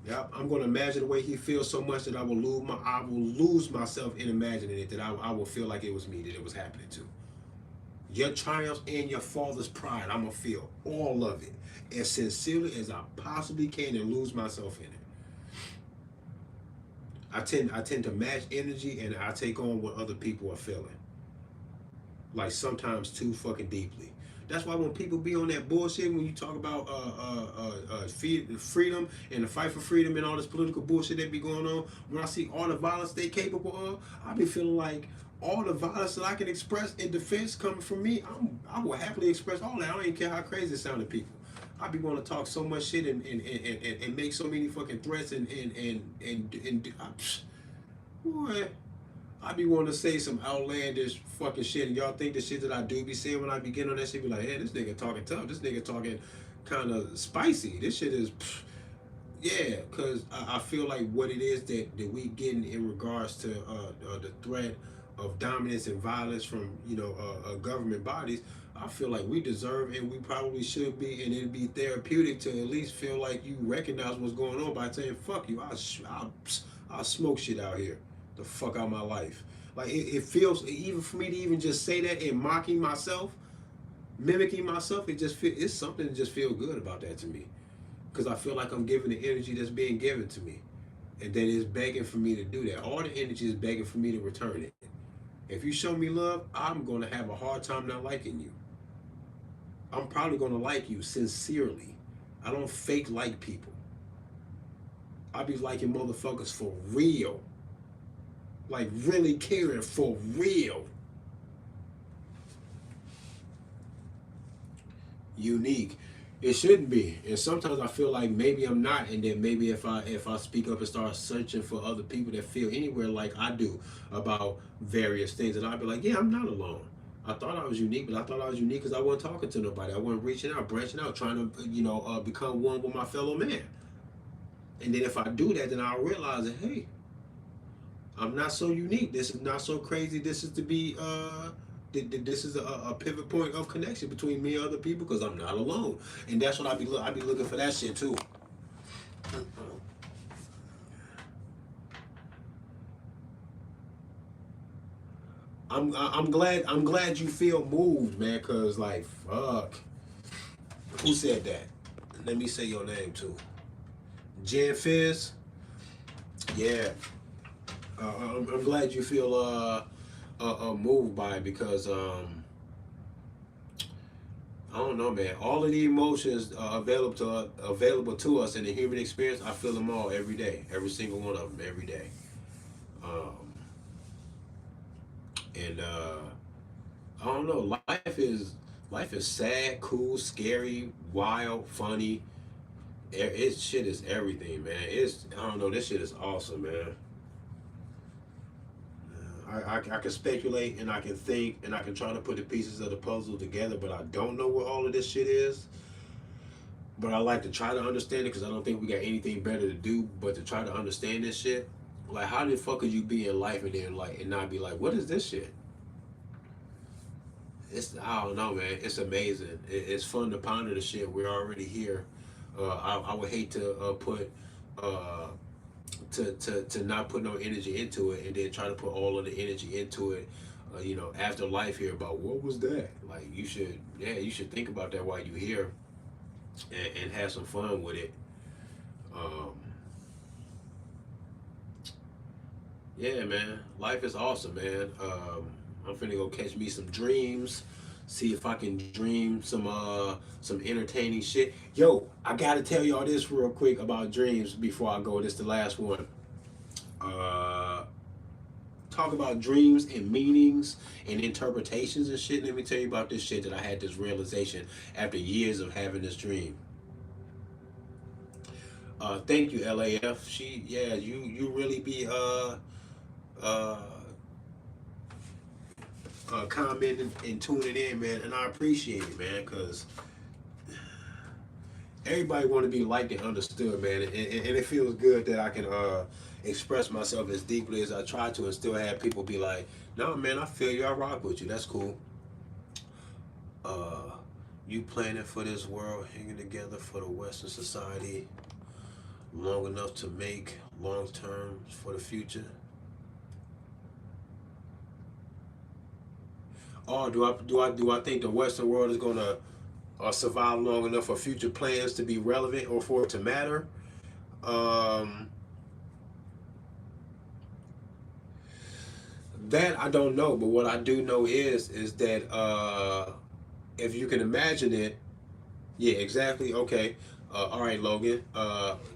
Yeah, I'm gonna imagine the way he feels so much that I will lose myself in imagining it. That I will feel like it was me that it was happening to. Your triumphs and your father's pride, I'm gonna feel all of it as sincerely as I possibly can and lose myself in it. I tend to match energy and I take on what other people are feeling. Like sometimes too fucking deeply. That's why when people be on that bullshit, when you talk about freedom and the fight for freedom and all this political bullshit that be going on, when I see all the violence they capable of, I be feeling like all the violence that I can express in defense coming from me, I will happily express all that. I don't even care how crazy it sound to people. I be want to talk so much shit and make so many fucking threats boy, I be wanting to say some outlandish fucking shit, and y'all think the shit that I do be saying when I begin on that shit be like, hey, this nigga talking tough. This nigga talking kind of spicy. This shit is, yeah, because I feel like what it is that we getting in regards to the threat of dominance and violence from, government bodies, I feel like we deserve and we probably should be, and it'd be therapeutic to at least feel like you recognize what's going on by saying, fuck you, I'll smoke shit out here. The fuck out of my life. Like it feels, even for me to even just say that and mocking myself, mimicking myself, it's something that just feel good about that to me. Because I feel like I'm giving the energy that's being given to me. And that is begging for me to do that. All the energy is begging for me to return it. If you show me love, I'm going to have a hard time not liking you. I'm probably going to like you sincerely. I don't fake like people. I be liking motherfuckers for real. Like really caring for real. Unique. It shouldn't be. And sometimes I feel like maybe I'm not, and then maybe if I speak up and start searching for other people that feel anywhere like I do about various things, and I'd be like, yeah, I'm not alone. I thought I was unique, but I thought I was unique because I wasn't talking to nobody. I wasn't reaching out, branching out, trying to, become one with my fellow man. And then if I do that, then I'll realize that, hey, I'm not so unique. This is not so crazy. This is to be this is a pivot point of connection between me and other people because I'm not alone. And that's what I be looking for that shit too. I'm glad you feel moved, man. Cause like fuck, who said that? Let me say your name too. Jen Fizz. Yeah, I'm glad you feel moved by it because I don't know, man. All of the emotions available to us in the human experience, I feel them all every day, every single one of them, every day. Um, and I don't know. Life is sad, cool, scary, wild, funny. It shit is everything, man. I don't know. This shit is awesome, man. I can speculate and I can think and I can try to put the pieces of the puzzle together, but I don't know what all of this shit is. But I like to try to understand it because I don't think we got anything better to do but to try to understand this shit. Like, how the fuck could you be in life and then and not be like, what is this shit? I don't know, man. It's amazing. It's fun to ponder the shit. We're already here. I would hate to put uh, to not put no energy into it and then try to put all of the energy into it you know, after life here about what was that. Like you should, yeah, you should think about that while you're here, and have some fun with it. Um, yeah, man, life is awesome, man. I'm finna go catch me some dreams, see if I can dream some entertaining shit. Yo, I gotta tell y'all this real quick about dreams before I go. This the last one. Uh, Talk about dreams and meanings and interpretations and shit. Let me tell you about this shit that I had this realization after years of having this dream. Thank you, LAF. Yeah, you really be uh, commenting and tuning in, man, and I appreciate it, man, because everybody want to be liked and understood, man, and it feels good that I can express myself as deeply as I try to, and still have people be like, "No, man, I feel you. I rock with you. That's cool." Uh, you planning for this world, hanging together for the Western society long enough to make long term for the future. Or do I think the Western world is gonna survive long enough for future plans to be relevant or for it to matter? Um, that I don't know, but what I do know is that if you can imagine it, yeah, exactly. Okay, all right, Logan.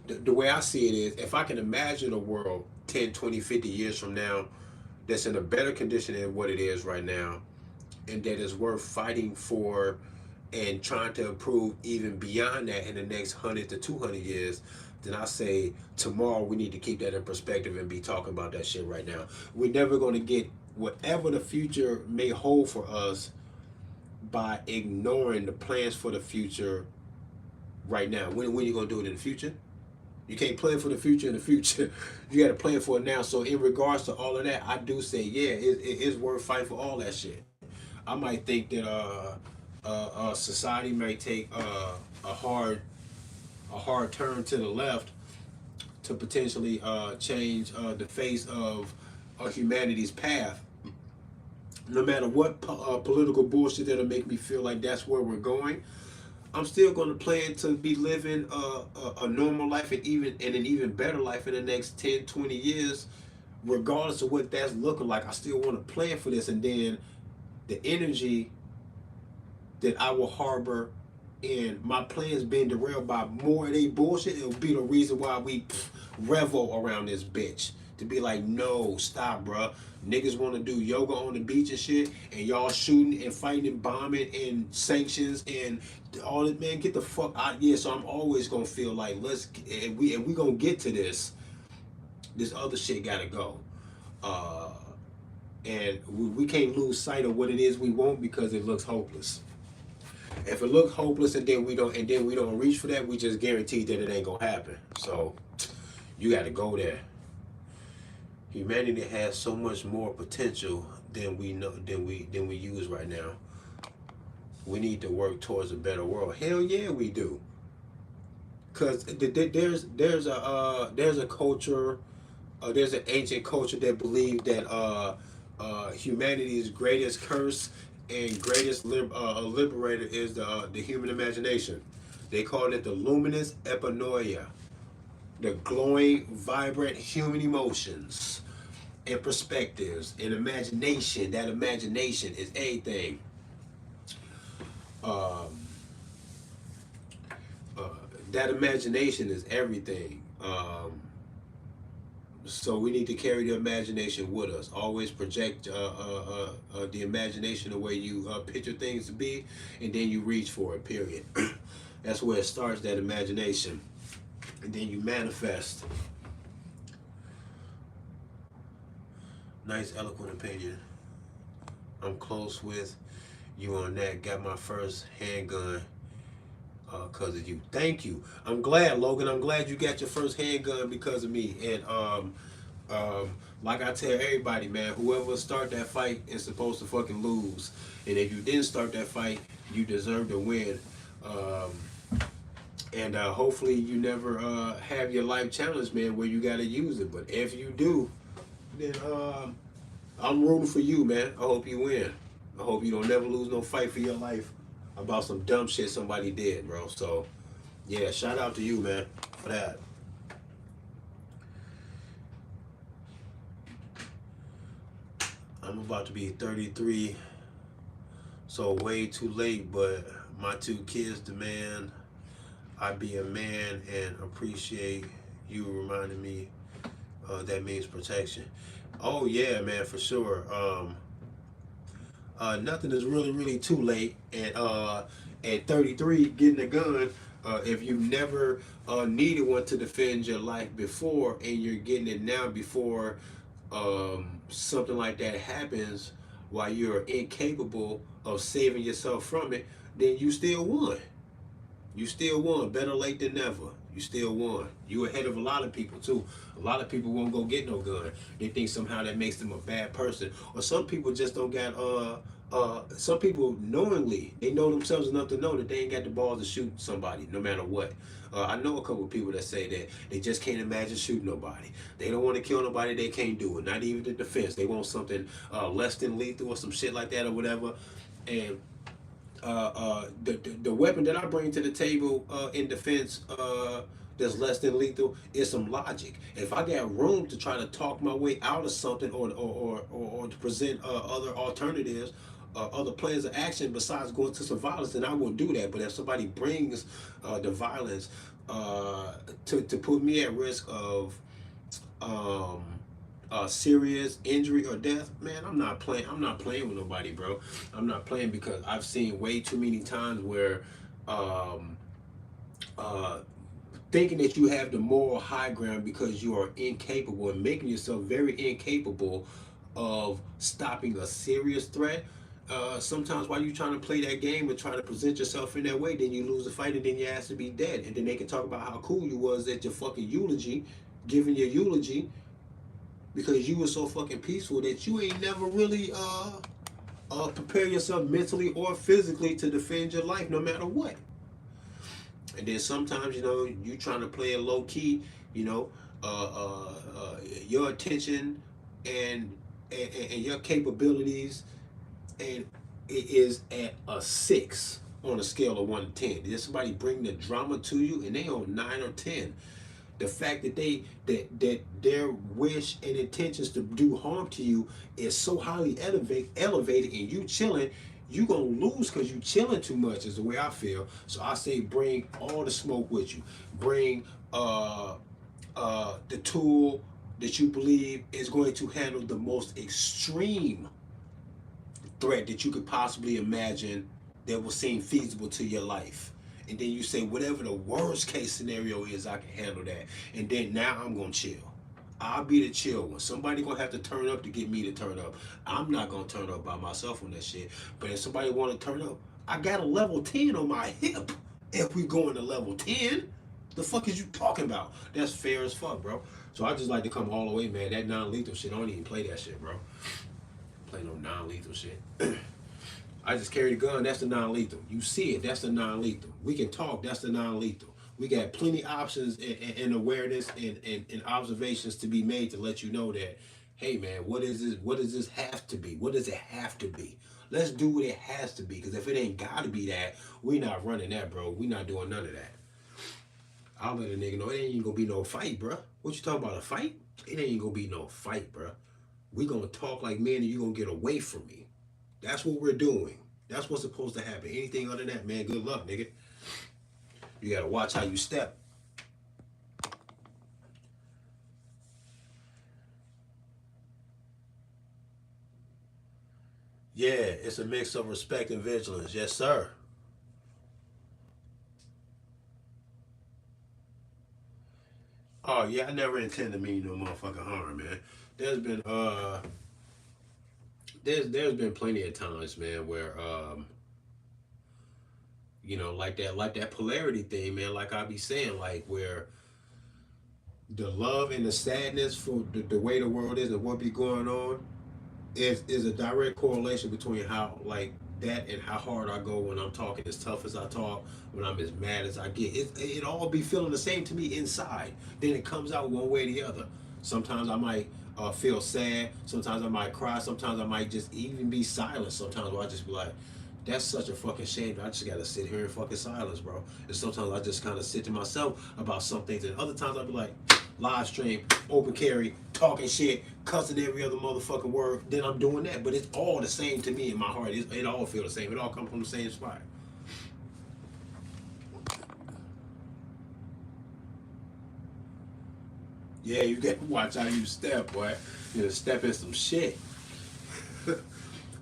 The way I see it is, if I can imagine a world 10, 20, 50 years from now that's in a better condition than what it is right now, and that is worth fighting for and trying to improve even beyond that in the next 100 to 200 years, then I say tomorrow we need to keep that in perspective and be talking about that shit right now. We're never going to get whatever the future may hold for us by ignoring the plans for the future right now. When you going to do it in the future? You can't plan for the future in the future. You got to plan for it now. So in regards to all of that, I do say, yeah, it is worth fighting for all that shit. I might think that society may take a hard turn to the left to potentially change the face of humanity's path. No matter what political bullshit that'll make me feel like that's where we're going, I'm still going to plan to be living a normal life and an even better life in the next 10, 20 years, regardless of what that's looking like. I still want to plan for this, and then the energy that I will harbor and my plans being derailed by more of they bullshit, it'll be the reason why we revel around this bitch. To be like, no, stop, bruh. Niggas want to do yoga on the beach and shit, and y'all shooting and fighting and bombing and sanctions and all that. Man, get the fuck out. Yeah, so I'm always gonna feel like we gonna get to this. This other shit gotta go. Uh, and we can't lose sight of what it is we want because it looks hopeless. If it looks hopeless and then we don't reach for that, we just guarantee that it ain't gonna happen. So you got to go there. Humanity has so much more potential than we know than we use right now. We need to work towards a better world. Hell yeah, we do. Cause there's a culture, there's an ancient culture that believed that humanity's greatest curse and greatest liberator is the human imagination. They called it the luminous epinoia, the glowing, vibrant human emotions and perspectives and imagination. That imagination is everything. Um, uh, that imagination is everything. So we need to carry the imagination with us. Always project the imagination the way you picture things to be, and then you reach for it. Period. That's where it starts. That imagination, and then you manifest. Nice, eloquent opinion. I'm close with you on that. Got my first handgun because of you. Thank you. I'm glad, Logan. I'm glad you got your first handgun because of me. And like I tell everybody, man, whoever start that fight is supposed to fucking lose. And if you didn't start that fight, you deserve to win. And hopefully you never have your life challenged, man, where you got to use it. But if you do, then I'm rooting for you, man. I hope you win. I hope you don't never lose no fight for your life about some dumb shit somebody did, bro. So, yeah, shout out to you, man, for that. I'm about to be 33, so way too late, but my two kids demand I be a man and appreciate you reminding me that means protection. Oh, yeah, man, for sure. Nothing is really too late. And at 33, getting a gun, if you never needed one to defend your life before, and you're getting it now before something like that happens, while you're incapable of saving yourself from it, then you still won. You still won. Better late than never. You still won. You ahead of a lot of people too. A lot of people won't go get no gun. They think somehow that makes them a bad person. Or some people just don't got some people knowingly, they know themselves enough to know that they ain't got the balls to shoot somebody no matter what. I know a couple of people that say that they just can't imagine shooting nobody. They don't want to kill nobody, they can't do it. Not even the defense. They want something less than lethal or some shit like that or whatever. And the weapon that I bring to the table in defense that's less than lethal is some logic. If I got room to try to talk my way out of something or to present other alternatives, other plans of action besides going to some violence, then I will do that. But if somebody brings the violence to put me at risk of um, serious injury or death, man, I'm not playing. I'm not playing with nobody, bro. I'm not playing because I've seen way too many times where um, uh, thinking that you have the moral high ground because you are incapable and making yourself very incapable of stopping a serious threat. Sometimes while you're trying to play that game and try to present yourself in that way, then you lose the fight and then your ass to be dead. And then they can talk about how cool you was at your fucking eulogy, giving your eulogy, because you were so fucking peaceful that you ain't never really prepare yourself mentally or physically to defend your life no matter what. And then sometimes, you know, you trying to play it low key, you know, your attention and, and your capabilities, and it is at a 6 on a scale of 1 to 10. Did somebody bring the drama to you and they on 9 or 10? The fact that that their wish and intentions to do harm to you is so highly elevated and you chilling, you gonna lose because you chilling too much is the way I feel. So I say bring all the smoke with you. Bring the tool that you believe is going to handle the most extreme threat that you could possibly imagine that will seem feasible to your life. And then you say, whatever the worst case scenario is, I can handle that. And then now I'm gonna chill. I'll be the chill one. Somebody gonna have to turn up to get me to turn up. I'm not gonna turn up by myself on that shit. But if somebody wanna turn up, I got a level 10 on my hip. If we going to level 10, the fuck is you talking about? That's fair as fuck, bro. So I just like to come all the way, man. That non-lethal shit, I don't even play that shit, bro. Play no non-lethal shit. I just carry the gun, that's the non-lethal. You see it, that's the non-lethal. We can talk, that's the non-lethal. We got plenty options and awareness and observations to be made to let you know that, hey man, what is this? What does this have to be? What does it have to be? Let's do what it has to be. Because if it ain't gotta be that, we not running that, bro. We not doing none of that. I'll let a nigga know it ain't gonna be no fight, bro. What you talking about, a fight? It ain't gonna be no fight, bro. We gonna talk like men and you gonna get away from me. That's what we're doing. That's what's supposed to happen. Anything other than that, man, good luck, nigga. You gotta watch how you step. Yeah, it's a mix of respect and vigilance. Yes, sir. Oh yeah, I never intend to mean no motherfucking harm, man. There's been there's been plenty of times, man, where you know, like that polarity thing, man, like I be saying, like where the love and the sadness for the way the world is and what be going on is a direct correlation between how like that and how hard I go when I'm talking as tough as I talk, when I'm as mad as I get. It all be feeling the same to me inside. Then it comes out one way or the other. Sometimes I might feel sad. Sometimes I might cry. Sometimes I might just even be silent. Sometimes where I just be like, that's such a fucking shame. I just gotta sit here in fucking silence, bro. And sometimes I just kind of sit to myself about some things. And other times I'll be like, live stream, open carry, talking shit, cussing every other motherfucking word. Then I'm doing that. But it's all the same to me in my heart. It all feel the same. It all comes from the same spot. Yeah, you got to watch how you step, boy. You step in some shit.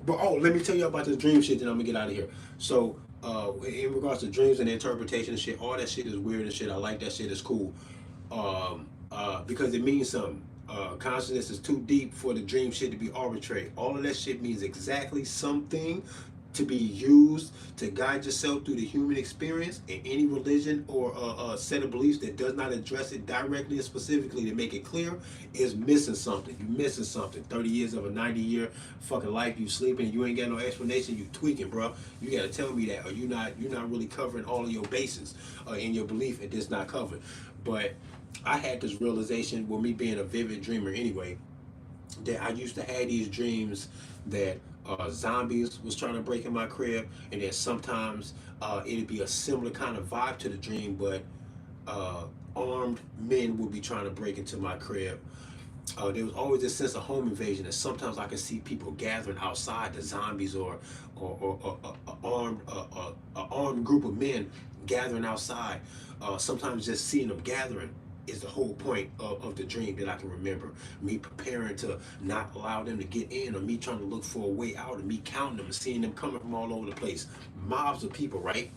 But oh, let me tell you about this dream shit. Then I'm gonna get out of here. So, in regards to dreams and interpretation and shit, all that shit is weird and shit. I like that shit. It's cool, because it means something. Consciousness is too deep for the dream shit to be arbitrary. All of that shit means exactly something to be used to guide yourself through the human experience. And any religion or set of beliefs that does not address it directly and specifically to make it clear is missing something. You're missing something. 30 years of a 90-year fucking life, you sleeping, you ain't got no explanation, you tweaking, bro. You gotta tell me that, or you're not really covering all of your bases in your belief, and it's not covered. But I had this realization with me being a vivid dreamer anyway, that I used to have these dreams that zombies was trying to break in my crib, and then sometimes it'd be a similar kind of vibe to the dream, but armed men would be trying to break into my crib. There was always this sense of home invasion, and sometimes I could see people gathering outside, the zombies or a armed group of men gathering outside. Sometimes just seeing them gathering is the whole point of the dream that I can remember. Me preparing to not allow them to get in, or me trying to look for a way out, and me counting them and seeing them coming from all over the place. Mobs of people, right?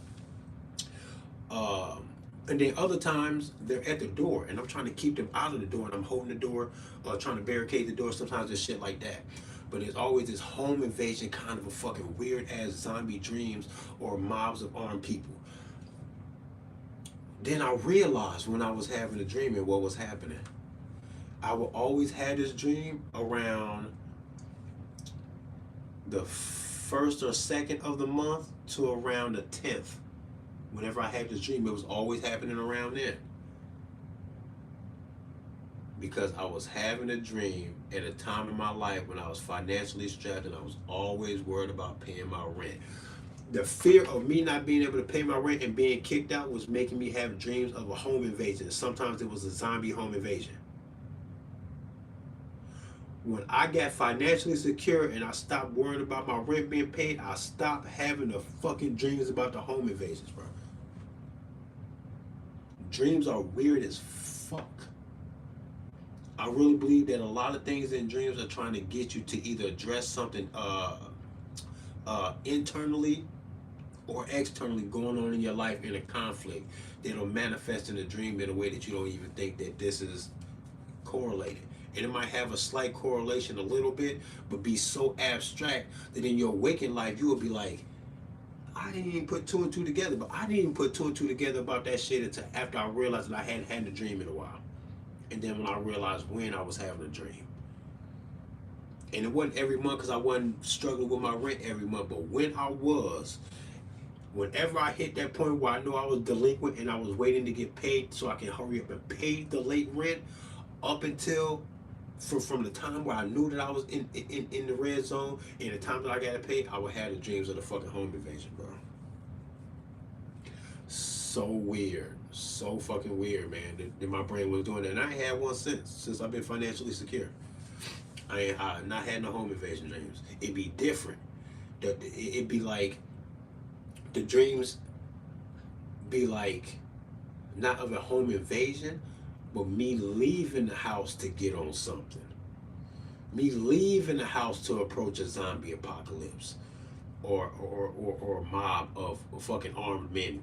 Um, and then other times they're at the door, and I'm trying to keep them out of the door, and I'm holding the door, trying to barricade the door. Sometimes there's shit like that. But there's always this home invasion kind of a fucking weird ass zombie dreams or mobs of armed people. Then I realized when I was having a dream and what was happening. I would always have this dream around the first or second of the month to around the 10th. Whenever I had this dream, it was always happening around then. Because I was having a dream at a time in my life when I was financially strapped, and I was always worried about paying my rent. The fear of me not being able to pay my rent and being kicked out was making me have dreams of a home invasion. Sometimes it was a zombie home invasion. When I got financially secure and I stopped worrying about my rent being paid, I stopped having the fucking dreams about the home invasions, bro. Dreams are weird as fuck. I really believe that a lot of things in dreams are trying to get you to either address something internally or externally going on in your life in a conflict that'll manifest in a dream in a way that you don't even think that this is correlated. And it might have a slight correlation a little bit, but be so abstract that in your waking life you will be like, I didn't even put two and two together. But I didn't even put two and two together about that shit until after I realized that I hadn't had a dream in a while. And then when I realized when I was having a dream. And it wasn't every month because I wasn't struggling with my rent every month. But when I was, whenever I hit that point where I knew I was delinquent and I was waiting to get paid so I can hurry up and pay the late rent, up until from the time where I knew that I was in the red zone and the time that I got to pay, I would have the dreams of the fucking home invasion, bro. So weird. So fucking weird, man, that my brain was doing that. And I ain't had one since I've been financially secure. I not had no home invasion dreams. It'd be different. It'd be like the dreams be like not of a home invasion, but me leaving the house to get on something. Me leaving the house to approach a zombie apocalypse. Or a mob of fucking armed men.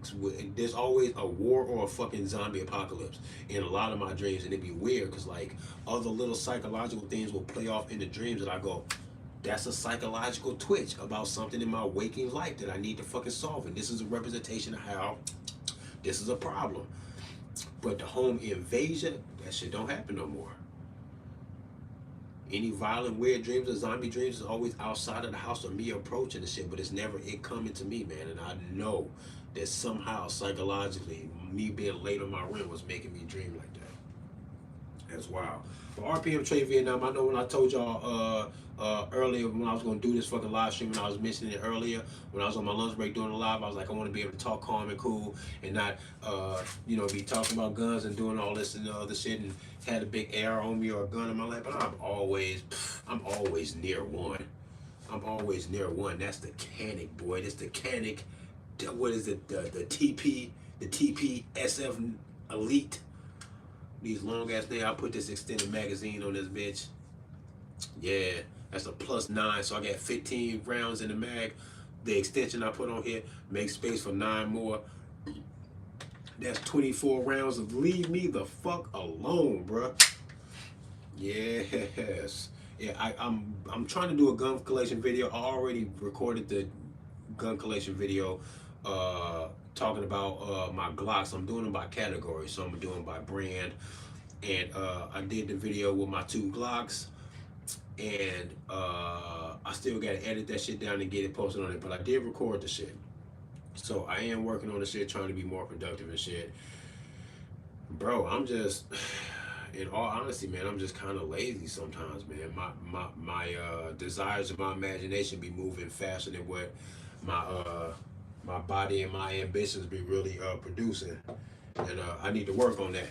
There's always a war or a fucking zombie apocalypse in a lot of my dreams, and it'd be weird because like other little psychological things will play off in the dreams that I go, that's a psychological twitch about something in my waking life that I need to fucking solve, and this is a representation of how this is a problem. But the home invasion, that shit don't happen no more. Any violent, weird dreams or zombie dreams is always outside of the house or me approaching the shit, but it's never it coming to me, man. And I know that somehow psychologically, me being late on my rent was making me dream like that. That's wild. But RPM Trade Vietnam, I know when I told y'all earlier when I was gonna do this fucking live stream, and I was mentioning it earlier when I was on my lunch break doing the live, I was like, I want to be able to talk calm and cool and not be talking about guns and doing all this and other shit and had a big AR on me or a gun in my lap. But I'm always near one. I'm always near one. That's the Canic, boy. That's the Canic. What is it? The TP SF Elite. These long ass things. I put this extended magazine on this bitch. Yeah, that's a +9. So I got 15 rounds in the mag. The extension I put on here makes space for 9 more. That's 24 rounds of leave me the fuck alone, bruh. Yes. Yeah, I'm trying to do a gun collection video. I already recorded the gun collection video talking about my Glocks. I'm doing them by category, so I'm doing them by brand. And I did the video with my 2 Glocks, and I still got to edit that shit down and get it posted on it. But I did record the shit, so I am working on the shit, trying to be more productive and shit. Bro, I'm just, in all honesty, man, I'm just kind of lazy sometimes, man. My desires and my imagination be moving faster than what my body and my ambitions be really producing, and I need to work on that.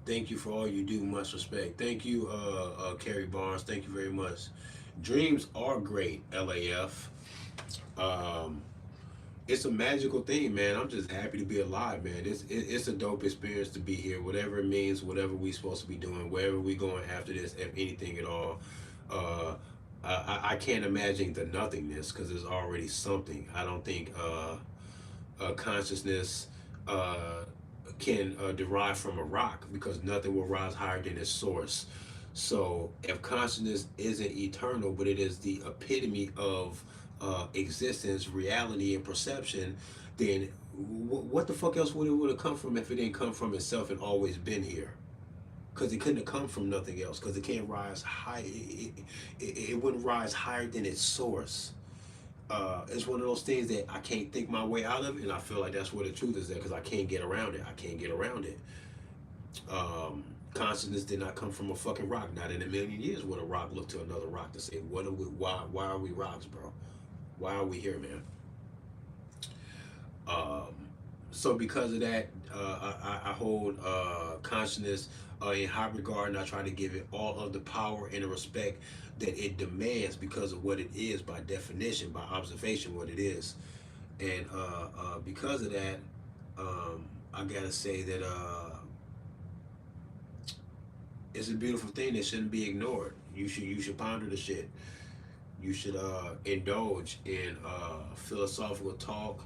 Thank you for all you do. Much respect. Thank you, Kerry Barnes. Thank you very much. Dreams are great, LAF. It's a magical thing, man. I'm just happy to be alive, man. It's a dope experience to be here. Whatever it means, whatever we supposed to be doing, wherever we going after this, if anything at all. I can't imagine the nothingness because there's already something. I don't think consciousness can derive from a rock, because nothing will rise higher than its source. So if consciousness isn't eternal, but it is the epitome of existence, reality, and perception, then what the fuck else would it have come from if it didn't come from itself and always been here? Because it couldn't have come from nothing else, because it can't rise high. It wouldn't rise higher than its source. It's one of those things that I can't think my way out of, and I feel like that's where the truth is there, because I can't get around it. I can't get around it. Consciousness did not come from a fucking rock. Not in a million years would a rock look to another rock to say, "What are we? Why are we rocks, bro? Why are we here, man?" So because of that, I hold consciousness in high regard, and I try to give it all of the power and the respect that it demands, because of what it is by definition, by observation, what it is. And because of that, I gotta say that it's a beautiful thing that shouldn't be ignored. You should ponder the shit. You should indulge in philosophical talk,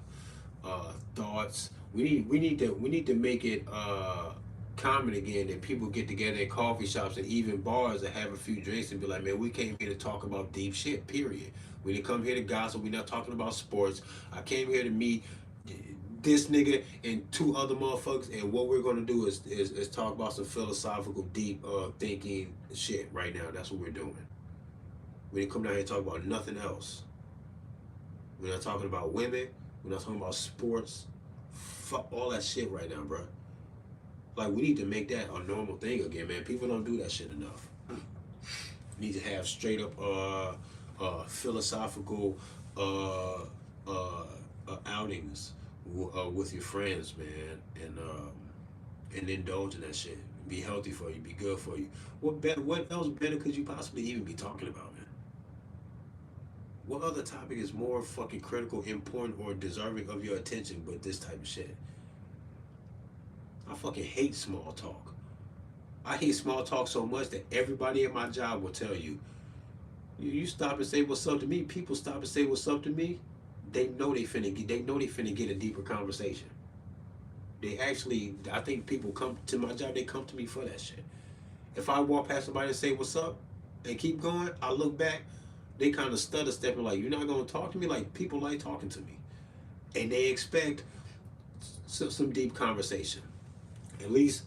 thoughts. We need to make it common again that people get together in coffee shops and even bars and have a few drinks and be like, man, we came here to talk about deep shit, period. We didn't come here to gossip. We're not talking about sports. I came here to meet this nigga and 2 other motherfuckers, and what we're gonna do is talk about some philosophical, deep thinking shit right now. That's what we're doing. We didn't come down here and talk about nothing else. We're not talking about women. We're not talking about sports. Fuck all that shit right now, bro. Like, we need to make that a normal thing again, man. People don't do that shit enough. We need to have straight up philosophical outings with your friends, man, and indulge in that shit. Be healthy for you. Be good for you. What else better could you possibly even be talking about, man? What other topic is more fucking critical, important, or deserving of your attention but this type of shit? I fucking hate small talk. I hate small talk so much that everybody at my job will tell you, you stop and say what's up to me. People stop and say what's up to me. They know they finna get a deeper conversation. They actually, I think people come to my job, they come to me for that shit. If I walk past somebody and say what's up and keep going, I look back, they kind of stutter stepping like, you're not gonna talk to me? Like, people like talking to me. And they expect some deep conversation. At least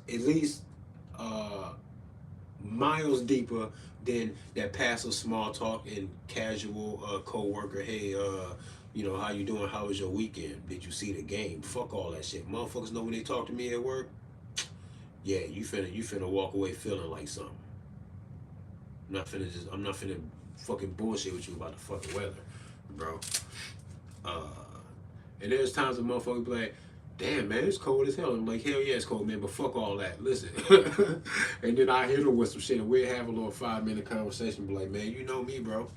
miles deeper than that passive small talk and casual co-worker, hey, how you doing? How was your weekend? Did you see the game? Fuck all that shit. Motherfuckers know when they talk to me at work, yeah, you finna walk away feeling like something. I'm not finna fucking bullshit with you about the fucking weather, bro. Uh, and there's times a motherfucker be like, damn man, it's cold as hell. I'm like, hell yeah, it's cold, man, but fuck all that. Listen. And then I hit him with some shit and we'll have a little 5-minute conversation, be like, man, you know me, bro.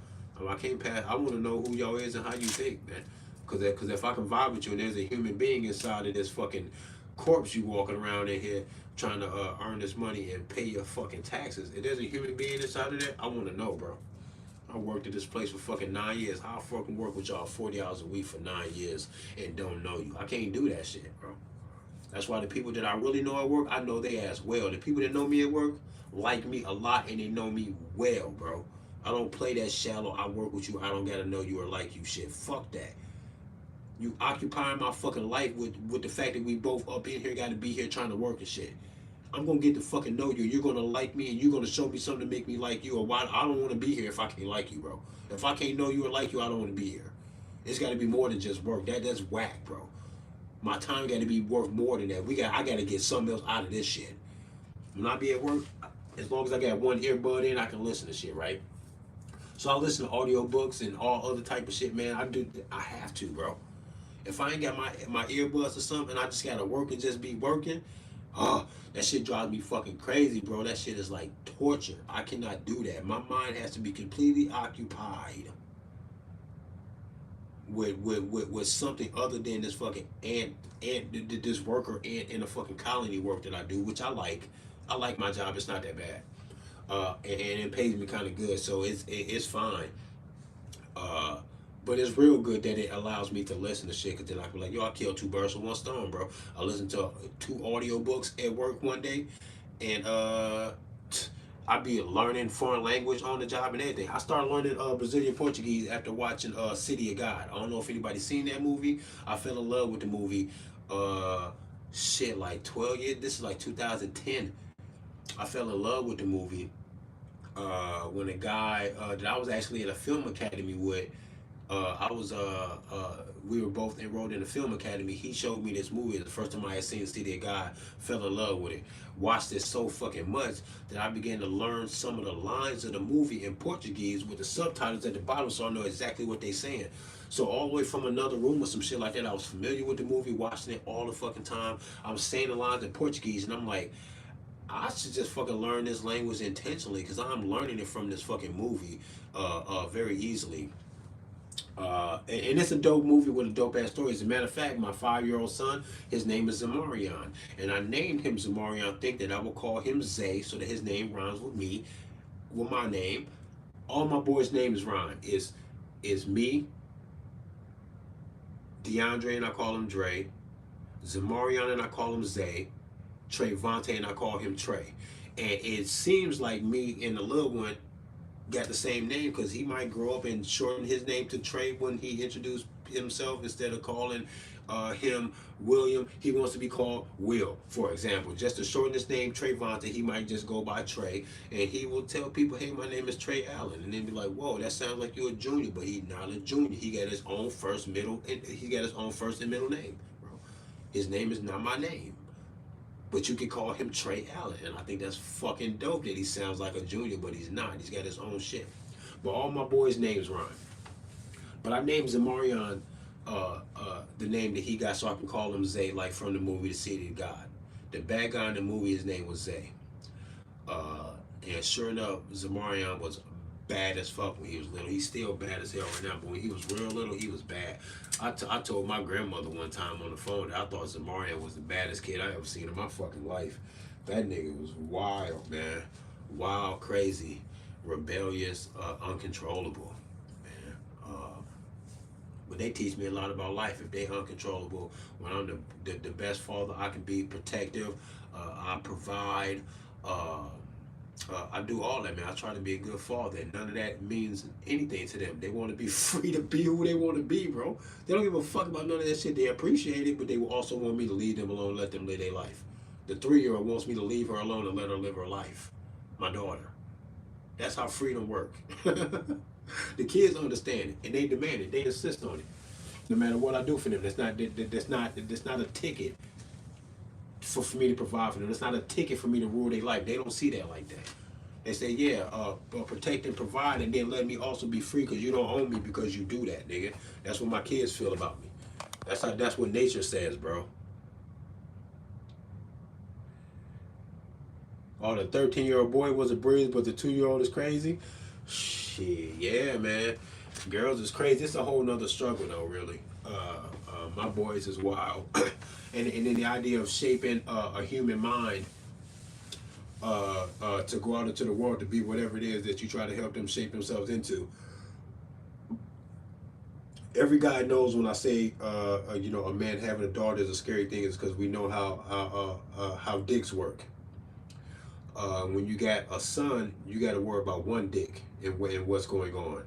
I can't pass. I want to know who y'all is and how you think, man. Cause if I can vibe with you and there's a human being inside of this fucking corpse you walking around in here trying to earn this money and pay your fucking taxes, if there's a human being inside of that, I want to know, bro. I worked at this place for fucking 9 years. I'll fucking work with y'all 40 hours a week for 9 years and don't know you. I can't do that shit, bro. That's why the people that I really know at work, I know they as well. The people that know me at work like me a lot and they know me well, bro. I don't play that shallow, I work with you, I don't gotta know you or like you shit. Fuck that. You occupying my fucking life with the fact that we both up in here gotta be here trying to work and shit. I'm gonna get to fucking know you. You're gonna like me, and you're gonna show me something to make me like you. Or why I don't want to be here if I can't like you, bro. If I can't know you or like you, I don't want to be here. It's got to be more than just work. That's whack, bro. My time got to be worth more than that. I got to get something else out of this shit. When I be at work, as long as I got one earbud in, I can listen to shit, right? So I listen to audiobooks and all other type of shit, man. I have to, bro. If I ain't got my earbuds or something, I just gotta work and just be working. Oh, that shit drives me fucking crazy, bro. That shit is like torture. I cannot do that. My mind has to be completely occupied with something other than this fucking this work or and the fucking colony work that I do, which I like. I like my job. It's not that bad, and it pays me kind of good, so it's fine. Uh, but it's real good that it allows me to listen to shit, because then I can be like, yo, I killed two birds with one stone, bro. I listened to 2 audiobooks at work one day, and I be learning foreign language on the job and everything. I started learning Brazilian Portuguese after watching City of God. I don't know if anybody's seen that movie. I fell in love with the movie. Shit, like 12 years. This is like 2010. I fell in love with the movie when a guy that I was actually in a film academy with. We were both enrolled in the film academy. He showed me this movie. The first time I had seen City of God, fell in love with it. Watched it so fucking much that I began to learn some of the lines of the movie in Portuguese with the subtitles at the bottom, so I know exactly what they're saying. So all the way from another room or some shit like that, I was familiar with the movie, watching it all the fucking time. I was saying the lines in Portuguese, and I'm like, I should just fucking learn this language intentionally, because I'm learning it from this fucking movie very easily. And it's a dope movie with a dope ass story. As a matter of fact, my 5-year-old son, his name is Zamarian, and I named him Zamarian. Think that I will call him Zay, so that his name rhymes with me, with my name. All my boys' names rhyme. Is me, DeAndre, and I call him Dre. Zamarian, and I call him Zay. Trayvante, and I call him Trey. And it seems like me and the little one got the same name, because he might grow up and shorten his name to Trey when he introduced himself. Instead of calling him William, he wants to be called Will, for example. Just to shorten his name, Trayvante, he might just go by Trey, and he will tell people, hey, my name is Trey Allen, and then be like, whoa, that sounds like you're a junior. But he's not a junior. He got his own first and middle name, bro. His name is not my name. But you can call him Trey Allen, and I think that's fucking dope that he sounds like a junior, but he's not. He's got his own shit. But all my boys' names rhyme. But I named Zamarian the name that he got, so I can call him Zay, like from the movie The City of God. The bad guy in the movie, his name was Zay. And sure enough, Zamarian was bad as fuck when he was little. He's still bad as hell right now, but when he was real little, he was bad. I told my grandmother one time on the phone that I thought Zamarian was the baddest kid I ever seen in my fucking life. That nigga was wild, man. Wild, crazy, rebellious, uncontrollable, man. But they teach me a lot about life. If they uncontrollable, when I'm the best father I can be, protective, I provide, I do all that, man. I try to be a good father, and none of that means anything to them. They want to be free to be who they want to be, bro. They don't give a fuck about none of that shit. They appreciate it, but they will also want me to leave them alone, let them live their life. The 3-year-old wants me to leave her alone and let her live her life. My daughter. That's how freedom works. The kids understand it, and they demand it. They insist on it. No matter what I do for them, that's not a ticket for me to provide for them. It's not a ticket for me to rule their life. They don't see that like that. They say, yeah, protect and provide, and then let me also be free because you don't own me because you do that, nigga. That's what my kids feel about me. That's what nature says, bro. Oh, the 13-year-old boy was a breeze, but the 2-year-old is crazy. Shit, yeah, man. Girls is crazy. It's a whole nother struggle, though, really. My boys is wild. And then the idea of shaping a human mind to go out into the world to be whatever it is that you try to help them shape themselves into. Every guy knows when I say, a man having a daughter is a scary thing, is because we know how dicks work. When you got a son, you got to worry about one dick and what's going on.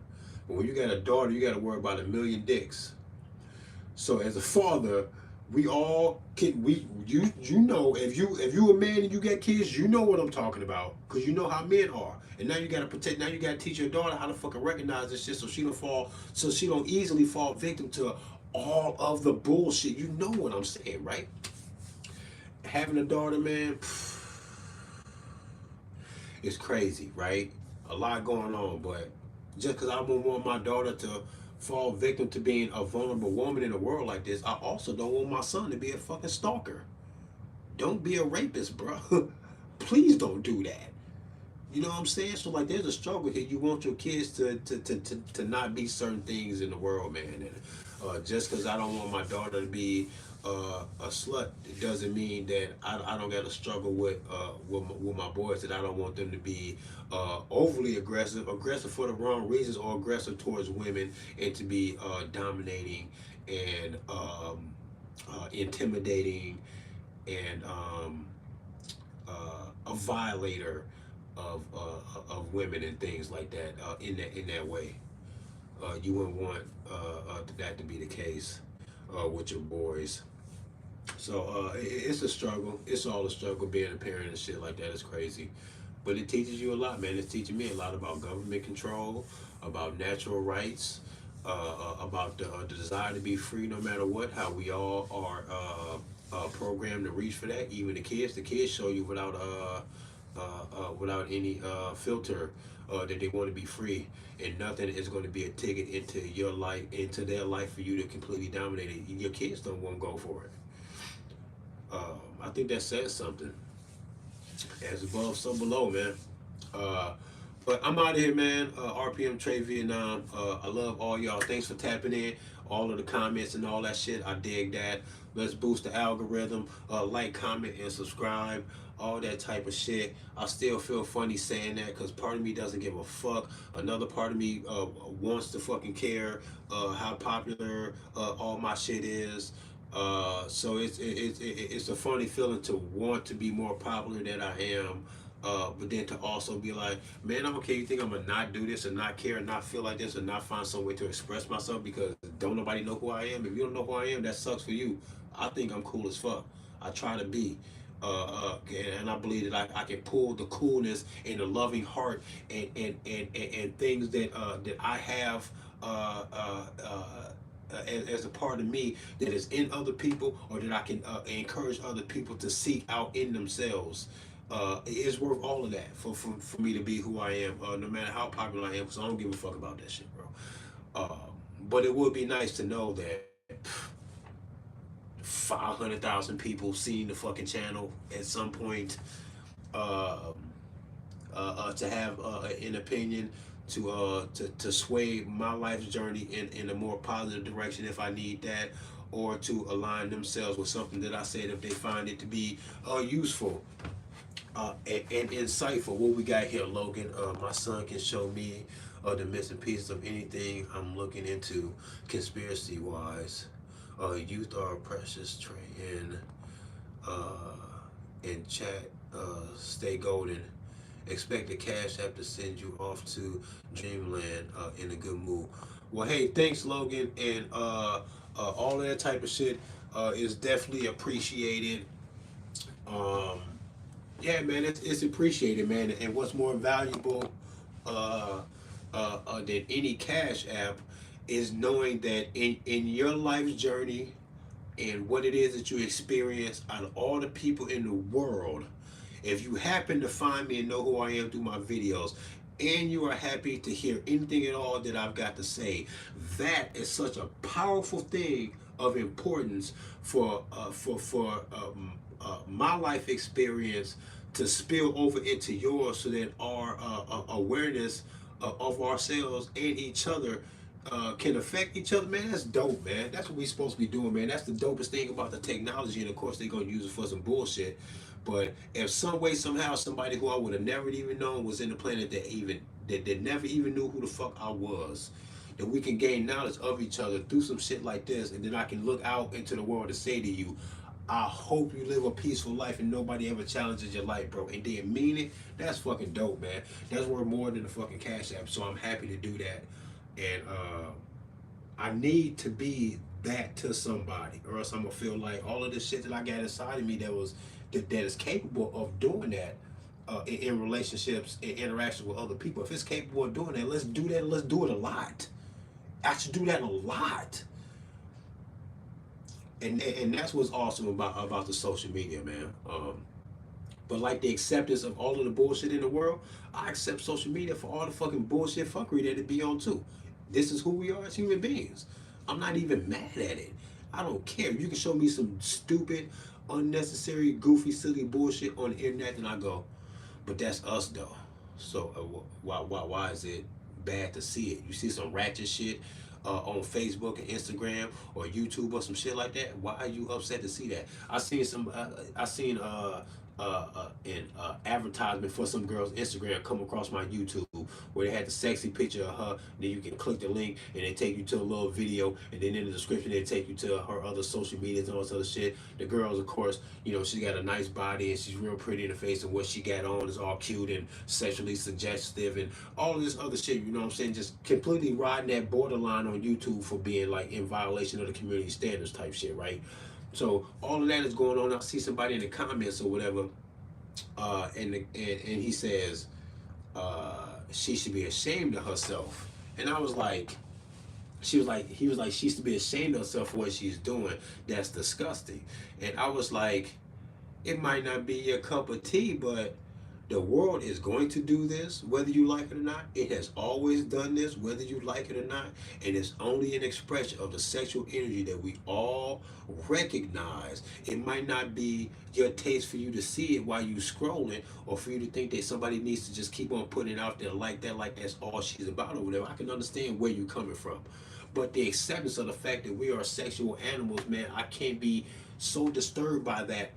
But when you got a daughter, you got to worry about a million dicks. So as a father, we all can you know if you a man and you got kids, you know what I'm talking about because you know how men are. And now you got to protect. Now you got to teach your daughter how to fucking recognize this shit so she don't easily fall victim to all of the bullshit. You know what I'm saying, right? Having a daughter, man. It's crazy, right? A lot going on, but just because I don't want my daughter to fall victim to being a vulnerable woman in a world like this, I also don't want my son to be a fucking stalker. Don't be a rapist, bro. Please don't do that. You know what I'm saying? So like, there's a struggle here. You want your kids to not be certain things in the world, man. And just because I don't want my daughter to be a slut, it doesn't mean that I don't got to struggle with my boys. That I don't want them to be overly aggressive for the wrong reasons, or aggressive towards women, and to be dominating and intimidating and a violator of women and things like that in that way. You wouldn't want that to be the case with your boys. So it's a struggle. It's all a struggle being a parent and shit like that. Is crazy, but it teaches you a lot, man. It's teaching me a lot about government control, about natural rights, about the desire to be free no matter what. How we all are programmed to reach for that. Even the kids. The kids show you without any filter that they want to be free, and nothing is going to be a ticket into your life, into their life, for you to completely dominate it. Your kids don't want to go for it. I think that says something. As above, so below, man. Uh, but I'm out of here, man. RPM Trade Vietnam. I love all y'all. Thanks for tapping in. All of the comments and all that shit. I dig that. Let's boost the algorithm. Like, comment, and subscribe. All that type of shit. I still feel funny saying that because part of me doesn't give a fuck. Another part of me wants to fucking care how popular all my shit is. So it's a funny feeling to want to be more popular than I am, but then to also be like, man, I don't care. You think I'm gonna not do this and not care and not feel like this and not find some way to express myself because don't nobody know who I am? If you don't know who I am, that sucks for you. I think I'm cool as fuck. I try to be. And I believe that I can pull the coolness and the loving heart and things that I have as a part of me that is in other people, or that I can encourage other people to seek out in themselves. It's worth all of that for me to be who I am, no matter how popular I am, because I don't give a fuck about that shit, bro. But it would be nice to know that 500,000 people seen the fucking channel at some point, to have an opinion, to sway my life's journey in a more positive direction if I need that, or to align themselves with something that I said if they find it to be useful and insightful. What we got here, Logan? My son can show me the missing pieces of anything I'm looking into conspiracy wise. Youth are a precious trait in chat. Stay golden. Expect the Cash App to send you off to Dreamland in a good mood. Well, hey, thanks, Logan, and all of that type of shit is definitely appreciated. Um, yeah, man, it's appreciated, man. And what's more valuable than any Cash App is knowing that in your life's journey, and what it is that you experience out of all the people in the world. If you happen to find me and know who I am through my videos, and you are happy to hear anything at all that I've got to say, that is such a powerful thing of importance for my life experience to spill over into yours, so that our awareness of ourselves and each other can affect each other. Man, that's dope, man. That's what we supposed to be doing, man. That's the dopest thing about the technology, and of course they're gonna use it for some bullshit. But if some way, somehow, somebody who I would have never even known was in the planet that never even knew who the fuck I was, that we can gain knowledge of each other through some shit like this, and then I can look out into the world and say to you, I hope you live a peaceful life and nobody ever challenges your life, bro. And then mean it. That's fucking dope, man. That's worth more than the fucking Cash App. So I'm happy to do that. And I need to be that to somebody, or else I'm gonna feel like all of this shit that I got inside of me that is capable of doing that in relationships and interaction with other people. If it's capable of doing that, let's do that. Let's do it a lot. I should do that a lot. And that's what's awesome about the social media, man. But like the acceptance of all of the bullshit in the world, I accept social media for all the fucking bullshit fuckery that it be on too. This is who we are as human beings. I'm not even mad at it. I don't care. You can show me some stupid, unnecessary, goofy, silly bullshit on the internet, and I go, but that's us though. So why is it bad to see it? You see some ratchet shit on Facebook and Instagram or YouTube or some shit like that. Why are you upset to see that? I seen an advertisement for some girl's Instagram come across my YouTube, where they had the sexy picture of her. Then you can click the link and they take you to a little video, and then in the description they take you to her other social medias and all this other shit. The girl's, of course, you know, she's got a nice body and she's real pretty in the face, and what she got on is all cute and sexually suggestive and all of this other shit. You know what I'm saying? Just completely riding that borderline on YouTube for being like in violation of the community standards type shit, right? So all of that is going on. I see somebody in the comments or whatever, and he says she should be ashamed of herself. And I was like, he was like, she should be ashamed of herself for what she's doing. That's disgusting. And I was like, it might not be your cup of tea, but the world is going to do this, whether you like it or not. It has always done this, whether you like it or not. And it's only an expression of the sexual energy that we all recognize. It might not be your taste for you to see it while you scrolling, or for you to think that somebody needs to just keep on putting it out there like that's all she's about or whatever. I can understand where you're coming from. But the acceptance of the fact that we are sexual animals, man, I can't be so disturbed by that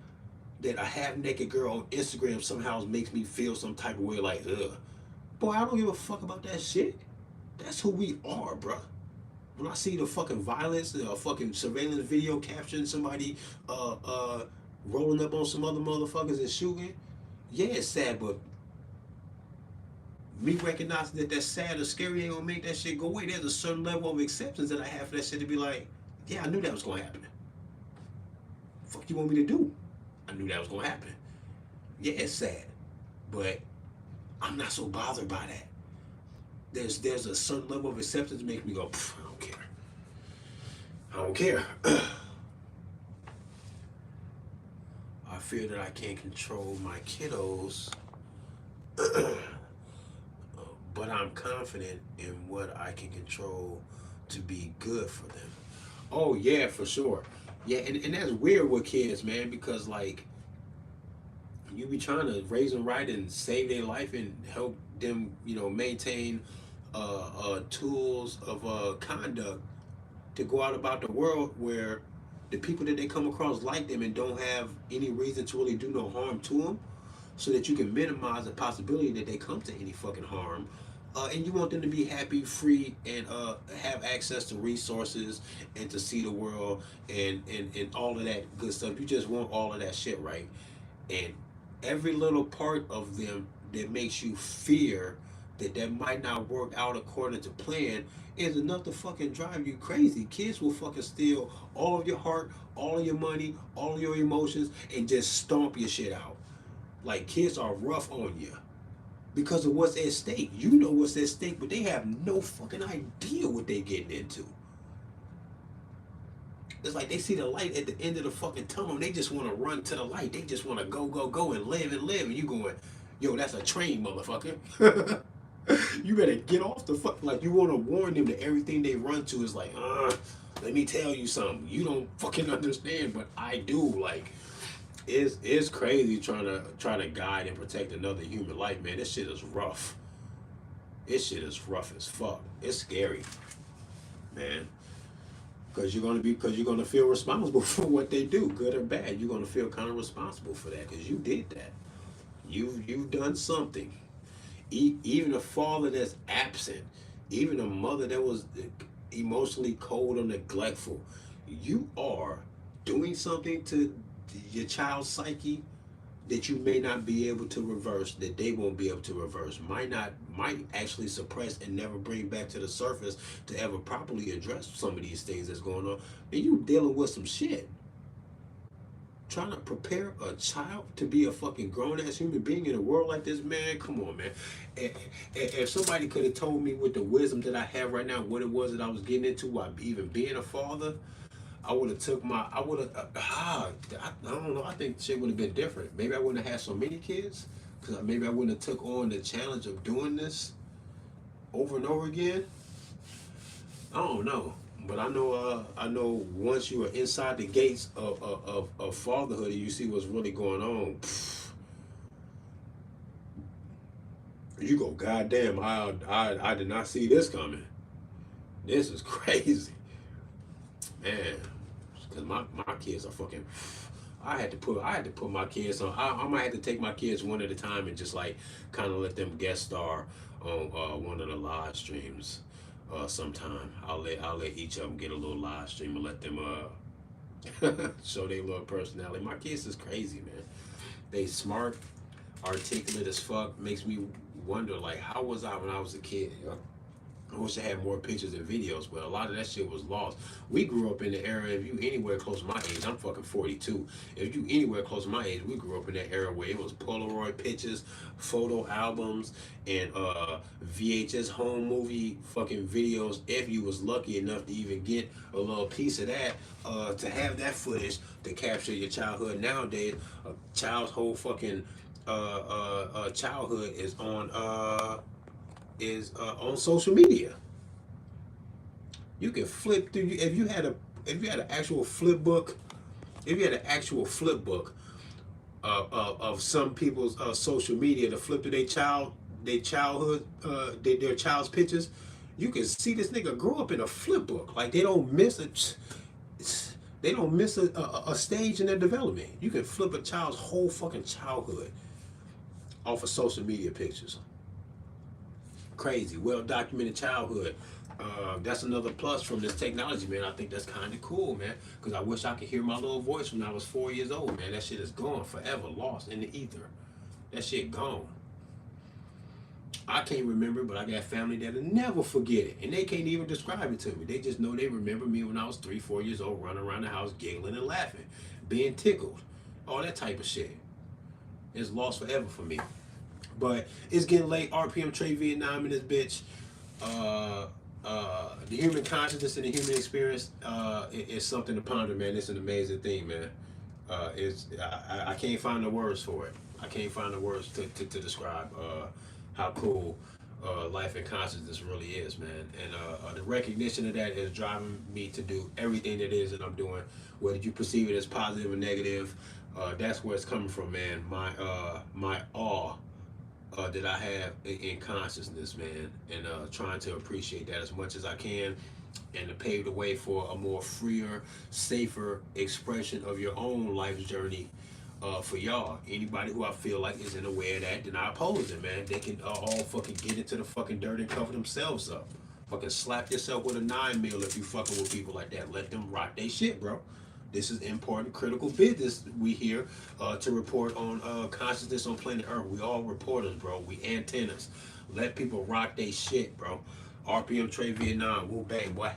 a half-naked girl on Instagram somehow makes me feel some type of way, like, ugh. Boy, I don't give a fuck about that shit. That's who we are, bruh. When I see the fucking violence, the fucking surveillance video capturing somebody rolling up on some other motherfuckers and shooting, yeah, it's sad, but me recognizing that that's sad or scary ain't gonna make that shit go away. There's a certain level of acceptance that I have for that shit to be like, yeah, I knew that was gonna happen. Fuck you want me to do? I knew that was gonna happen. Yeah, it's sad, but I'm not so bothered by that. There's a certain level of acceptance that makes me go, I don't care. I don't care. I fear that I can't control my kiddos, but I'm confident in what I can control to be good for them. Oh yeah, for sure. Yeah, and that's weird with kids, man, because like you be trying to raise them right and save their life and help them, you know, maintain tools of conduct to go out about the world where the people that they come across like them and don't have any reason to really do no harm to them, so that you can minimize the possibility that they come to any fucking harm. And you want them to be happy, free, and have access to resources and to see the world and all of that good stuff. You just want all of that shit, right? And every little part of them that makes you fear that might not work out according to plan is enough to fucking drive you crazy. Kids will fucking steal all of your heart, all of your money, all of your emotions, and just stomp your shit out. Like, kids are rough on you because of what's at stake. You know what's at stake, but they have no fucking idea what they're getting into. It's like they see the light at the end of the fucking tunnel. And they just want to run to the light. They just want to go, go, go and live and live. And you going, yo, that's a train, motherfucker. You better get off the fuck. Like, you want to warn them that everything they run to is like, let me tell you something. You don't fucking understand, but I do. Like, it's crazy trying to guide and protect another human life, man. This shit is rough. This shit is rough as fuck. It's scary, man. Because you're gonna feel responsible for what they do, good or bad. You're gonna feel kind of responsible for that because you did that. You've done something. Even a father that's absent, even a mother that was emotionally cold or neglectful, you are doing something to your child's psyche that you may not be able to reverse, that they won't be able to reverse, might actually suppress and never bring back to the surface to ever properly address some of these things that's going on. And you dealing with some shit. Trying to prepare a child to be a fucking grown-ass human being in a world like this, man, come on, man. If somebody could have told me with the wisdom that I have right now what it was that I was getting into while even being a father, I would have took my, I don't know, I think shit would have been different. Maybe I wouldn't have had so many kids, because maybe I wouldn't have took on the challenge of doing this over and over again. I don't know. But I know once you are inside the gates of fatherhood and you see what's really going on, you go, goddamn, I did not see this coming. This is crazy. Man, because my kids are fucking, I had to put my kids on. I might have to take my kids one at a time and just like kind of let them guest star on one of the live streams. Sometime I'll let each of them get a little live stream and let them show their little personality. My kids is crazy, man. They smart, articulate as fuck. Makes me wonder, like, how was I when I was a kid? You know? I wish I had more pictures and videos, but a lot of that shit was lost. We grew up in the era, if you anywhere close to my age, I'm fucking 42. If you anywhere close to my age, we grew up in that era where it was Polaroid pictures, photo albums, and VHS home movie fucking videos. If you was lucky enough to even get a little piece of that, to have that footage to capture your childhood. Nowadays, a child's whole fucking childhood is on social media. You can flip through. If you had an actual flip book, of some people's social media to flip to their childhood, their child's pictures, you can see this nigga grow up in a flip book. Like they don't miss a stage in their development. You can flip a child's whole fucking childhood off of social media pictures. Crazy, well-documented childhood. That's another plus from this technology, man. I think that's kind of cool, man, because I wish I could hear my little voice when I was 4 years old, man. That shit is gone forever, lost in the ether. That shit gone. I can't remember, but I got family that'll never forget it, and they can't even describe it to me. They just know they remember me when I was 3, 4 years old, running around the house giggling and laughing, being tickled, all that type of shit. It's lost forever for me. But it's getting late. RPM Trade Vietnam in this bitch. The human consciousness and the human experience is something to ponder, man. It's an amazing thing, man. I can't find the words for it. I can't find the words to describe how cool life and consciousness really is, man. And the recognition of that is driving me to do everything that is that I'm doing. Whether you perceive it as positive or negative, that's where it's coming from, man. My awe that I have in consciousness, man, and trying to appreciate that as much as I can, and to pave the way for a more freer, safer expression of your own life's journey for y'all. Anybody who I feel like isn't aware of that, then I oppose it, man. They can all fucking get into the fucking dirt and cover themselves up. Fucking slap yourself with a 9mm if you fucking with people like that. Let them rock they shit, bro. This is important, critical business we here to report on consciousness on planet Earth. We all reporters, bro. We antennas. Let people rock they shit, bro. RPM Trade Vietnam. Woo bang, boy.